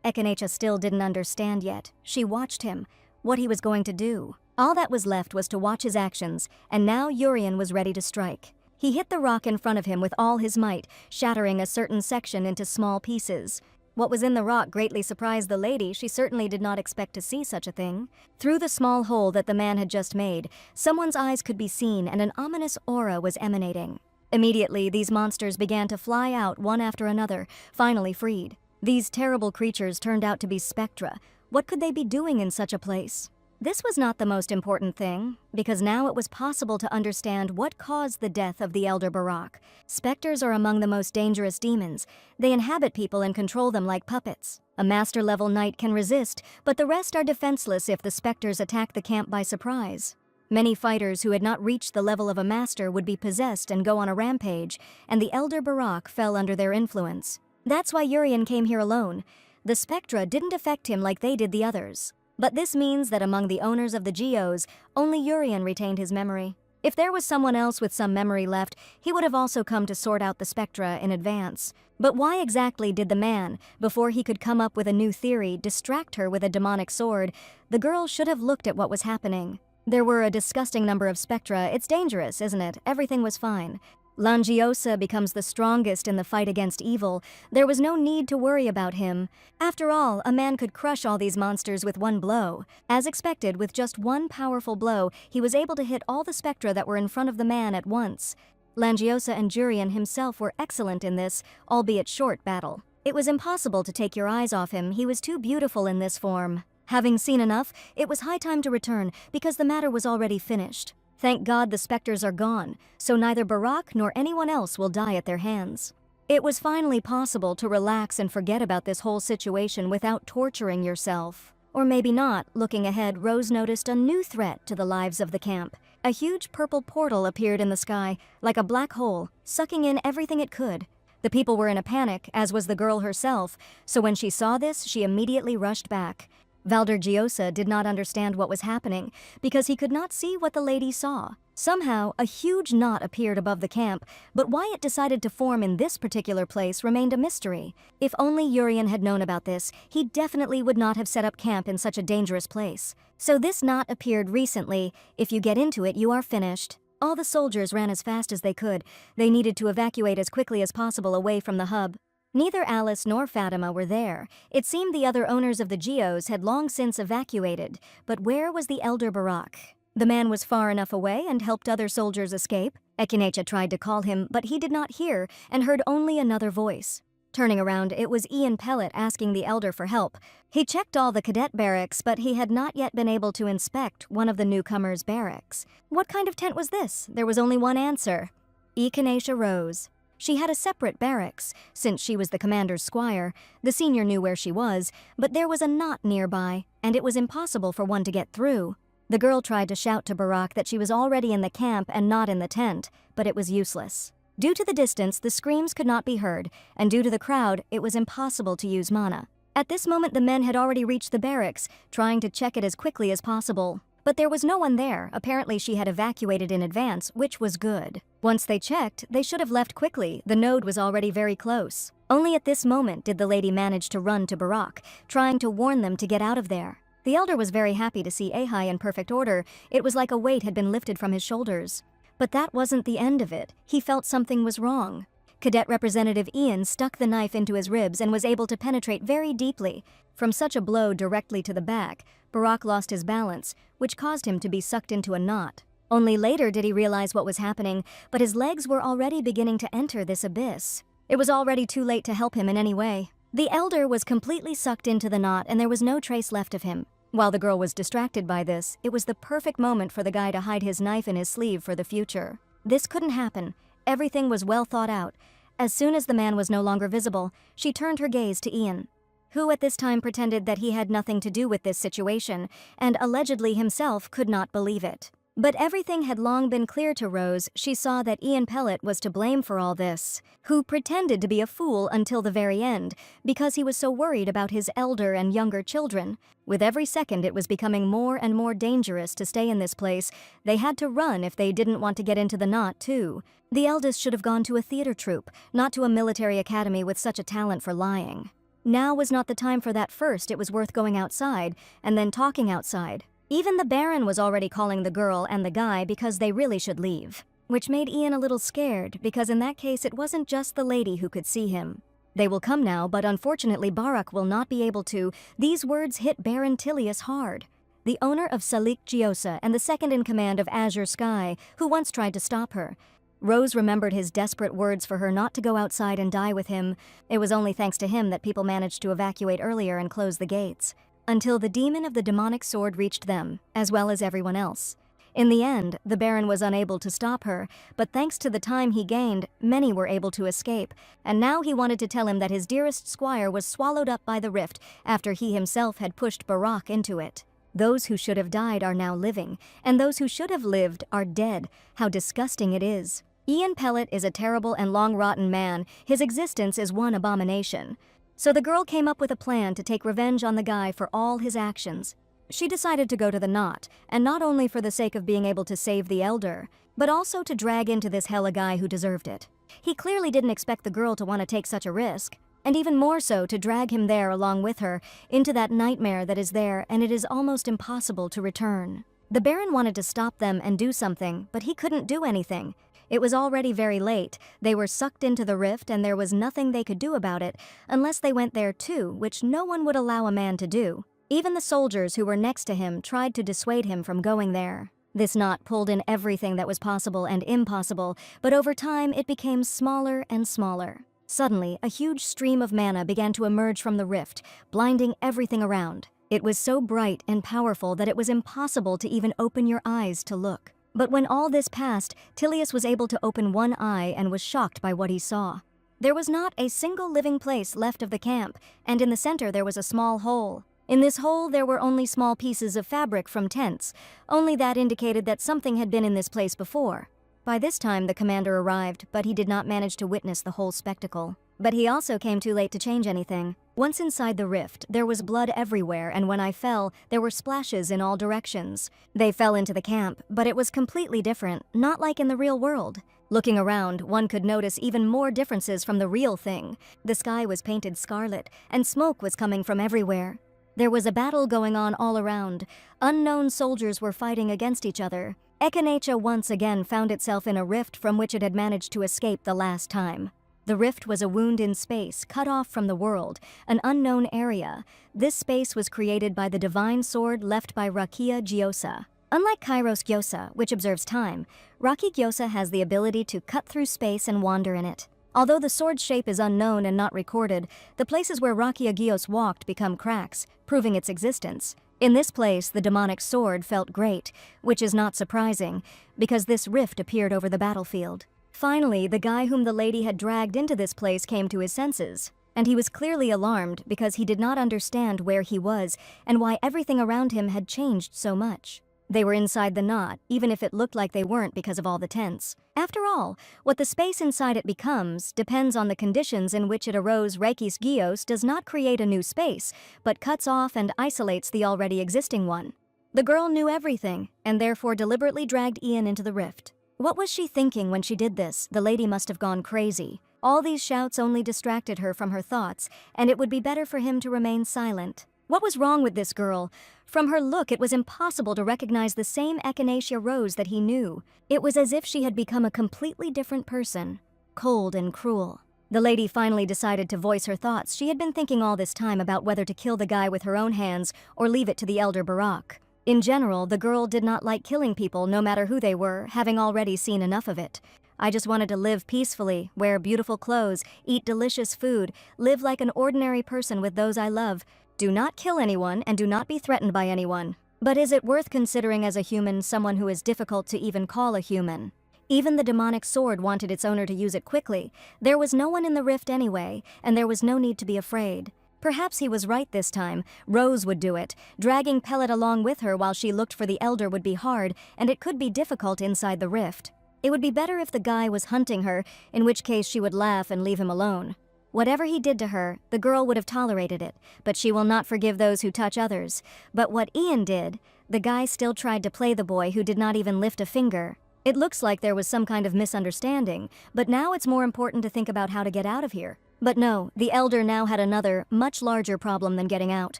Echinacea still didn't understand yet. She watched him, what he was going to do. All that was left was to watch his actions, and now Urian was ready to strike. He hit the rock in front of him with all his might, shattering a certain section into small pieces. What was in the rock greatly surprised the lady. She certainly did not expect to see such a thing. Through the small hole that the man had just made, someone's eyes could be seen and an ominous aura was emanating. Immediately, these monsters began to fly out one after another, finally freed. These terrible creatures turned out to be spectra. What could they be doing in such a place? This was not the most important thing, because now it was possible to understand what caused the death of the elder Barak. Specters are among the most dangerous demons. They inhabit people and control them like puppets. A master-level knight can resist, but the rest are defenseless if the specters attack the camp by surprise. Many fighters who had not reached the level of a master would be possessed and go on a rampage, and the elder Barak fell under their influence. That's why Urian came here alone. The spectra didn't affect him like they did the others. But this means that among the owners of the geos, only Urian retained his memory. If there was someone else with some memory left, he would have also come to sort out the spectra in advance. But why exactly did the man, before he could come up with a new theory, distract her with a demonic sword? The girl should have looked at what was happening. There were a disgusting number of spectra. It's dangerous, isn't it? Everything was fine. Langiosa becomes the strongest in the fight against evil. There was no need to worry about him. After all, a man could crush all these monsters with one blow. As expected, with just one powerful blow, he was able to hit all the spectra that were in front of the man at once. Langiosa and Jurian himself were excellent in this, albeit short battle. It was impossible to take your eyes off him. He was too beautiful in this form. Having seen enough, it was high time to return, because the matter was already finished. Thank God the specters are gone, so neither Barak nor anyone else will die at their hands. It was finally possible to relax and forget about this whole situation without torturing yourself. Or maybe not. Looking ahead, Rose noticed a new threat to the lives of the camp. A huge purple portal appeared in the sky, like a black hole, sucking in everything it could. The people were in a panic, as was the girl herself, so when she saw this, she immediately rushed back. Valdergiosa did not understand what was happening, because he could not see what the lady saw. Somehow, a huge knot appeared above the camp, but why it decided to form in this particular place remained a mystery. If only Urian had known about this, he definitely would not have set up camp in such a dangerous place. So this knot appeared recently. If you get into it, you are finished. All the soldiers ran as fast as they could. They needed to evacuate as quickly as possible away from the hub. Neither Alice nor Fatima were there. It seemed the other owners of the geos had long since evacuated, but where was the elder Barak? The man was far enough away and helped other soldiers escape. Echinacea tried to call him, but he did not hear and heard only another voice. Turning around, it was Ian Pellet asking the elder for help. He checked all the cadet barracks, but he had not yet been able to inspect one of the newcomers' barracks. What kind of tent was this? There was only one answer. Echinacea rose. She had a separate barracks, since she was the commander's squire. The senior knew where she was, but there was a knot nearby, and it was impossible for one to get through. The girl tried to shout to Barak that she was already in the camp and not in the tent, but it was useless. Due to the distance, the screams could not be heard, and due to the crowd, it was impossible to use mana. At this moment, the men had already reached the barracks, trying to check it as quickly as possible. But there was no one there. Apparently she had evacuated in advance, which was good. Once they checked, they should have left quickly. The node was already very close. Only at this moment did the lady manage to run to Barak, trying to warn them to get out of there. The elder was very happy to see Ahai in perfect order. It was like a weight had been lifted from his shoulders. But that wasn't the end of it. He felt something was wrong. Cadet Representative Ian stuck the knife into his ribs and was able to penetrate very deeply. From such a blow directly to the back, Barak lost his balance, which caused him to be sucked into a knot. Only later did he realize what was happening, but his legs were already beginning to enter this abyss. It was already too late to help him in any way. The elder was completely sucked into the knot and there was no trace left of him. While the girl was distracted by this, it was the perfect moment for the guy to hide his knife in his sleeve for the future. This couldn't happen. Everything was well thought out. As soon as the man was no longer visible, she turned her gaze to Ian, who at this time pretended that he had nothing to do with this situation, and allegedly himself could not believe it. But everything had long been clear to Rose. She saw that Ian Pellet was to blame for all this, who pretended to be a fool until the very end, because he was so worried about his elder and younger children. With every second it was becoming more and more dangerous to stay in this place. They had to run if they didn't want to get into the knot, too. The eldest should have gone to a theater troupe, not to a military academy with such a talent for lying. Now was not the time for that. First, it was worth going outside, and then talking outside. Even the Baron was already calling the girl and the guy because they really should leave. Which made Ian a little scared, because in that case it wasn't just the lady who could see him. They will come now, but unfortunately Barak will not be able to. These words hit Baron Tilius hard, the owner of Salik Giosa and the second in command of Azure Sky, who once tried to stop her. Rose remembered his desperate words for her not to go outside and die with him. It was only thanks to him that people managed to evacuate earlier and close the gates. until the demon of the demonic sword reached them, as well as everyone else. In the end, the Baron was unable to stop her, but thanks to the time he gained, many were able to escape, and now he wanted to tell him that his dearest squire was swallowed up by the rift after he himself had pushed Barak into it. Those who should have died are now living, and those who should have lived are dead. How disgusting it is. Ian Pellet is a terrible and long-rotten man. His existence is one abomination. So the girl came up with a plan to take revenge on the guy for all his actions. She decided to go to the knot, and not only for the sake of being able to save the elder, but also to drag into this hell a guy who deserved it. He clearly didn't expect the girl to want to take such a risk, and even more so to drag him there along with her, into that nightmare that is there and it is almost impossible to return. The Baron wanted to stop them and do something, but he couldn't do anything. It was already very late. They were sucked into the rift and there was nothing they could do about it, unless they went there too, which no one would allow a man to do. Even the soldiers who were next to him tried to dissuade him from going there. This knot pulled in everything that was possible and impossible, but over time it became smaller and smaller. Suddenly, a huge stream of mana began to emerge from the rift, blinding everything around. It was so bright and powerful that it was impossible to even open your eyes to look. But when all this passed, Tilius was able to open one eye and was shocked by what he saw. There was not a single living place left of the camp, and in the center there was a small hole. In this hole there were only small pieces of fabric from tents. Only that indicated that something had been in this place before. By this time the commander arrived, but he did not manage to witness the whole spectacle. But he also came too late to change anything. Once inside the rift, there was blood everywhere, and when I fell, there were splashes in all directions. They fell into the camp, but it was completely different, not like in the real world. Looking around, one could notice even more differences from the real thing. The sky was painted scarlet, and smoke was coming from everywhere. There was a battle going on all around. Unknown soldiers were fighting against each other. Echinacea once again found itself in a rift from which it had managed to escape the last time. The rift was a wound in space, cut off from the world, an unknown area. This space was created by the divine sword left by Rakia Gyosa. Unlike Kairos Gyosa, which observes time, Raki Gyosa has the ability to cut through space and wander in it. Although the sword's shape is unknown and not recorded, the places where Rakia Gyos walked become cracks, proving its existence. In this place, the demonic sword felt great, which is not surprising, because this rift appeared over the battlefield. Finally, the guy whom the lady had dragged into this place came to his senses, and he was clearly alarmed because he did not understand where he was and why everything around him had changed so much. They were inside the knot, even if it looked like they weren't because of all the tents. After all, what the space inside it becomes depends on the conditions in which it arose. Reikis Gios does not create a new space, but cuts off and isolates the already existing one. The girl knew everything, and therefore deliberately dragged Ian into the rift. What was she thinking when she did this? The lady must have gone crazy. All these shouts only distracted her from her thoughts, and it would be better for him to remain silent. What was wrong with this girl? From her look, it was impossible to recognize the same Echinacea Rose that he knew. It was as if she had become a completely different person, cold and cruel. The lady finally decided to voice her thoughts. She had been thinking all this time about whether to kill the guy with her own hands or leave it to the elder Barak. In general, the girl did not like killing people, no matter who they were, having already seen enough of it. I just wanted to live peacefully, wear beautiful clothes, eat delicious food, live like an ordinary person with those I love. Do not kill anyone and do not be threatened by anyone. But is it worth considering as a human someone who is difficult to even call a human? Even the demonic sword wanted its owner to use it quickly. There was no one in the rift anyway, and there was no need to be afraid. Perhaps he was right this time. Rose would do it. Dragging Pellet along with her while she looked for the elder would be hard, and it could be difficult inside the rift. It would be better if the guy was hunting her, in which case she would laugh and leave him alone. Whatever he did to her, the girl would have tolerated it, but she will not forgive those who touch others. But what Ian did, the guy still tried to play the boy who did not even lift a finger. It looks like there was some kind of misunderstanding, but now it's more important to think about how to get out of here. But no, the elder now had another, much larger problem than getting out.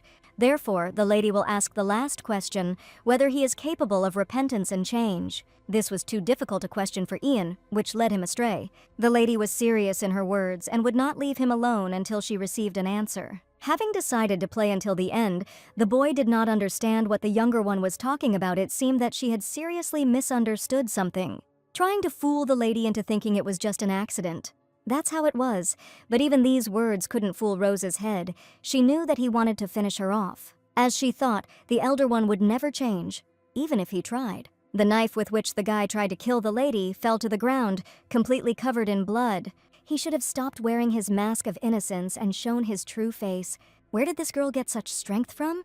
Therefore, the lady will ask the last question, whether he is capable of repentance and change. This was too difficult a question for Ian, which led him astray. The lady was serious in her words and would not leave him alone until she received an answer. Having decided to play until the end, the boy did not understand what the younger one was talking about. It seemed that she had seriously misunderstood something, trying to fool the lady into thinking it was just an accident. That's how it was, but even these words couldn't fool Rose's head. She knew that he wanted to finish her off. As she thought, the Elder One would never change, even if he tried. The knife with which the guy tried to kill the lady fell to the ground, completely covered in blood. He should have stopped wearing his mask of innocence and shown his true face. Where did this girl get such strength from?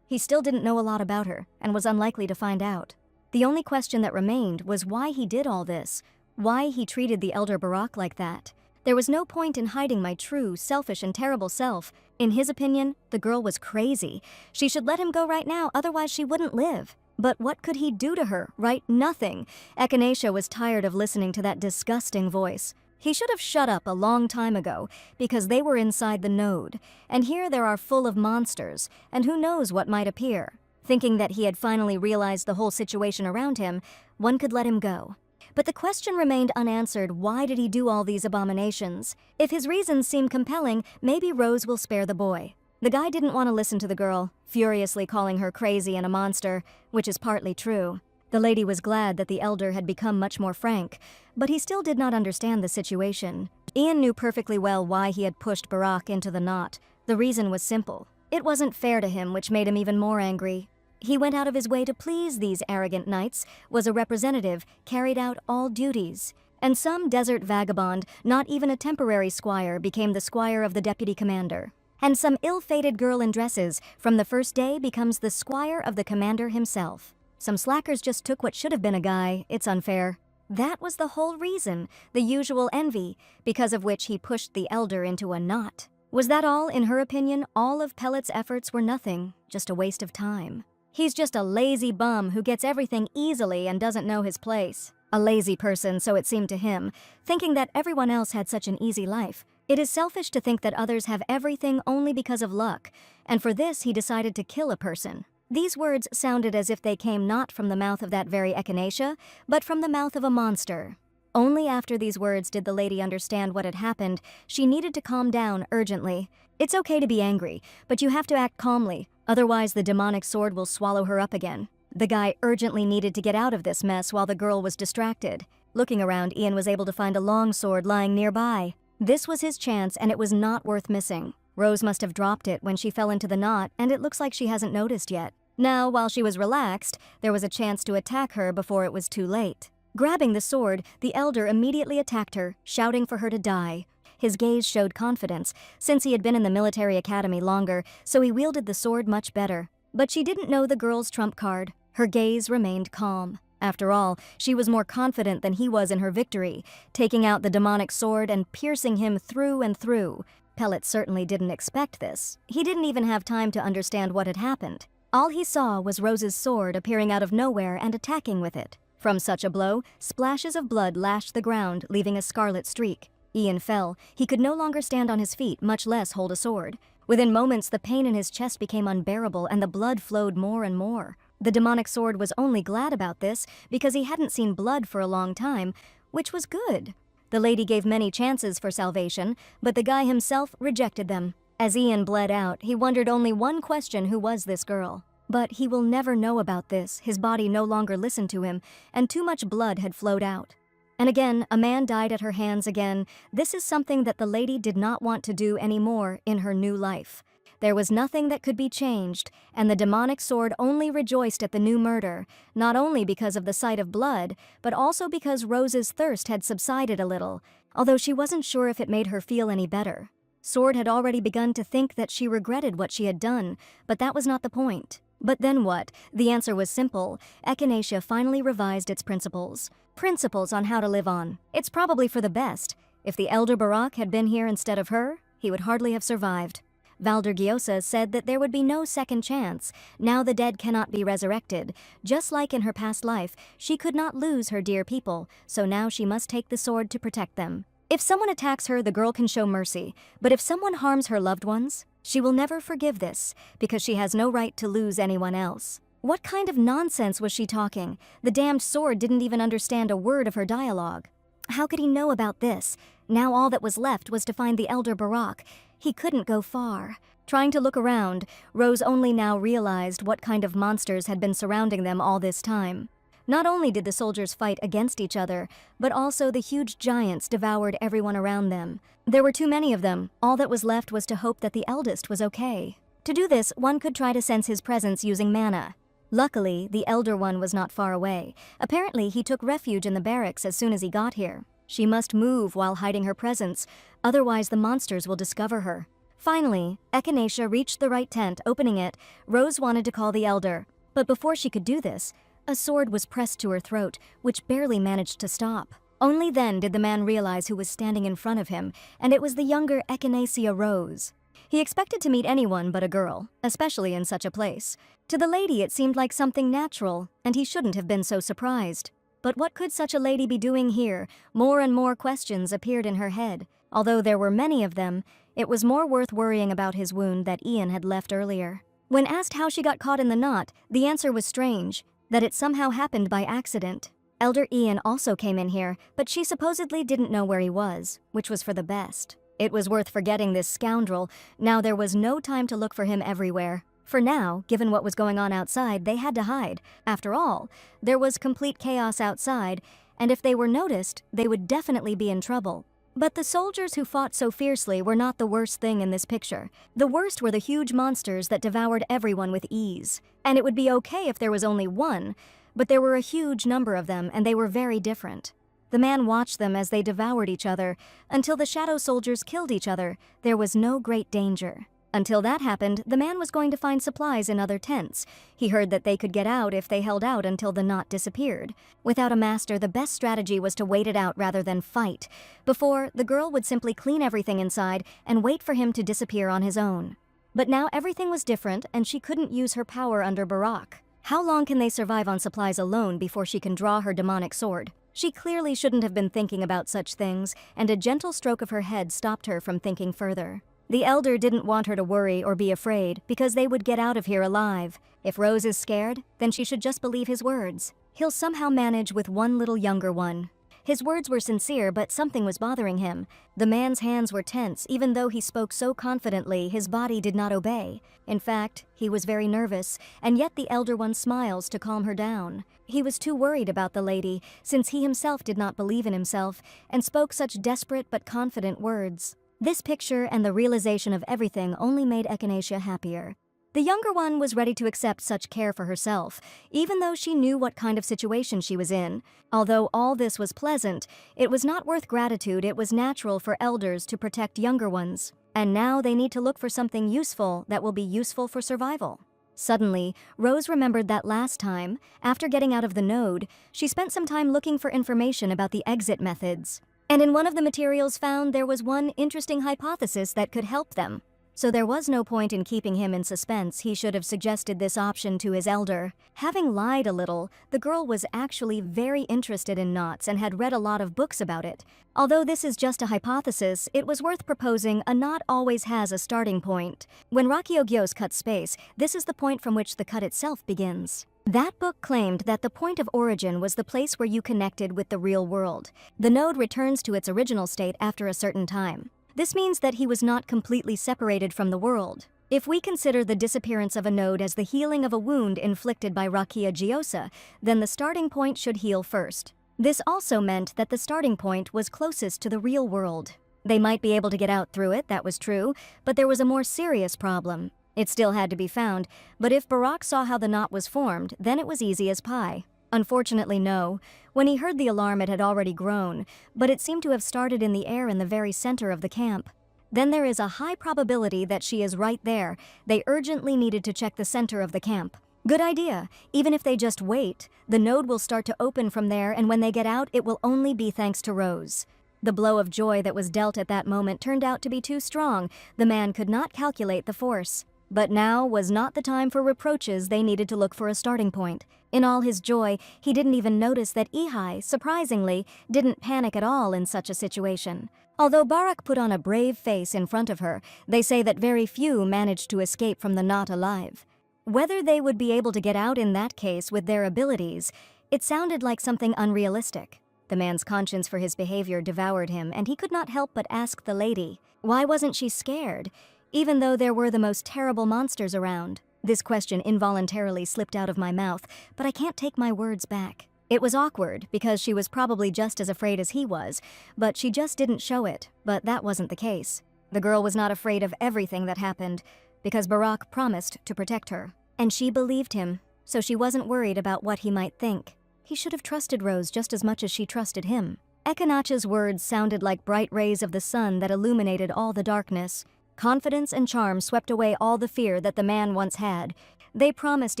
He still didn't know a lot about her, and was unlikely to find out. The only question that remained was why he did all this, why he treated the Elder Barak like that. There was no point in hiding my true, selfish, and terrible self. In his opinion, the girl was crazy. She should let him go right now, otherwise she wouldn't live. But what could he do to her? Right? Nothing. Echinacea was tired of listening to that disgusting voice. He should have shut up a long time ago, because they were inside the node, and here there are full of monsters, and who knows what might appear. Thinking that he had finally realized the whole situation around him, one could let him go. But the question remained unanswered: why did he do all these abominations? If his reasons seem compelling, maybe Rose will spare the boy. The guy didn't want to listen to the girl, furiously calling her crazy and a monster, which is partly true. The lady was glad that the elder had become much more frank, but he still did not understand the situation. Ian knew perfectly well why he had pushed Barak into the knot. The reason was simple. It wasn't fair to him, which made him even more angry. He went out of his way to please these arrogant knights, was a representative, carried out all duties. And some desert vagabond, not even a temporary squire, became the squire of the deputy commander. And some ill-fated girl in dresses, from the first day becomes the squire of the commander himself. Some slackers just took what should have been a guy. It's unfair. That was the whole reason, the usual envy, because of which he pushed the elder into a knot. Was that all? In her opinion, all of Pellet's efforts were nothing, just a waste of time. He's just a lazy bum who gets everything easily and doesn't know his place. A lazy person, so it seemed to him, thinking that everyone else had such an easy life. It is selfish to think that others have everything only because of luck, and for this he decided to kill a person. These words sounded as if they came not from the mouth of that very Echinacea, but from the mouth of a monster. Only after these words did the lady understand what had happened. She needed to calm down urgently. It's okay to be angry, but you have to act calmly, otherwise the demonic sword will swallow her up again. The guy urgently needed to get out of this mess while the girl was distracted. Looking around, Ian was able to find a long sword lying nearby. This was his chance, and it was not worth missing. Rose must have dropped it when she fell into the knot, and it looks like she hasn't noticed yet. Now, while she was relaxed, there was a chance to attack her before it was too late. Grabbing the sword, the elder immediately attacked her, shouting for her to die. His gaze showed confidence, since he had been in the military academy longer, so he wielded the sword much better. But she didn't know the girl's trump card. Her gaze remained calm. After all, she was more confident than he was in her victory, taking out the demonic sword and piercing him through and through. Pellet certainly didn't expect this. He didn't even have time to understand what had happened. All he saw was Rose's sword appearing out of nowhere and attacking with it. From such a blow, splashes of blood lashed the ground, leaving a scarlet streak. Ian fell. He could no longer stand on his feet, much less hold a sword. Within moments, the pain in his chest became unbearable and the blood flowed more and more. The demonic sword was only glad about this because he hadn't seen blood for a long time, which was good. The lady gave many chances for salvation, but the guy himself rejected them. As Ian bled out, he wondered only one question: who was this girl? But he will never know about this. His body no longer listened to him, and too much blood had flowed out. And again, a man died at her hands again. This is something that the lady did not want to do anymore in her new life. There was nothing that could be changed, and the demonic sword only rejoiced at the new murder, not only because of the sight of blood, but also because Rose's thirst had subsided a little, although she wasn't sure if it made her feel any better. Sword had already begun to think that she regretted what she had done, but that was not the point. But then what? The answer was simple. Echinacea finally revised its principles. Principles on how to live on. It's probably for the best. If the elder Barak had been here instead of her, he would hardly have survived. Valder Gyosa said that there would be no second chance. Now the dead cannot be resurrected. Just like in her past life, she could not lose her dear people, so now she must take the sword to protect them. If someone attacks her, the girl can show mercy. But if someone harms her loved ones, she will never forgive this, because she has no right to lose anyone else. What kind of nonsense was she talking? The damned sword didn't even understand a word of her dialogue. How could he know about this? Now all that was left was to find the elder Barak. He couldn't go far. Trying to look around, Rose only now realized what kind of monsters had been surrounding them all this time. Not only did the soldiers fight against each other, but also the huge giants devoured everyone around them. There were too many of them. All that was left was to hope that the eldest was okay. To do this, one could try to sense his presence using mana. Luckily, the elder one was not far away. Apparently, he took refuge in the barracks as soon as he got here. She must move while hiding her presence, otherwise the monsters will discover her. Finally, Echinacea reached the right tent. Opening it, Rose wanted to call the elder. But before she could do this, a sword was pressed to her throat, which barely managed to stop. Only then did the man realize who was standing in front of him, and it was the younger Echinacea Rose. He expected to meet anyone but a girl, especially in such a place. To the lady it seemed like something natural, and he shouldn't have been so surprised. But what could such a lady be doing here? More and more questions appeared in her head. Although there were many of them, it was more worth worrying about his wound that Ian had left earlier. When asked how she got caught in the knot, the answer was strange, that it somehow happened by accident. Elder Ian also came in here, but she supposedly didn't know where he was, which was for the best. It was worth forgetting this scoundrel. Now there was no time to look for him everywhere. For now, given what was going on outside, they had to hide. After all, there was complete chaos outside, and if they were noticed, they would definitely be in trouble. But the soldiers who fought so fiercely were not the worst thing in this picture. The worst were the huge monsters that devoured everyone with ease. And it would be okay if there was only one, but there were a huge number of them, and they were very different. The man watched them as they devoured each other. Until the shadow soldiers killed each other, there was no great danger. Until that happened, the man was going to find supplies in other tents. He heard that they could get out if they held out until the knot disappeared. Without a master, the best strategy was to wait it out rather than fight. Before, the girl would simply clean everything inside and wait for him to disappear on his own. But now everything was different, and she couldn't use her power under Barak. How long can they survive on supplies alone before she can draw her demonic sword? She clearly shouldn't have been thinking about such things, and a gentle stroke of her head stopped her from thinking further. The elder didn't want her to worry or be afraid, because they would get out of here alive. If Rose is scared, then she should just believe his words. He'll somehow manage with one little younger one. His words were sincere, but something was bothering him. The man's hands were tense. Even though he spoke so confidently, his body did not obey. In fact, he was very nervous, and yet the elder one smiles to calm her down. He was too worried about the lady, since he himself did not believe in himself, and spoke such desperate but confident words. This picture and the realization of everything only made Echinacea happier. The younger one was ready to accept such care for herself, even though she knew what kind of situation she was in. Although all this was pleasant, it was not worth gratitude. It was natural for elders to protect younger ones. And now they need to look for something useful that will be useful for survival. Suddenly, Rose remembered that last time, after getting out of the node, she spent some time looking for information about the exit methods. And in one of the materials found, there was one interesting hypothesis that could help them. So there was no point in keeping him in suspense. He should have suggested this option to his elder. Having lied a little, the girl was actually very interested in knots and had read a lot of books about it. Although this is just a hypothesis, it was worth proposing. A knot always has a starting point. When Rakyogyos cut space, this is the point from which the cut itself begins. That book claimed that the point of origin was the place where you connected with the real world. The node returns to its original state after a certain time. This means that he was not completely separated from the world. If we consider the disappearance of a node as the healing of a wound inflicted by Rakyogyos, then the starting point should heal first. This also meant that the starting point was closest to the real world. They might be able to get out through it, that was true, but there was a more serious problem. It still had to be found, but if Barak saw how the knot was formed, then it was easy as pie. Unfortunately, no. When he heard the alarm, it had already grown, but it seemed to have started in the air in the very center of the camp. Then there is a high probability that she is right there. They urgently needed to check the center of the camp. Good idea. Even if they just wait, the node will start to open from there, and when they get out, it will only be thanks to Rose. The blow of joy that was dealt at that moment turned out to be too strong. The man could not calculate the force. But now was not the time for reproaches. They needed to look for a starting point. In all his joy, he didn't even notice that Ihai, surprisingly, didn't panic at all in such a situation. Although Barak put on a brave face in front of her, they say that very few managed to escape from the knot alive. Whether they would be able to get out in that case with their abilities, it sounded like something unrealistic. The man's conscience for his behavior devoured him, and he could not help but ask the lady, why wasn't she scared? Even though there were the most terrible monsters around. This question involuntarily slipped out of my mouth, but I can't take my words back. It was awkward, because she was probably just as afraid as he was, but she just didn't show it. But that wasn't the case. The girl was not afraid of everything that happened. because Barak promised to protect her. And she believed him, so she wasn't worried about what he might think. He should have trusted Rose just as much as she trusted him. Ekanacha's words sounded like bright rays of the sun that illuminated all the darkness. Confidence and charm swept away all the fear that the man once had. They promised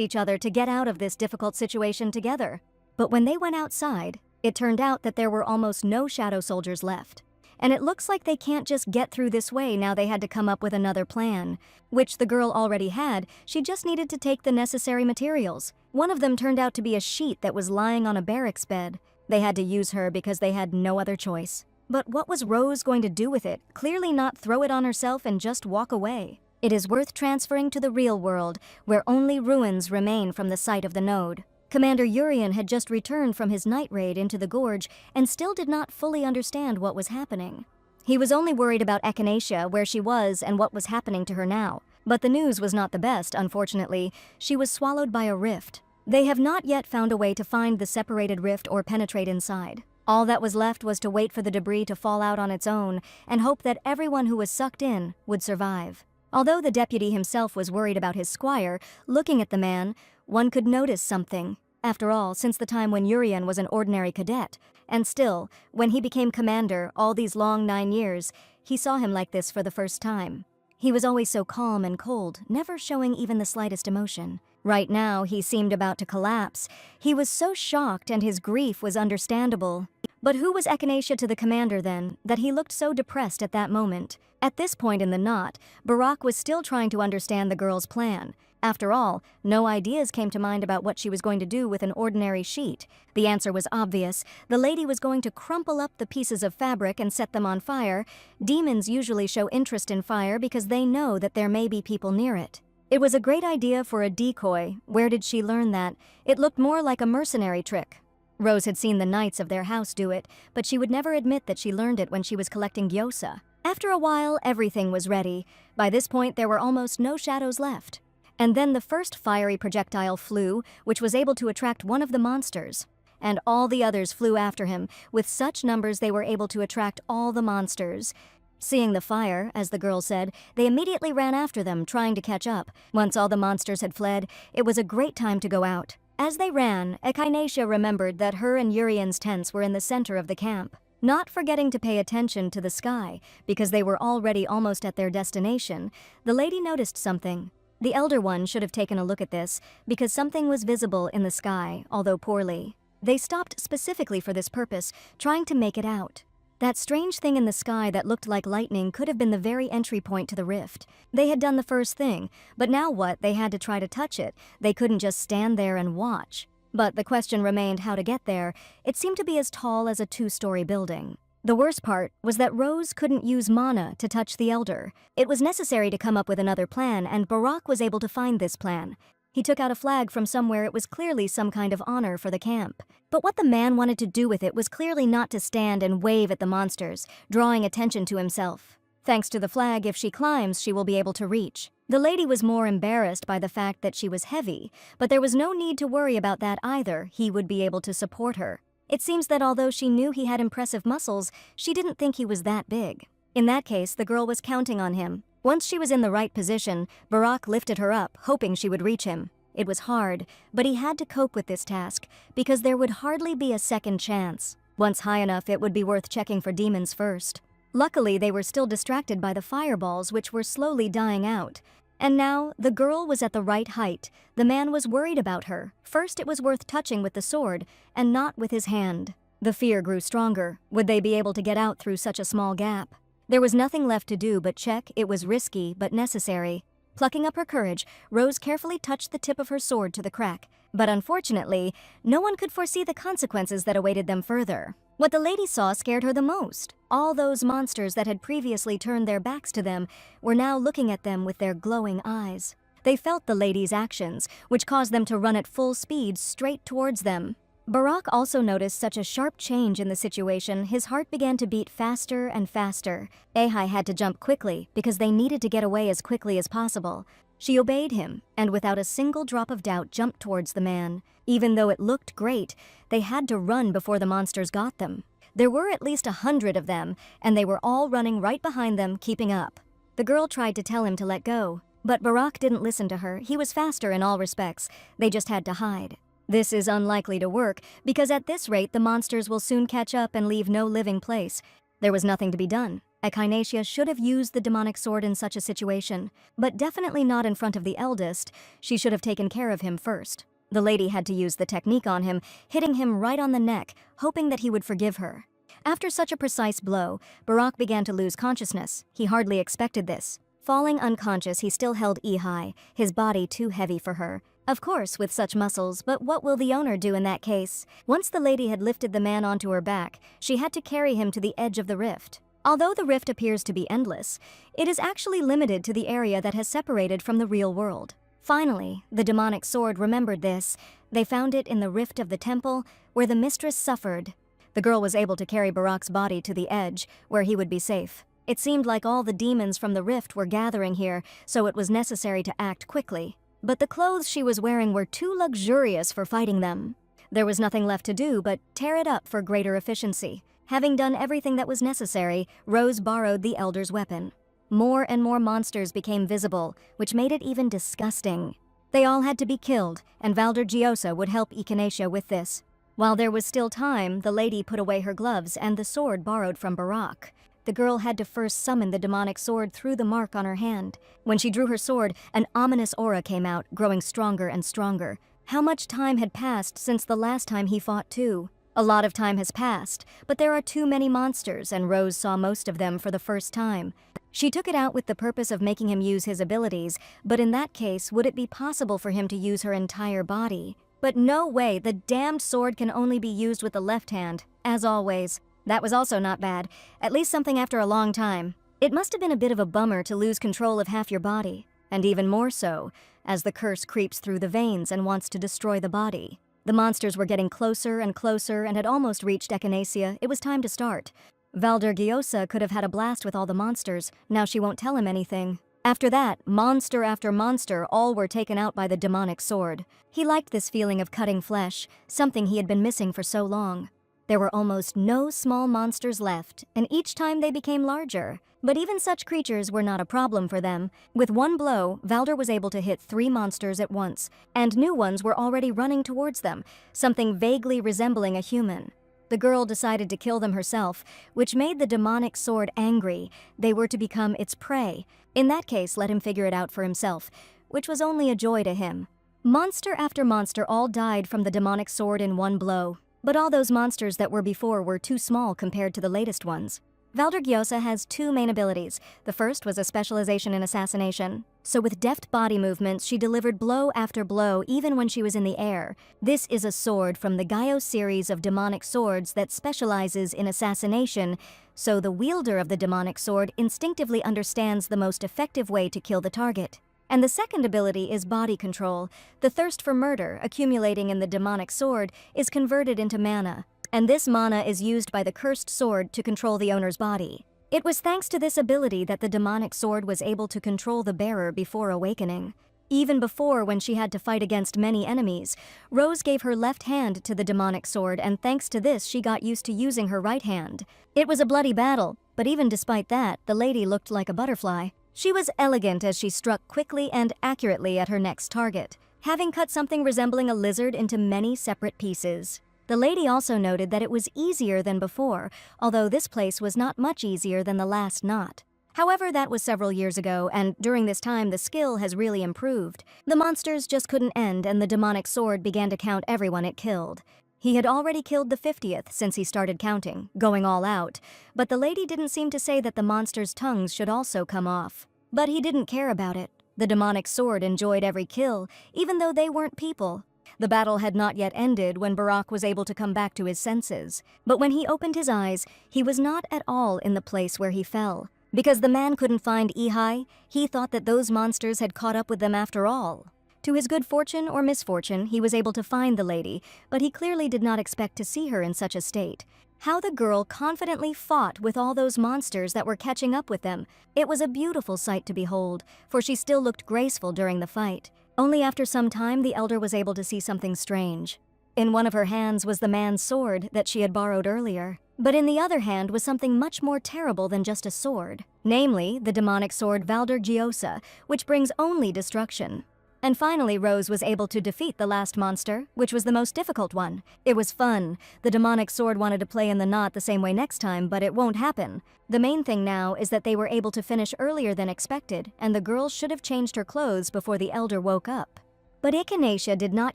each other to get out of this difficult situation together. But when they went outside, it turned out that there were almost no shadow soldiers left. And it looks like they can't just get through this way now. They had to come up with another plan, which the girl already had. She just needed to take the necessary materials. One of them turned out to be a sheet that was lying on a barracks bed. They had to use her because they had no other choice. But what was Rose going to do with it? Clearly not throw it on herself and just walk away. It is worth transferring to the real world, where only ruins remain from the site of the node. Commander Urian had just returned from his night raid into the gorge and still did not fully understand what was happening. He was only worried about Echinacea, where she was and what was happening to her now. But the news was not the best, unfortunately. She was swallowed by a rift. They have not yet found a way to find the separated rift or penetrate inside. All that was left was to wait for the debris to fall out on its own and hope that everyone who was sucked in would survive. Although the deputy himself was worried about his squire, looking at the man, one could notice something. After all, since the time when Urian was an ordinary cadet, and still, when he became commander all these long 9 years, he saw him like this for the first time. He was always so calm and cold, never showing even the slightest emotion. Right now, he seemed about to collapse. He was so shocked and his grief was understandable. But who was Echinacea to the commander then, that he looked so depressed at that moment? At this point in the knot, Barak was still trying to understand the girl's plan. After all, no ideas came to mind about what she was going to do with an ordinary sheet. The answer was obvious. The lady was going to crumple up the pieces of fabric and set them on fire. Demons usually show interest in fire because they know that there may be people near it. It was a great idea for a decoy. Where did she learn that? It looked more like a mercenary trick. Rose had seen the knights of their house do it, but she would never admit that she learned it when she was collecting gyoza. After a while, everything was ready. By this point, there were almost no shadows left. And then the first fiery projectile flew, which was able to attract one of the monsters. And all the others flew after him. With such numbers, they were able to attract all the monsters. Seeing the fire, as the girl said, they immediately ran after them, trying to catch up. Once all the monsters had fled, it was a great time to go out. As they ran, Echinacea remembered that her and Urian's tents were in the center of the camp. Not forgetting to pay attention to the sky, because they were already almost at their destination, the lady noticed something. The elder one should have taken a look at this, because something was visible in the sky, although poorly. They stopped specifically for this purpose, trying to make it out. That strange thing in the sky that looked like lightning could have been the very entry point to the rift. They had done the first thing, but now what? They had to try to touch it. They couldn't just stand there and watch. But the question remained how to get there. It seemed to be as tall as a 2-story building. The worst part was that Rose couldn't use mana to touch the elder. It was necessary to come up with another plan, and Barak was able to find this plan. He took out a flag from somewhere. It was clearly some kind of honor for the camp. But what the man wanted to do with it was clearly not to stand and wave at the monsters, drawing attention to himself. Thanks to the flag, if she climbs, she will be able to reach. The lady was more embarrassed by the fact that she was heavy, but there was no need to worry about that either. He would be able to support her. It seems that although she knew he had impressive muscles, she didn't think he was that big. In that case, the girl was counting on him. Once she was in the right position, Barak lifted her up, hoping she would reach him. It was hard, but he had to cope with this task, because there would hardly be a second chance. Once high enough, it would be worth checking for demons first. Luckily, they were still distracted by the fireballs, which were slowly dying out. And now, the girl was at the right height. The man was worried about her. First, it was worth touching with the sword, and not with his hand. The fear grew stronger. Would they be able to get out through such a small gap? There was nothing left to do but check. It was risky, but necessary. Plucking up her courage, Rose carefully touched the tip of her sword to the crack. But unfortunately, no one could foresee the consequences that awaited them further. What the lady saw scared her the most. All those monsters that had previously turned their backs to them were now looking at them with their glowing eyes. They felt the lady's actions, which caused them to run at full speed straight towards them. Barak also noticed such a sharp change in the situation. His heart began to beat faster and faster. Ahai had to jump quickly because they needed to get away as quickly as possible. She obeyed him, and without a single drop of doubt jumped towards the man. Even though it looked great, they had to run before the monsters got them. There were at least 100 of them, and they were all running right behind them, keeping up. The girl tried to tell him to let go. But Barak didn't listen to her. He was faster in all respects. They just had to hide. This is unlikely to work, because at this rate the monsters will soon catch up and leave no living place. There was nothing to be done. Echinacea should have used the demonic sword in such a situation, but definitely not in front of the eldest. She should have taken care of him first. The lady had to use the technique on him, hitting him right on the neck, hoping that he would forgive her. After such a precise blow, Barak began to lose consciousness. He hardly expected this. Falling unconscious, he still held Ehi, his body too heavy for her. Of course, with such muscles, but what will the owner do in that case? Once the lady had lifted the man onto her back, she had to carry him to the edge of the rift. Although the rift appears to be endless, it is actually limited to the area that has separated from the real world. Finally, the demonic sword remembered this. They found it in the rift of the temple, where the mistress suffered. The girl was able to carry Barak's body to the edge, where he would be safe. It seemed like all the demons from the rift were gathering here, so it was necessary to act quickly. But the clothes she was wearing were too luxurious for fighting them. There was nothing left to do but tear it up for greater efficiency. Having done everything that was necessary, Rose borrowed the elder's weapon. More and more monsters became visible, which made it even disgusting. They all had to be killed, and Valdergiosa would help Echinacea with this. While there was still time, the lady put away her gloves and the sword borrowed from Barak. The girl had to first summon the demonic sword through the mark on her hand. When she drew her sword, an ominous aura came out, growing stronger and stronger. How much time had passed since the last time he fought too? A lot of time has passed, but there are too many monsters, and Rose saw most of them for the first time. She took it out with the purpose of making him use his abilities, but in that case, would it be possible for him to use her entire body? But no way, the damned sword can only be used with the left hand, as always. That was also not bad, at least something after a long time. It must have been a bit of a bummer to lose control of half your body, and even more so, as the curse creeps through the veins and wants to destroy the body. The monsters were getting closer and closer and had almost reached Echinacea. It was time to start. Valdergiosa could have had a blast with all the monsters. Now she won't tell him anything. After that, monster after monster, all were taken out by the demonic sword. He liked this feeling of cutting flesh, something he had been missing for so long. There were almost no small monsters left, and each time they became larger. But even such creatures were not a problem for them. With one blow, Valder was able to hit 3 monsters at once, and new ones were already running towards them, something vaguely resembling a human. The girl decided to kill them herself, which made the demonic sword angry. They were to become its prey. In that case, let him figure it out for himself, which was only a joy to him. Monster after monster all died from the demonic sword in one blow. But all those monsters that were before were too small compared to the latest ones. Valdergiosa has 2 main abilities. The first was a specialization in assassination. So with deft body movements, she delivered blow after blow even when she was in the air. This is a sword from the Gaio series of demonic swords that specializes in assassination, so the wielder of the demonic sword instinctively understands the most effective way to kill the target. And the second ability is body control. The thirst for murder, accumulating in the demonic sword, is converted into mana. And this mana is used by the cursed sword to control the owner's body. It was thanks to this ability that the demonic sword was able to control the bearer before awakening. Even before, when she had to fight against many enemies, Rose gave her left hand to the demonic sword, and thanks to this she got used to using her right hand. It was a bloody battle, but even despite that, the lady looked like a butterfly. She was elegant as she struck quickly and accurately at her next target, having cut something resembling a lizard into many separate pieces. The lady also noted that it was easier than before, although this place was not much easier than the last knot. However, that was several years ago, and during this time the skill has really improved. The monsters just couldn't end, and the demonic sword began to count everyone it killed. He had already killed the 50th since he started counting, going all out, but the lady didn't seem to say that the monsters' tongues should also come off. But he didn't care about it. The demonic sword enjoyed every kill, even though they weren't people. The battle had not yet ended when Barak was able to come back to his senses. But when he opened his eyes, he was not at all in the place where he fell. Because the man couldn't find Ehi, he thought that those monsters had caught up with them after all. To his good fortune or misfortune, he was able to find the lady, but he clearly did not expect to see her in such a state. How the girl confidently fought with all those monsters that were catching up with them. It was a beautiful sight to behold, for she still looked graceful during the fight. Only after some time the elder was able to see something strange. In one of her hands was the man's sword that she had borrowed earlier, but in the other hand was something much more terrible than just a sword, namely the demonic sword Valder, which brings only destruction. And finally, Rose was able to defeat the last monster, which was the most difficult one. It was fun. The demonic sword wanted to play in the knot the same way next time, but it won't happen. The main thing now is that they were able to finish earlier than expected, and the girl should have changed her clothes before the elder woke up. But Echinacea did not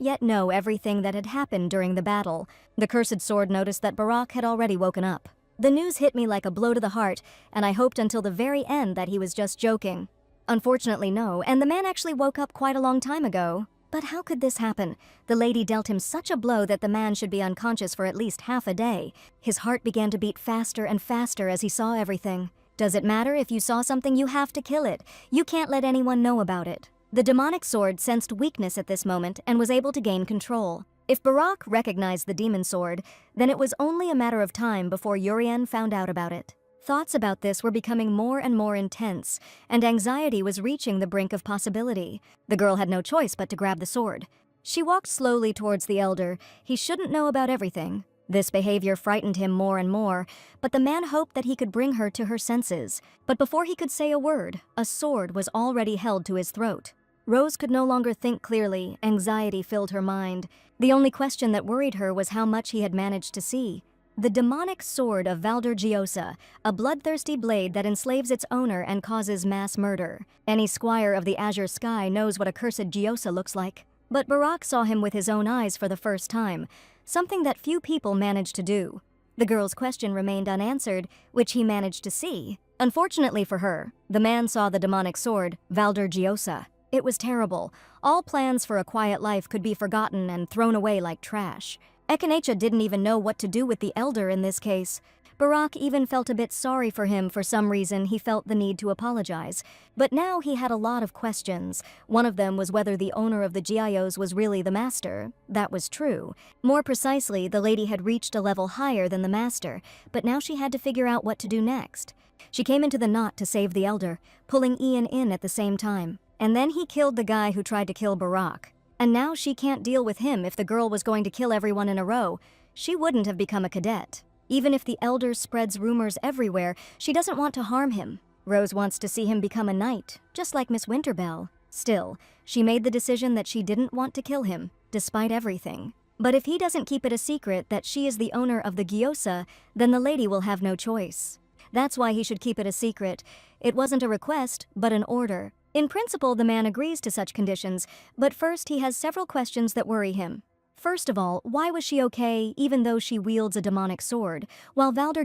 yet know everything that had happened during the battle. The cursed sword noticed that Barak had already woken up. The news hit me like a blow to the heart, and I hoped until the very end that he was just joking. Unfortunately, no, and the man actually woke up quite a long time ago. But how could this happen? The lady dealt him such a blow that the man should be unconscious for at least half a day. His heart began to beat faster and faster as he saw everything. Does it matter if you saw something? You have to kill it. You can't let anyone know about it. The demonic sword sensed weakness at this moment and was able to gain control. If Barak recognized the demon sword, then it was only a matter of time before Urien found out about it. Thoughts about this were becoming more and more intense, and anxiety was reaching the brink of possibility. The girl had no choice but to grab the sword. She walked slowly towards the elder. He shouldn't know about everything. This behavior frightened him more and more, but the man hoped that he could bring her to her senses. But before he could say a word, a sword was already held to his throat. Rose could no longer think clearly. Anxiety filled her mind. The only question that worried her was how much he had managed to see. The demonic sword of Valder, a bloodthirsty blade that enslaves its owner and causes mass murder. Any squire of the azure sky knows what a cursed Gyosa looks like. But Barak saw him with his own eyes for the first time, something that few people manage to do. The girl's question remained unanswered, which he managed to see. Unfortunately for her, the man saw the demonic sword, Valder. It was terrible. All plans for a quiet life could be forgotten and thrown away like trash. Echinacea didn't even know what to do with the elder in this case. Barak even felt a bit sorry for him. For some reason, he felt the need to apologize. But now he had a lot of questions. One of them was whether the owner of the Gios was really the master. That was true. More precisely, the lady had reached a level higher than the master, but now she had to figure out what to do next. She came into the knot to save the elder, pulling Ian in at the same time. And then he killed the guy who tried to kill Barak. And now she can't deal with him. If the girl was going to kill everyone in a row, she wouldn't have become a cadet. Even if the elder spreads rumors everywhere, she doesn't want to harm him. Rose wants to see him become a knight, just like Miss Winterbell. Still, she made the decision that she didn't want to kill him, despite everything. But if he doesn't keep it a secret that she is the owner of the Gyosa, then the lady will have no choice. That's why he should keep it a secret. It wasn't a request, but an order. In principle, the man agrees to such conditions, but first he has several questions that worry him. First of all, why was she okay even though she wields a demonic sword, while Valder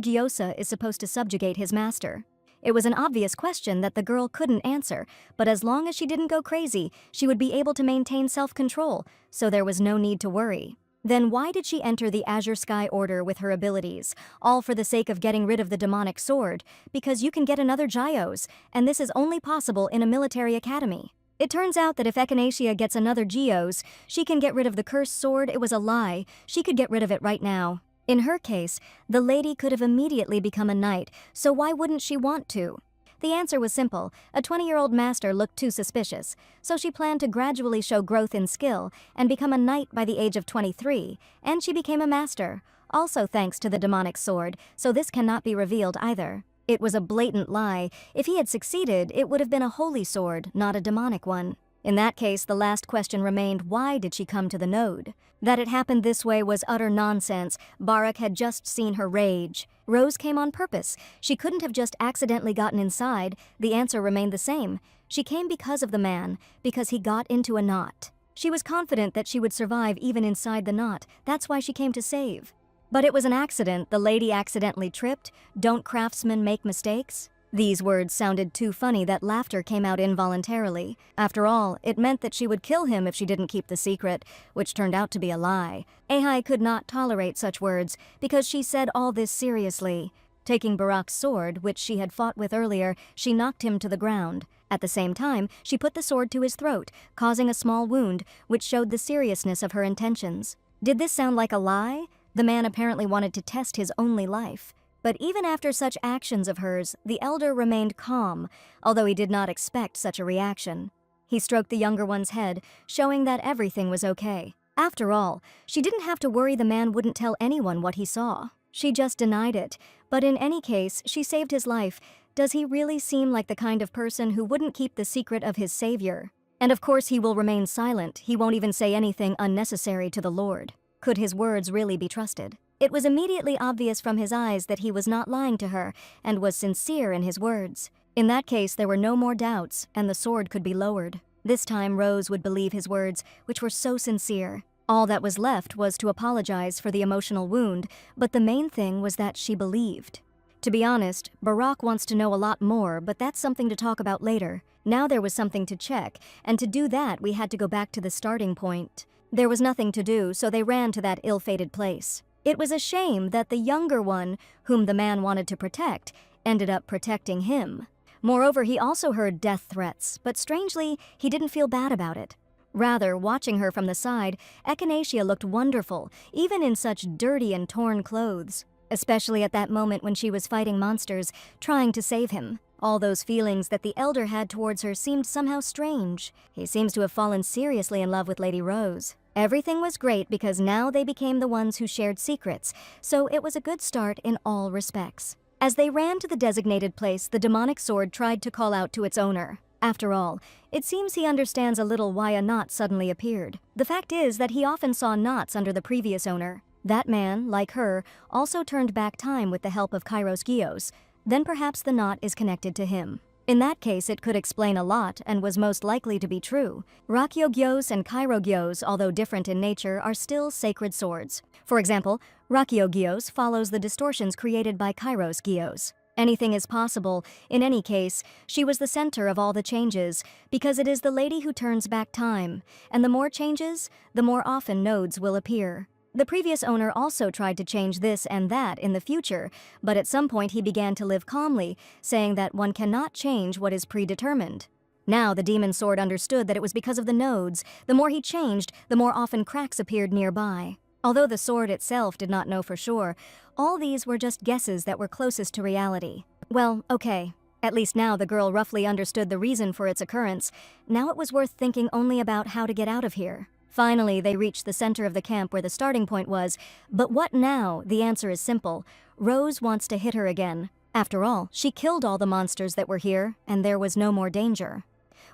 is supposed to subjugate his master? It was an obvious question that the girl couldn't answer, but as long as she didn't go crazy, she would be able to maintain self-control, so there was no need to worry. Then why did she enter the Azure Sky Order with her abilities? All for the sake of getting rid of the demonic sword, because you can get another Gios, and this is only possible in a military academy. It turns out that if Echinacea gets another Gios, she can get rid of the cursed sword. It was a lie. She could get rid of it right now. In her case, the lady could have immediately become a knight, so why wouldn't she want to? The answer was simple. A 20-year-old master looked too suspicious, so she planned to gradually show growth in skill and become a knight by the age of 23, and she became a master, also thanks to the demonic sword, so this cannot be revealed either. It was a blatant lie. If he had succeeded, it would have been a holy sword, not a demonic one. In that case, the last question remained, why did she come to the node? That it happened this way was utter nonsense. Barak had just seen her rage. Rose came on purpose. She couldn't have just accidentally gotten inside. The answer remained the same. She came because of the man, because he got into a knot. She was confident that she would survive even inside the knot. That's why she came to save. But it was an accident. The lady accidentally tripped. Don't craftsmen make mistakes? These words sounded too funny that laughter came out involuntarily. After all, it meant that she would kill him if she didn't keep the secret, which turned out to be a lie. Ahai could not tolerate such words, because she said all this seriously. Taking Barak's sword, which she had fought with earlier, she knocked him to the ground. At the same time, she put the sword to his throat, causing a small wound, which showed the seriousness of her intentions. Did this sound like a lie? The man apparently wanted to test his only life. But even after such actions of hers, the elder remained calm, although he did not expect such a reaction. He stroked the younger one's head, showing that everything was okay. After all, she didn't have to worry the man wouldn't tell anyone what he saw. She just denied it. But in any case, she saved his life. Does he really seem like the kind of person who wouldn't keep the secret of his savior? And of course he will remain silent. He won't even say anything unnecessary to the Lord. Could his words really be trusted? It was immediately obvious from his eyes that he was not lying to her and was sincere in his words. In that case, there were no more doubts, and the sword could be lowered. This time Rose would believe his words, which were so sincere. All that was left was to apologize for the emotional wound, but the main thing was that she believed. To be honest, Barack wants to know a lot more, but that's something to talk about later. Now there was something to check, and to do that we had to go back to the starting point. There was nothing to do, so they ran to that ill-fated place. It was a shame that the younger one, whom the man wanted to protect, ended up protecting him. Moreover, he also heard death threats, but strangely, he didn't feel bad about it. Rather, watching her from the side, Echinacea looked wonderful, even in such dirty and torn clothes. Especially at that moment when she was fighting monsters, trying to save him. All those feelings that the elder had towards her seemed somehow strange. He seems to have fallen seriously in love with Lady Rose. Everything was great because now they became the ones who shared secrets, so it was a good start in all respects. As they ran to the designated place, the demonic sword tried to call out to its owner. After all, it seems he understands a little why a knot suddenly appeared. The fact is that he often saw knots under the previous owner. That man, like her, also turned back time with the help of Kairos Gios. Then perhaps the knot is connected to him. In that case, it could explain a lot and was most likely to be true. Rakyogyos and Kairogyos, although different in nature, are still sacred swords. For example, Rakyogyos follows the distortions created by Kairos Gios. Anything is possible. In any case, she was the center of all the changes, because it is the lady who turns back time, and the more changes, the more often nodes will appear. The previous owner also tried to change this and that in the future, but at some point he began to live calmly, saying that one cannot change what is predetermined. Now the demon sword understood that it was because of the nodes. The more he changed, the more often cracks appeared nearby. Although the sword itself did not know for sure, all these were just guesses that were closest to reality. Well, okay. At least now the girl roughly understood the reason for its occurrence. Now it was worth thinking only about how to get out of here. Finally, they reached the center of the camp where the starting point was. But what now? The answer is simple. Rose wants to hit her again. After all, she killed all the monsters that were here, and there was no more danger.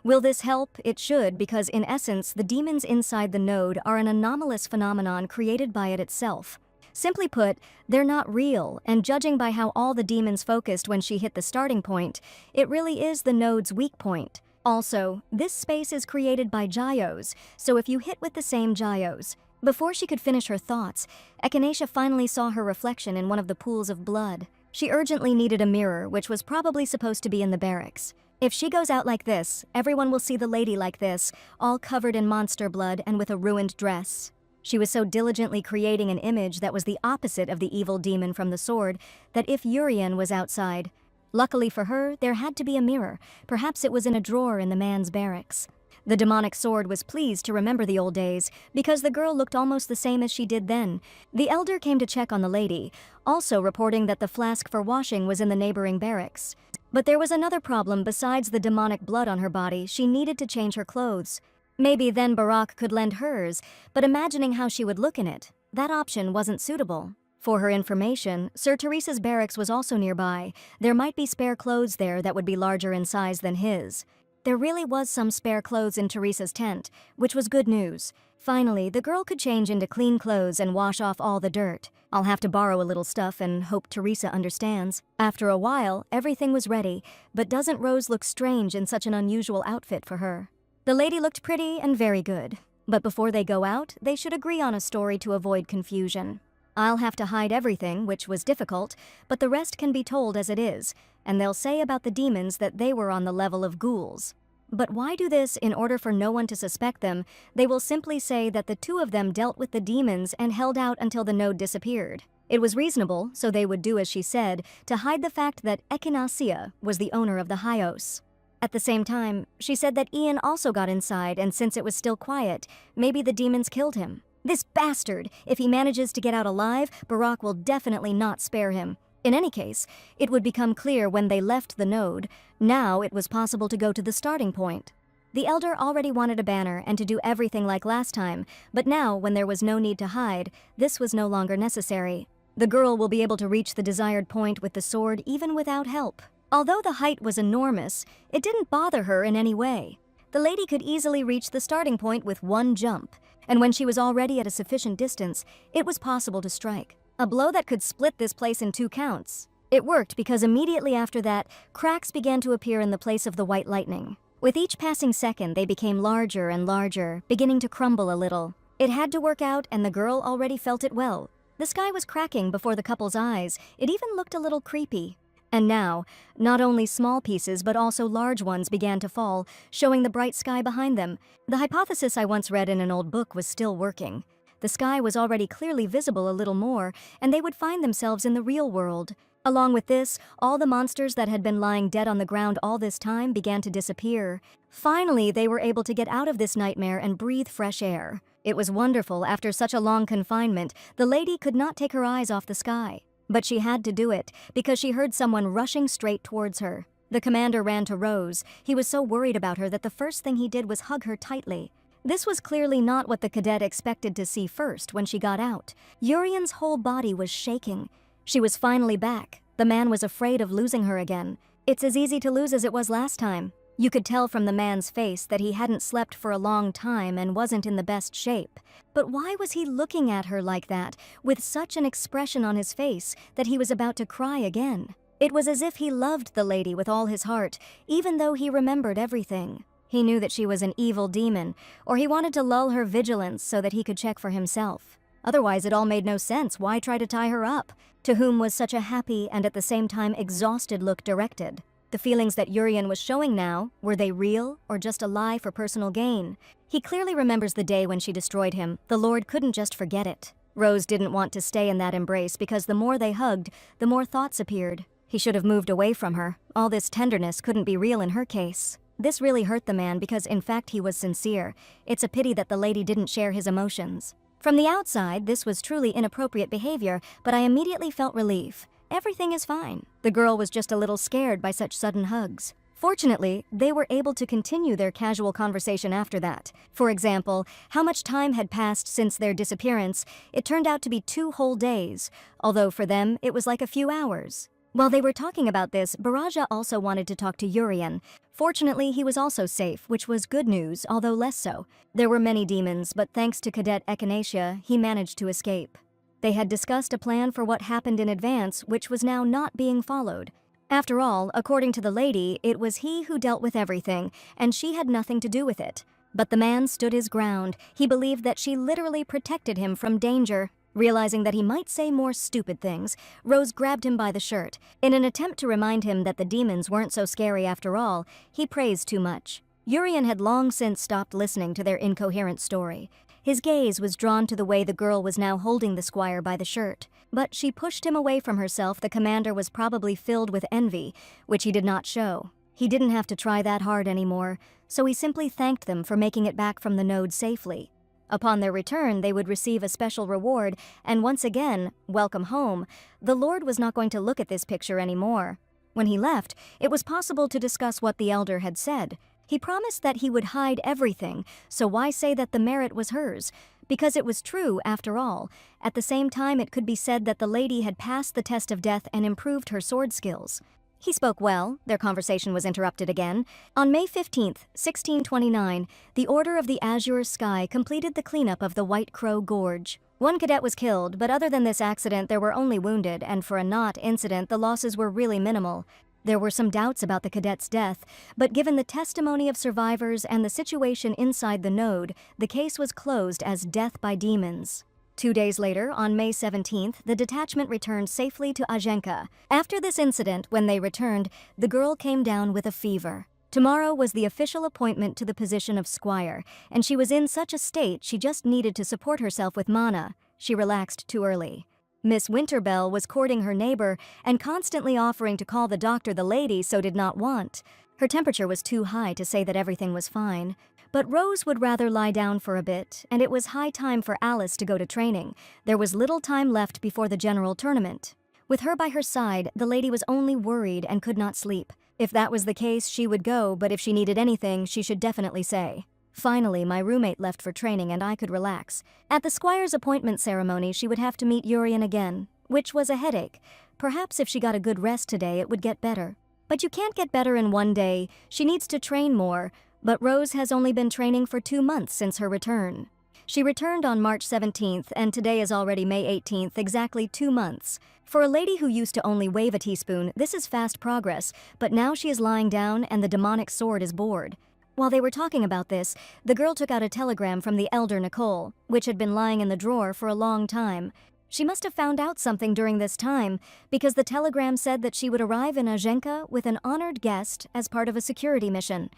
Will this help? It should, because in essence, the demons inside the node are an anomalous phenomenon created by it itself. Simply put, they're not real, and judging by how all the demons focused when she hit the starting point, it really is the node's weak point. Also, this space is created by gyos, so if you hit with the same gyos. Before she could finish her thoughts, Echinacea finally saw her reflection in one of the pools of blood. She urgently needed a mirror, which was probably supposed to be in the barracks. If she goes out like this, everyone will see the lady like this, all covered in monster blood and with a ruined dress. She was so diligently creating an image that was the opposite of the evil demon from the sword, that if Urian was outside, luckily for her, there had to be a mirror. Perhaps it was in a drawer in the man's barracks. The demonic sword was pleased to remember the old days, because the girl looked almost the same as she did then. The elder came to check on the lady, also reporting that the flask for washing was in the neighboring barracks. But there was another problem besides the demonic blood on her body. She needed to change her clothes. Maybe then Barack could lend hers, but imagining how she would look in it, that option wasn't suitable. For her information, Sir Teresa's barracks was also nearby. There might be spare clothes there that would be larger in size than his. There really was some spare clothes in Teresa's tent, which was good news. Finally, the girl could change into clean clothes and wash off all the dirt. I'll have to borrow a little stuff and hope Teresa understands. After a while, everything was ready, but doesn't Rose look strange in such an unusual outfit for her? The lady looked pretty and very good, but before they go out, they should agree on a story to avoid confusion. I'll have to hide everything, which was difficult, but the rest can be told as it is, and they'll say about the demons that they were on the level of ghouls. But why do this in order for no one to suspect them? They will simply say that the two of them dealt with the demons and held out until the node disappeared. It was reasonable, so they would do as she said, to hide the fact that Echinacea was the owner of the Hyos. At the same time, she said that Ian also got inside, and since it was still quiet, maybe the demons killed him. This bastard! If he manages to get out alive, Barack will definitely not spare him. In any case, it would become clear when they left the node. Now it was possible to go to the starting point. The elder already wanted a banner and to do everything like last time, but now, when there was no need to hide, this was no longer necessary. The girl will be able to reach the desired point with the sword even without help. Although the height was enormous, it didn't bother her in any way. The lady could easily reach the starting point with one jump, and when she was already at a sufficient distance, it was possible to strike. A blow that could split this place in 2 counts. It worked because immediately after that, cracks began to appear in the place of the white lightning. With each passing second, they became larger and larger, beginning to crumble a little. It had to work out, and the girl already felt it well. The sky was cracking before the couple's eyes. It even looked a little creepy. And now, not only small pieces but also large ones began to fall, showing the bright sky behind them. The hypothesis I once read in an old book was still working. The sky was already clearly visible a little more, and they would find themselves in the real world. Along with this, all the monsters that had been lying dead on the ground all this time began to disappear. Finally, they were able to get out of this nightmare and breathe fresh air. It was wonderful. After such a long confinement, the lady could not take her eyes off the sky. But she had to do it, because she heard someone rushing straight towards her. The commander ran to Rose. He was so worried about her that the first thing he did was hug her tightly. This was clearly not what the cadet expected to see first when she got out. Urian's whole body was shaking. She was finally back. The man was afraid of losing her again. It's as easy to lose as it was last time. You could tell from the man's face that he hadn't slept for a long time and wasn't in the best shape. But why was he looking at her like that, with such an expression on his face that he was about to cry again? It was as if he loved the lady with all his heart, even though he remembered everything. He knew that she was an evil demon, or he wanted to lull her vigilance so that he could check for himself. Otherwise, it all made no sense. Why try to tie her up? To whom was such a happy and at the same time exhausted look directed? The feelings that Urian was showing now, were they real or just a lie for personal gain? He clearly remembers the day when she destroyed him. The Lord couldn't just forget it. Rose didn't want to stay in that embrace because the more they hugged, the more thoughts appeared. He should have moved away from her. All this tenderness couldn't be real in her case. This really hurt the man because in fact he was sincere. It's a pity that the lady didn't share his emotions. From the outside, this was truly inappropriate behavior, but I immediately felt relief. Everything is fine. The girl was just a little scared by such sudden hugs. Fortunately, they were able to continue their casual conversation after that. For example, how much time had passed since their disappearance. It turned out to be 2 whole days, although for them it was like a few hours. While they were talking about this, Baraja also wanted to talk to Urian. Fortunately, he was also safe, which was good news, although less so. There were many demons, but thanks to Cadet Echinacea, he managed to escape. They had discussed a plan for what happened in advance, which was now not being followed. After all, according to the lady, it was he who dealt with everything, and she had nothing to do with it. But the man stood his ground. He believed that she literally protected him from danger. Realizing that he might say more stupid things, Rose grabbed him by the shirt. In an attempt to remind him that the demons weren't so scary after all, he praised too much. Urian had long since stopped listening to their incoherent story. His gaze was drawn to the way the girl was now holding the squire by the shirt. But she pushed him away from herself. The commander was probably filled with envy, which he did not show. He didn't have to try that hard anymore, so he simply thanked them for making it back from the node safely. Upon their return, they would receive a special reward, and once again, welcome home. The Lord was not going to look at this picture anymore. When he left, it was possible to discuss what the elder had said. He promised that he would hide everything, so why say that the merit was hers? Because it was true, after all. At the same time, it could be said that the lady had passed the test of death and improved her sword skills. He spoke well. Their conversation was interrupted again. On May 15th, 1629, the Order of the Azure Sky completed the cleanup of the White Crow Gorge. One cadet was killed, but other than this accident, there were only wounded, and for a not incident, the losses were really minimal. There were some doubts about the cadet's death, but given the testimony of survivors and the situation inside the node, the case was closed as death by demons. 2 days later, on May 17th, the detachment returned safely to Ajenka. After this incident, when they returned, the girl came down with a fever. Tomorrow was the official appointment to the position of squire, and she was in such a state she just needed to support herself with mana. She relaxed too early. Miss Winterbell was courting her neighbor and constantly offering to call the doctor the lady so did not want. Her temperature was too high to say that everything was fine. But Rose would rather lie down for a bit, and it was high time for Alice to go to training. There was little time left before the general tournament. With her by her side, the lady was only worried and could not sleep. If that was the case, she would go, but if she needed anything, she should definitely say. Finally, my roommate left for training and I could relax. At the squire's appointment ceremony, she would have to meet Urian again, which was a headache. Perhaps if she got a good rest today, it would get better. But you can't get better in one day. She needs to train more, but Rose has only been training for 2 months since her return. She returned on March 17th, and today is already May 18th, exactly 2 months. For a lady who used to only wave a teaspoon, this is fast progress, but now she is lying down and the demonic sword is bored. While they were talking about this, the girl took out a telegram from the elder Nicole, which had been lying in the drawer for a long time. She must have found out something during this time, because the telegram said that she would arrive in Ajenka with an honored guest as part of a security mission.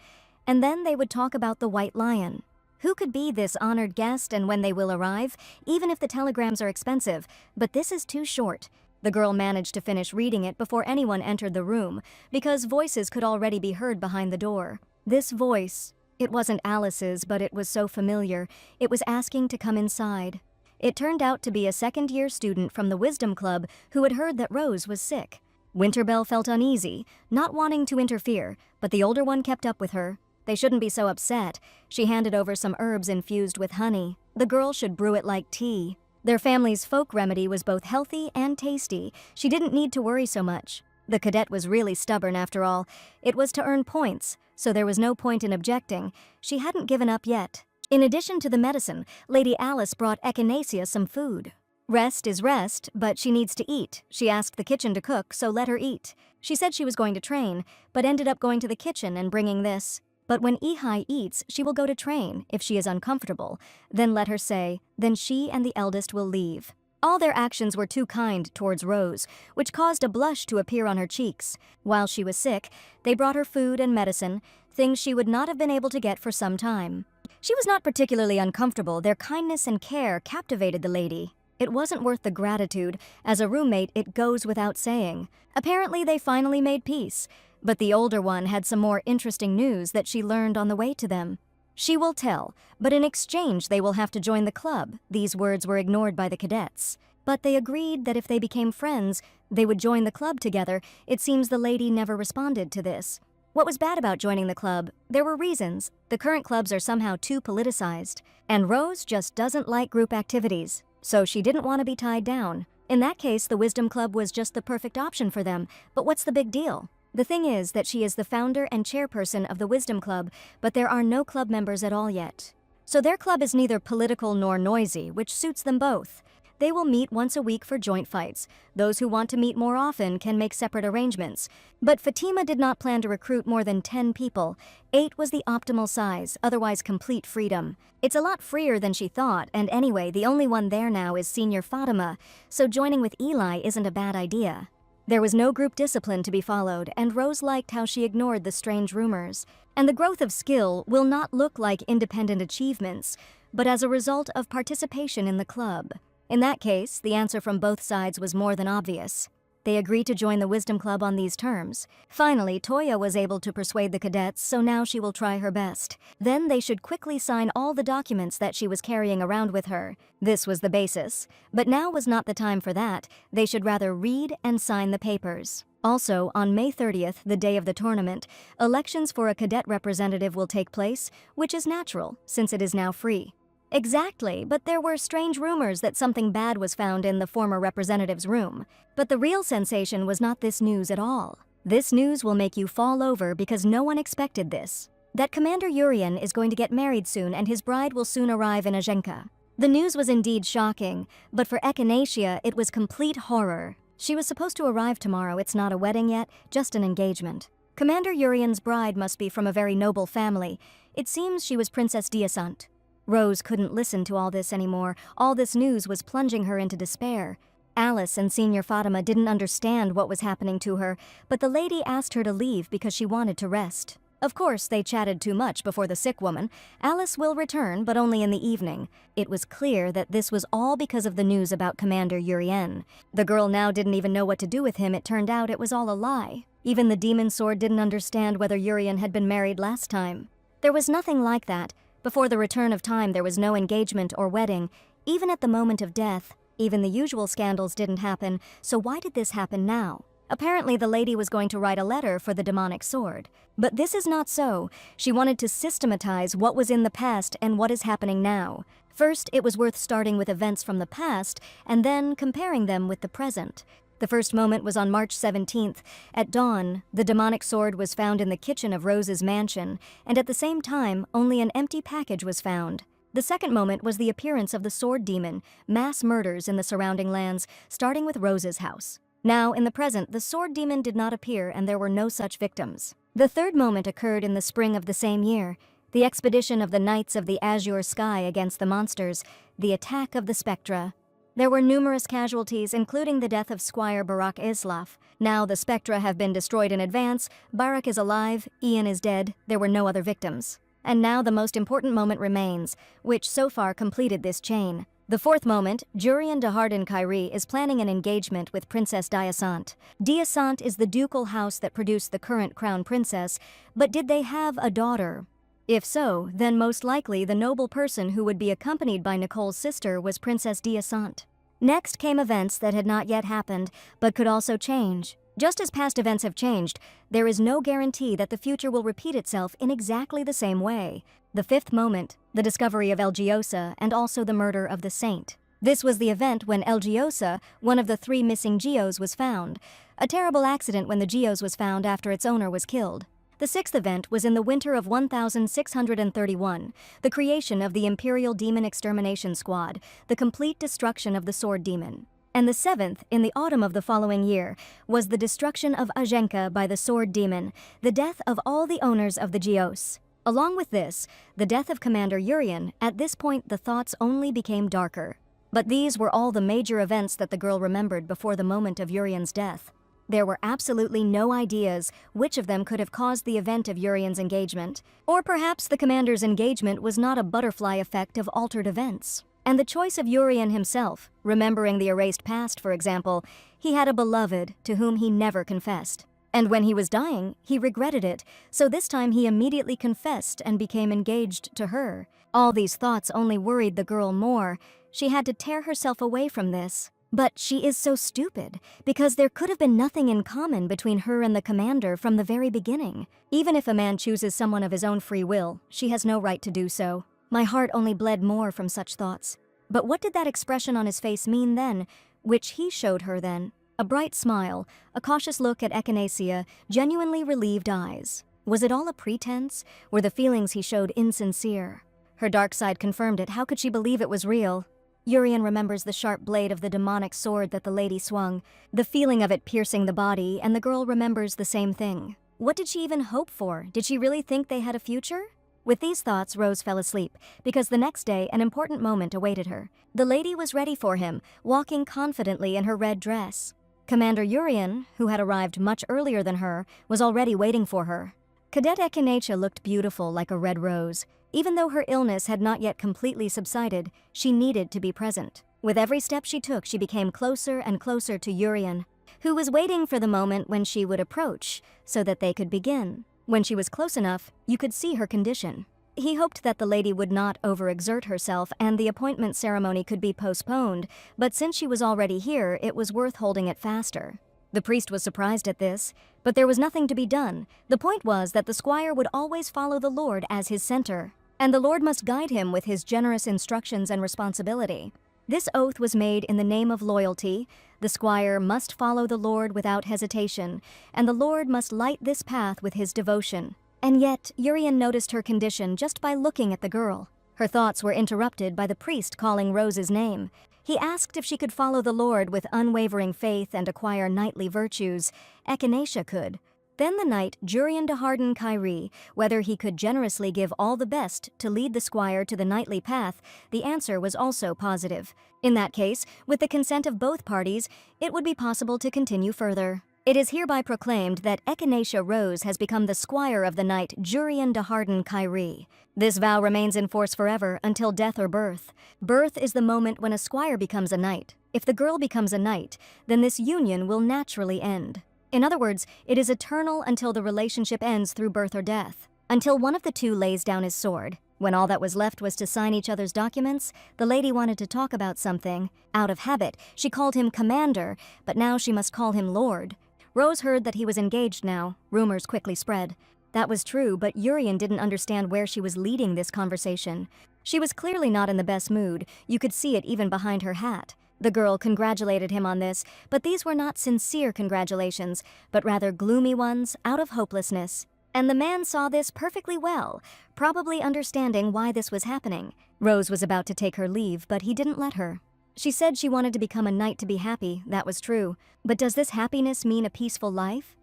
And then they would talk about the White Lion. Who could be this honored guest and when they will arrive, even if the telegrams are expensive, but this is too short. The girl managed to finish reading it before anyone entered the room, because voices could already be heard behind the door. This voice, it wasn't Alice's, but it was so familiar. It was asking to come inside. It turned out to be a second-year student from the Wisdom Club who had heard that Rose was sick. Winterbell felt uneasy, not wanting to interfere, but the older one kept up with her. They shouldn't be so upset. She handed over some herbs infused with honey. The girl should brew it like tea. Their family's folk remedy was both healthy and tasty. She didn't need to worry so much. The cadet was really stubborn after all. It was to earn points, so there was no point in objecting. She hadn't given up yet. In addition to the medicine, Lady Alice brought Echinacea some food. Rest is rest, but she needs to eat. She asked the kitchen to cook, so let her eat. She said she was going to train, but ended up going to the kitchen and bringing this. But when Ehi eats, she will go to train, if she is uncomfortable. Then let her say, then she and the eldest will leave. All their actions were too kind towards Rose, which caused a blush to appear on her cheeks. While she was sick, they brought her food and medicine, things she would not have been able to get for some time. She was not particularly uncomfortable. Their kindness and care captivated the lady. It wasn't worth the gratitude. As a roommate, it goes without saying. Apparently, they finally made peace. But the older one had some more interesting news that she learned on the way to them. She will tell, but in exchange they will have to join the club. These words were ignored by the cadets. But they agreed that if they became friends, they would join the club together. It seems the lady never responded to this. What was bad about joining the club? There were reasons. The current clubs are somehow too politicized. And Rose just doesn't like group activities, so she didn't want to be tied down. In that case, the Wisdom Club was just the perfect option for them. But what's the big deal? The thing is that she is the founder and chairperson of the Wisdom Club, but there are no club members at all yet. So their club is neither political nor noisy, which suits them both. They will meet once a week for joint fights. Those who want to meet more often can make separate arrangements. But Fatima did not plan to recruit more than 10 people. 8 was the optimal size, otherwise complete freedom. It's a lot freer than she thought, and anyway, the only one there now is Senior Fatima, so joining with Eli isn't a bad idea. There was no group discipline to be followed, and Rose liked how she ignored the strange rumors. And the growth of skill will not look like independent achievements, but as a result of participation in the club. In that case, the answer from both sides was more than obvious. They agreed to join the Wisdom Club on these terms. Finally, Toya was able to persuade the cadets, so now she will try her best. Then they should quickly sign all the documents that she was carrying around with her. This was the basis. But now was not the time for that. They should rather read and sign the papers. Also, on May 30th, the day of the tournament, elections for a cadet representative will take place, which is natural, since it is now free. Exactly, but there were strange rumors that something bad was found in the former representative's room. But the real sensation was not this news at all. This news will make you fall over because no one expected this. That Commander Urian is going to get married soon and his bride will soon arrive in Ajenka. The news was indeed shocking, but for Echinacea it was complete horror. She was supposed to arrive tomorrow. It's not a wedding yet, just an engagement. Commander Urian's bride must be from a very noble family. It seems she was Princess Diasant. Rose couldn't listen to all this anymore. All this news was plunging her into despair. Alice and Senior Fatima didn't understand what was happening to her, but the lady asked her to leave because she wanted to rest. Of course, they chatted too much before the sick woman. Alice will return, but only in the evening. It was clear that this was all because of the news about Commander Urian. The girl now didn't even know what to do with him. It turned out it was all a lie. Even the demon sword didn't understand whether Urian had been married last time. There was nothing like that. Before the return of time, there was no engagement or wedding. Even at the moment of death, even the usual scandals didn't happen, so why did this happen now? Apparently, the lady was going to write a letter for the demonic sword. But this is not so. She wanted to systematize what was in the past and what is happening now. First, it was worth starting with events from the past and then comparing them with the present. The first moment was on March 17th. At dawn, the demonic sword was found in the kitchen of Rose's mansion, and at the same time, only an empty package was found. The second moment was the appearance of the sword demon, mass murders in the surrounding lands, starting with Rose's house. Now, in the present, the sword demon did not appear and there were no such victims. The third moment occurred in the spring of the same year. The expedition of the Knights of the Azure Sky against the monsters, the attack of the Spectra. There were numerous casualties, including the death of Squire Barak Islaf. Now the Spectra have been destroyed in advance, Barak is alive, Ian is dead, there were no other victims. And now the most important moment remains, which so far completed this chain. The fourth moment, Jurian de Harden Kyrie is planning an engagement with Princess Diasant. Diasant is the ducal house that produced the current crown princess, but did they have a daughter? If so, then most likely the noble person who would be accompanied by Nicole's sister was Princess Diasant. Next came events that had not yet happened, but could also change. Just as past events have changed, there is no guarantee that the future will repeat itself in exactly the same way. The fifth moment, the discovery of Elgiosa and also the murder of the saint. This was the event when Elgiosa, one of the 3 missing geos, was found. A terrible accident when the geos was found after its owner was killed. The sixth event was in the winter of 1631, the creation of the Imperial Demon Extermination Squad, the complete destruction of the Sword Demon. And the seventh, in the autumn of the following year, was the destruction of Ajenka by the Sword Demon, the death of all the owners of the Geos. Along with this, the death of Commander Urian. At this point the thoughts only became darker. But these were all the major events that the girl remembered before the moment of Urian's death. There were absolutely no ideas which of them could have caused the event of Urian's engagement. Or perhaps the commander's engagement was not a butterfly effect of altered events. And the choice of Urian himself, remembering the erased past, for example, he had a beloved to whom he never confessed. And when he was dying, he regretted it, so this time he immediately confessed and became engaged to her. All these thoughts only worried the girl more. She had to tear herself away from this. But she is so stupid, because there could have been nothing in common between her and the commander from the very beginning. Even if a man chooses someone of his own free will, she has no right to do so. My heart only bled more from such thoughts. But what did that expression on his face mean then, which he showed her then? A bright smile, a cautious look at Echinacea, genuinely relieved eyes. Was it all a pretense? Were the feelings he showed insincere? Her dark side confirmed it. How could she believe it was real? Urian remembers the sharp blade of the demonic sword that the lady swung, the feeling of it piercing the body, and the girl remembers the same thing. What did she even hope for? Did she really think they had a future? With these thoughts, Rose fell asleep, because the next day an important moment awaited her. The lady was ready for him, walking confidently in her red dress. Commander Urian, who had arrived much earlier than her, was already waiting for her. Cadet Echinacea looked beautiful like a red rose. Even though her illness had not yet completely subsided, she needed to be present. With every step she took, she became closer and closer to Urian, who was waiting for the moment when she would approach, so that they could begin. When she was close enough, you could see her condition. He hoped that the lady would not overexert herself and the appointment ceremony could be postponed, but since she was already here, it was worth holding it faster. The priest was surprised at this, but there was nothing to be done. The point was that the squire would always follow the Lord as his center, and the Lord must guide him with his generous instructions and responsibility. This oath was made in the name of loyalty. The squire must follow the Lord without hesitation, and the Lord must light this path with his devotion. And yet, Urian noticed her condition just by looking at the girl. Her thoughts were interrupted by the priest calling Rose's name. He asked if she could follow the Lord with unwavering faith and acquire knightly virtues. Echinacea could. Then the knight, Jurian de Harden Kyrie, whether he could generously give all the best to lead the squire to the knightly path, the answer was also positive. In that case, with the consent of both parties, it would be possible to continue further. It is hereby proclaimed that Echinacea Rose has become the squire of the knight Jurian de Harden Kyrie. This vow remains in force forever until death or birth. Birth is the moment when a squire becomes a knight. If the girl becomes a knight, then this union will naturally end. In other words, it is eternal until the relationship ends through birth or death. Until one of the two lays down his sword. When all that was left was to sign each other's documents, the lady wanted to talk about something. Out of habit, she called him Commander, but now she must call him Lord. Rose heard that he was engaged now. Rumors quickly spread. That was true, but Urian didn't understand where she was leading this conversation. She was clearly not in the best mood. You could see it even behind her hat. The girl congratulated him on this, but these were not sincere congratulations, but rather gloomy ones out of hopelessness. And the man saw this perfectly well, probably understanding why this was happening. Rose was about to take her leave, but he didn't let her. She said she wanted to become a knight to be happy, that was true. But does this happiness mean a peaceful life?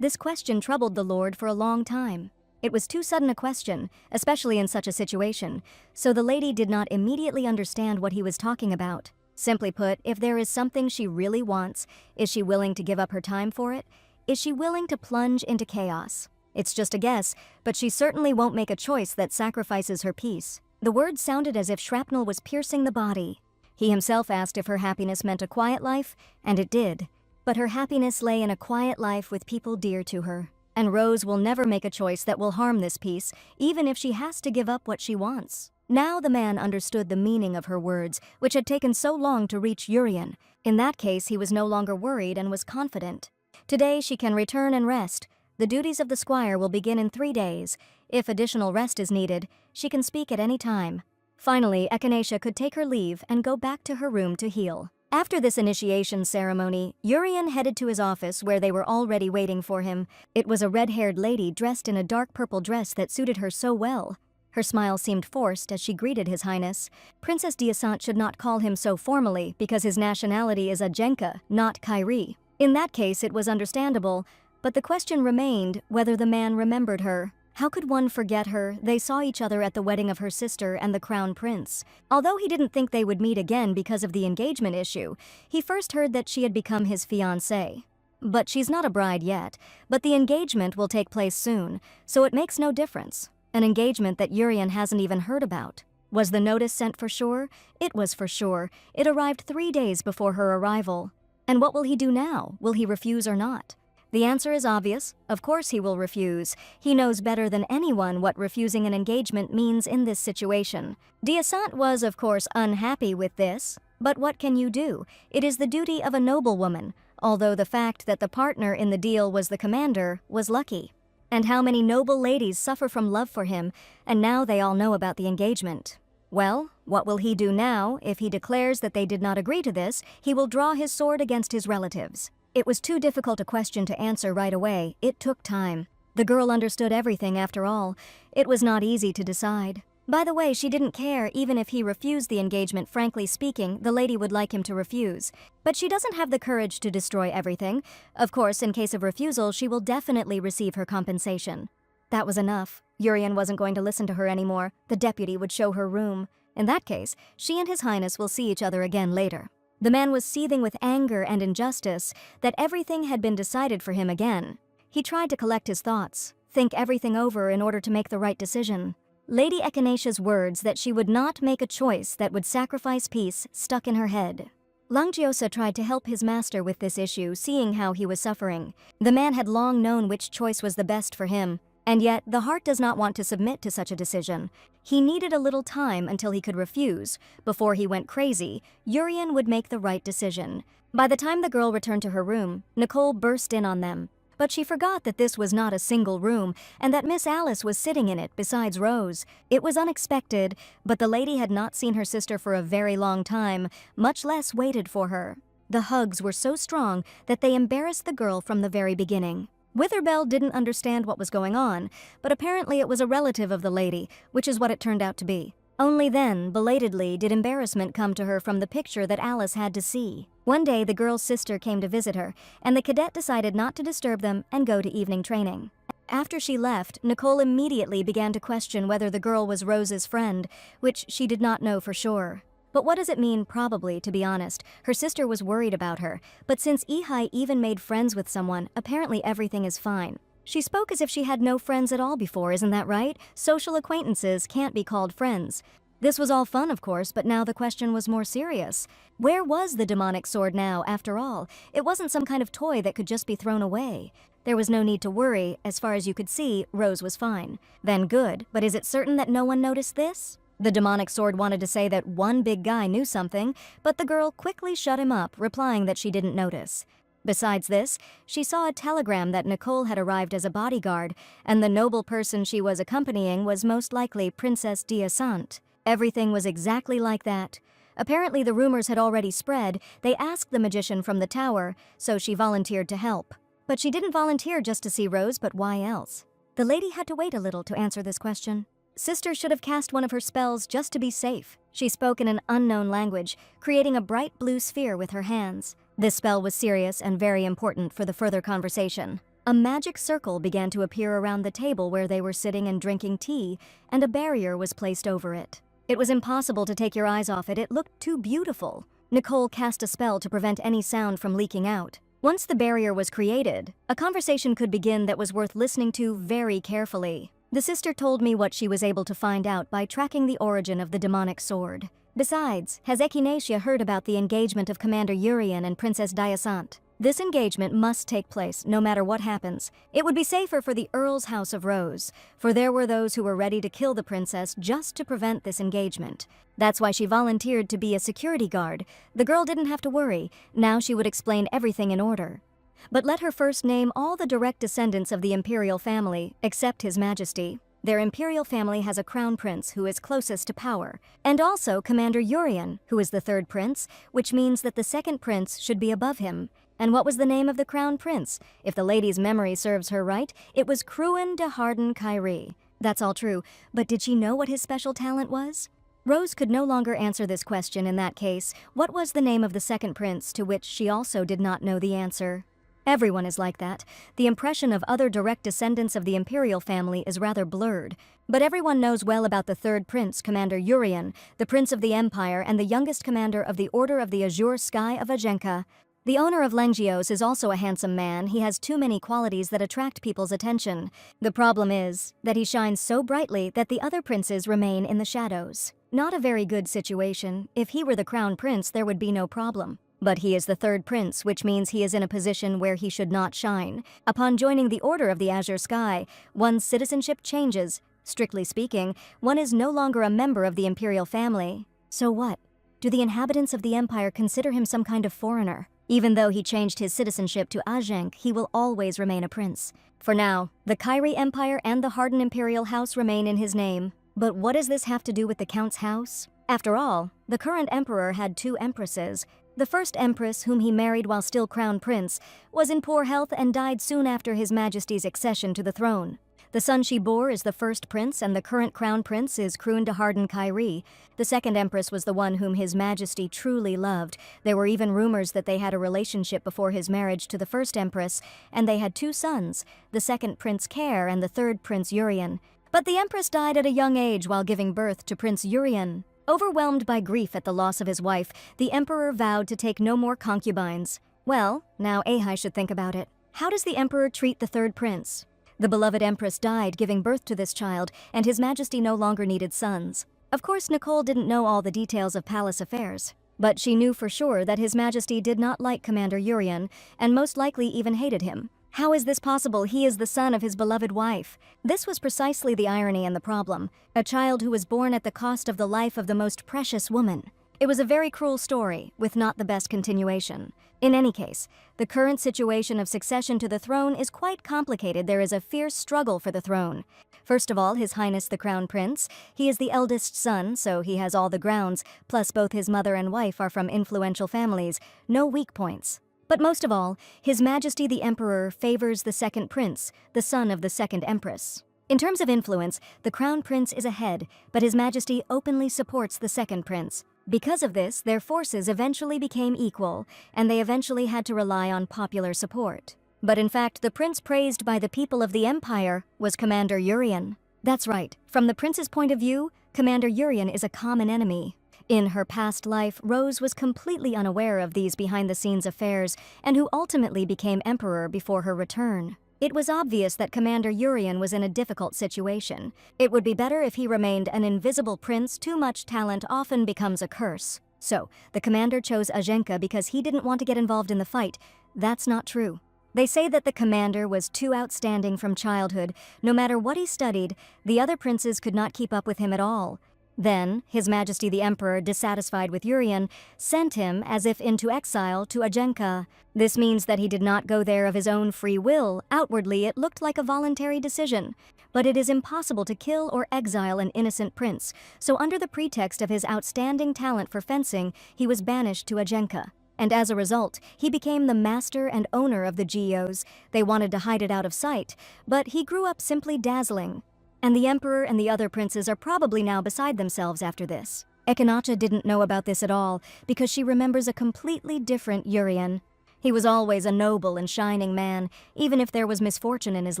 This question troubled the Lord for a long time. It was too sudden a question, especially in such a situation, so the lady did not immediately understand what he was talking about. Simply put, if there is something she really wants, is she willing to give up her time for it? Is she willing to plunge into chaos? It's just a guess, but she certainly won't make a choice that sacrifices her peace. The words sounded as if shrapnel was piercing the body. He himself asked if her happiness meant a quiet life, and it did. But her happiness lay in a quiet life with people dear to her. And Rose will never make a choice that will harm this peace, even if she has to give up what she wants. Now the man understood the meaning of her words, which had taken so long to reach Urian. In that case, he was no longer worried and was confident. Today she can return and rest. The duties of the squire will begin in 3 days. If additional rest is needed, she can speak at any time. Finally, Echinacea could take her leave and go back to her room to heal. After this initiation ceremony, Urian headed to his office where they were already waiting for him. It was a red-haired lady dressed in a dark purple dress that suited her so well. Her smile seemed forced as she greeted His Highness. Princess Deasant should not call him so formally because his nationality is Ajenka, not Kyrie. In that case, it was understandable, but the question remained whether the man remembered her. How could one forget her? They saw each other at the wedding of her sister and the crown prince. Although he didn't think they would meet again because of the engagement issue, he first heard that she had become his fiancée. But she's not a bride yet, but the engagement will take place soon, so it makes no difference. An engagement that Urian hasn't even heard about. Was the notice sent for sure? It was for sure. It arrived 3 days before her arrival. And what will he do now? Will he refuse or not? The answer is obvious. Of course he will refuse. He knows better than anyone what refusing an engagement means in this situation. Deasant was, of course, unhappy with this. But what can you do? It is the duty of a noblewoman, although the fact that the partner in the deal was the commander was lucky. And how many noble ladies suffer from love for him, and now they all know about the engagement. Well, what will he do now? If he declares that they did not agree to this, he will draw his sword against his relatives. It was too difficult a question to answer right away. It took time. The girl understood everything after all. It was not easy to decide. By the way, she didn't care even if he refused the engagement. Frankly speaking, the lady would like him to refuse. But she doesn't have the courage to destroy everything. Of course, in case of refusal, she will definitely receive her compensation. That was enough. Urian wasn't going to listen to her anymore. The deputy would show her room. In that case, she and His Highness will see each other again later. The man was seething with anger and injustice that everything had been decided for him again. He tried to collect his thoughts, think everything over in order to make the right decision. Lady Echinacea's words that she would not make a choice that would sacrifice peace stuck in her head. Langiosa tried to help his master with this issue, seeing how he was suffering. The man had long known which choice was the best for him, and yet the heart does not want to submit to such a decision. He needed a little time until he could refuse. Before he went crazy, Urian would make the right decision. By the time the girl returned to her room, Nicole burst in on them. But she forgot that this was not a single room, and that Miss Alice was sitting in it besides Rose. It was unexpected, but the lady had not seen her sister for a very long time, much less waited for her. The hugs were so strong that they embarrassed the girl from the very beginning. Witherbell didn't understand what was going on, but apparently it was a relative of the lady, which is what it turned out to be. Only then, belatedly, did embarrassment come to her from the picture that Alice had to see. One day, the girl's sister came to visit her, and the cadet decided not to disturb them and go to evening training. After she left, Nicole immediately began to question whether the girl was Rose's friend, which she did not know for sure. But what does it mean, probably, to be honest? Her sister was worried about her, but since Ihai even made friends with someone, apparently everything is fine. She spoke as if she had no friends at all before, isn't that right? Social acquaintances can't be called friends. This was all fun, of course, but now the question was more serious. Where was the demonic sword now, after all? It wasn't some kind of toy that could just be thrown away. There was no need to worry. As far as you could see, Rose was fine. Then good, but is it certain that no one noticed this? The demonic sword wanted to say that one big guy knew something, but the girl quickly shut him up, replying that she didn't notice. Besides this, she saw a telegram that Nicole had arrived as a bodyguard, and the noble person she was accompanying was most likely Princess Diasant. Everything was exactly like that. Apparently the rumors had already spread. They asked the magician from the tower, so she volunteered to help. But she didn't volunteer just to see Rose, but why else? The lady had to wait a little to answer this question. Sister should have cast one of her spells just to be safe. She spoke in an unknown language, creating a bright blue sphere with her hands. This spell was serious and very important for the further conversation. A magic circle began to appear around the table where they were sitting and drinking tea, and a barrier was placed over it. It was impossible to take your eyes off it. It looked too beautiful. Nicole cast a spell to prevent any sound from leaking out. Once the barrier was created, a conversation could begin that was worth listening to very carefully. The sister told me what she was able to find out by tracking the origin of the demonic sword. Besides, has Echinacea heard about the engagement of Commander Urien and Princess Diasant? This engagement must take place, no matter what happens. It would be safer for the Earl's House of Rose, for there were those who were ready to kill the princess just to prevent this engagement. That's why she volunteered to be a security guard. The girl didn't have to worry. Now she would explain everything in order. But let her first name all the direct descendants of the imperial family, except His Majesty. Their imperial family has a crown prince who is closest to power, and also Commander Urien, who is the third prince, which means that the second prince should be above him. And what was the name of the crown prince? If the lady's memory serves her right, it was Cruin de Harden Kyrie. That's all true, but did she know what his special talent was? Rose could no longer answer this question in that case. What was the name of the second prince, to which she also did not know the answer? Everyone is like that. The impression of other direct descendants of the imperial family is rather blurred. But everyone knows well about the third prince, Commander Urien, the prince of the empire and the youngest commander of the Order of the Azure Sky of Ajenka. The owner of Lengios is also a handsome man. He has too many qualities that attract people's attention. The problem is that he shines so brightly that the other princes remain in the shadows. Not a very good situation. If he were the crown prince, there would be no problem. But he is the third prince, which means he is in a position where he should not shine. Upon joining the Order of the Azure Sky, one's citizenship changes. Strictly speaking, one is no longer a member of the imperial family. So what? Do the inhabitants of the empire consider him some kind of foreigner? Even though he changed his citizenship to Ajenk, he will always remain a prince. For now, the Kyrie Empire and the Harden Imperial House remain in his name. But what does this have to do with the Count's house? After all, the current emperor had two empresses. The first empress, whom he married while still crown prince, was in poor health and died soon after His Majesty's accession to the throne. The son she bore is the first prince, and the current crown prince is Cruin de Harden Kyrie. The second empress was the one whom His Majesty truly loved. There were even rumors that they had a relationship before his marriage to the first empress, and they had two sons, the second Prince Care and the third Prince Urien. But the empress died at a young age while giving birth to Prince Urien. Overwhelmed by grief at the loss of his wife, the emperor vowed to take no more concubines. Well, now Ahai should think about it. How does the emperor treat the third prince? The beloved empress died giving birth to this child, and His Majesty no longer needed sons. Of course, Nicole didn't know all the details of palace affairs, but she knew for sure that His Majesty did not like Commander Urien, and most likely even hated him. How is this possible? He is the son of his beloved wife. This was precisely the irony and the problem. A child who was born at the cost of the life of the most precious woman. It was a very cruel story, with not the best continuation. In any case, the current situation of succession to the throne is quite complicated. There is a fierce struggle for the throne. First of all, His Highness the Crown Prince. He is the eldest son, so he has all the grounds, plus both his mother and wife are from influential families. No weak points. But most of all, His Majesty the Emperor favors the second prince, the son of the second empress. In terms of influence, the crown prince is ahead, but His Majesty openly supports the second prince. Because of this, their forces eventually became equal, and they eventually had to rely on popular support. But in fact, the prince praised by the people of the empire was Commander Urien. That's right, from the prince's point of view, Commander Urien is a common enemy. In her past life, Rose was completely unaware of these behind-the-scenes affairs and who ultimately became emperor before her return. It was obvious that Commander Urien was in a difficult situation. It would be better if he remained an invisible prince. Too much talent often becomes a curse. So, the commander chose Ajenka because he didn't want to get involved in the fight. That's not true. They say that the commander was too outstanding from childhood. No matter what he studied, the other princes could not keep up with him at all. Then, His Majesty the Emperor, dissatisfied with Urian, sent him as if into exile to Ajenka. This means that he did not go there of his own free will. Outwardly, it looked like a voluntary decision. But it is impossible to kill or exile an innocent prince, so under the pretext of his outstanding talent for fencing, he was banished to Ajenka. And as a result, he became the master and owner of the Geos. They wanted to hide it out of sight, but he grew up simply dazzling. And the emperor and the other princes are probably now beside themselves after this. Echinacha didn't know about this at all, because she remembers a completely different Urian. He was always a noble and shining man, even if there was misfortune in his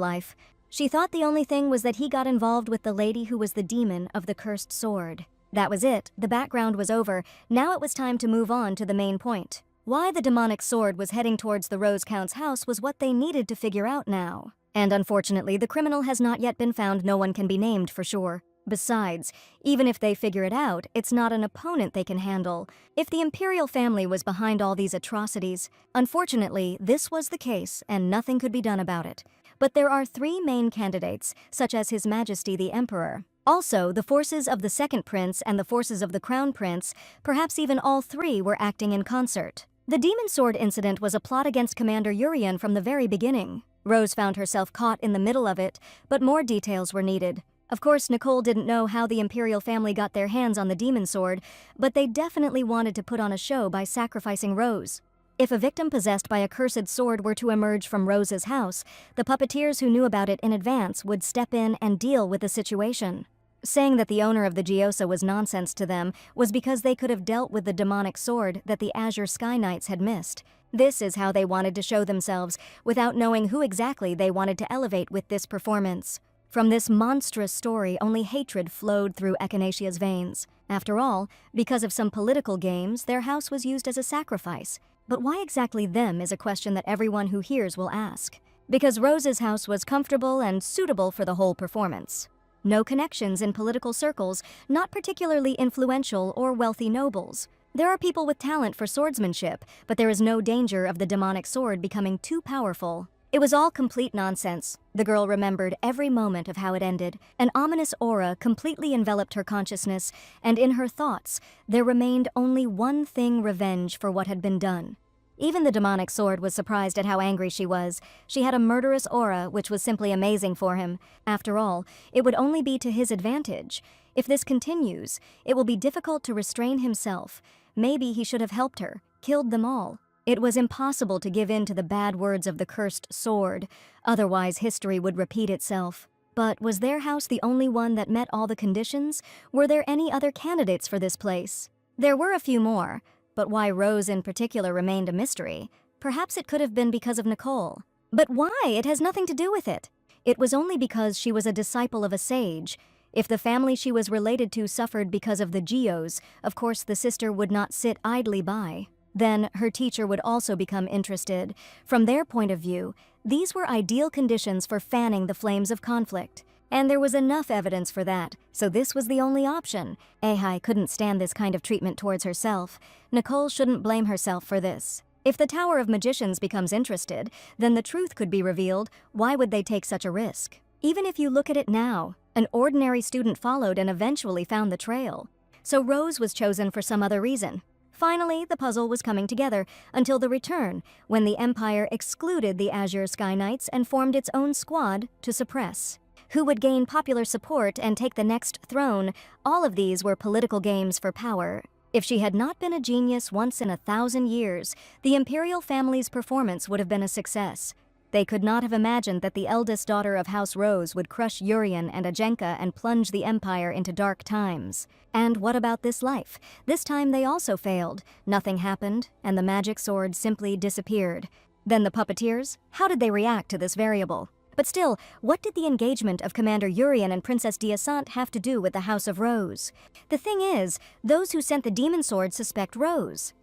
life. She thought the only thing was that he got involved with the lady who was the demon of the cursed sword. That was it. The background was over. Now it was time to move on to the main point. Why the demonic sword was heading towards the Rose Count's house was what they needed to figure out now. And unfortunately, the criminal has not yet been found. No one can be named for sure. Besides, even if they figure it out, it's not an opponent they can handle. If the imperial family was behind all these atrocities, unfortunately, this was the case and nothing could be done about it. But there are three main candidates, such as His Majesty the Emperor. Also, the forces of the second prince and the forces of the crown prince, perhaps even all three, were acting in concert. The demon sword incident was a plot against Commander Urian from the very beginning. Rose found herself caught in the middle of it, but more details were needed. Of course, Nicole didn't know how the imperial family got their hands on the demon sword, but they definitely wanted to put on a show by sacrificing Rose. If a victim possessed by a cursed sword were to emerge from Rose's house, the puppeteers who knew about it in advance would step in and deal with the situation. Saying that the owner of the Gyosa was nonsense to them was because they could have dealt with the demonic sword that the Azure Sky Knights had missed. This is how they wanted to show themselves, without knowing who exactly they wanted to elevate with this performance. From this monstrous story, only hatred flowed through Echinacea's veins. After all, because of some political games, their house was used as a sacrifice. But why exactly them is a question that everyone who hears will ask. Because Rose's house was comfortable and suitable for the whole performance. No connections in political circles, not particularly influential or wealthy nobles. There are people with talent for swordsmanship, but there is no danger of the demonic sword becoming too powerful. It was all complete nonsense. The girl remembered every moment of how it ended. An ominous aura completely enveloped her consciousness, and in her thoughts, there remained only one thing: revenge for what had been done. Even the demonic sword was surprised at how angry she was. She had a murderous aura, which was simply amazing for him. After all, it would only be to his advantage. If this continues, it will be difficult to restrain himself. Maybe he should have helped her, killed them all. It was impossible to give in to the bad words of the cursed sword. Otherwise, history would repeat itself. But was their house the only one that met all the conditions? Were there any other candidates for this place? There were a few more. But why Rose in particular remained a mystery. Perhaps it could have been because of Nicole. But why? It has nothing to do with it. It was only because she was a disciple of a sage. If the family she was related to suffered because of the Geos, of course the sister would not sit idly by. Then her teacher would also become interested. From their point of view, these were ideal conditions for fanning the flames of conflict. And there was enough evidence for that, so this was the only option. Ahai couldn't stand this kind of treatment towards herself. Nicole shouldn't blame herself for this. If the Tower of Magicians becomes interested, then the truth could be revealed. Why would they take such a risk? Even if you look at it now, an ordinary student followed and eventually found the trail. So Rose was chosen for some other reason. Finally, the puzzle was coming together until the return, when the Empire excluded the Azure Sky Knights and formed its own squad to suppress. Who would gain popular support and take the next throne? All of these were political games for power. If she had not been a genius once in 1,000 years, the imperial family's performance would have been a success. They could not have imagined that the eldest daughter of House Rose would crush Urian and Ajenka and plunge the empire into dark times. And what about this life? This time they also failed. Nothing happened, and the magic sword simply disappeared. Then the puppeteers? How did they react to this variable? But still, what did the engagement of Commander Urian and Princess D'Assant have to do with the House of Rose? The thing is, those who sent the demon sword suspect Rose.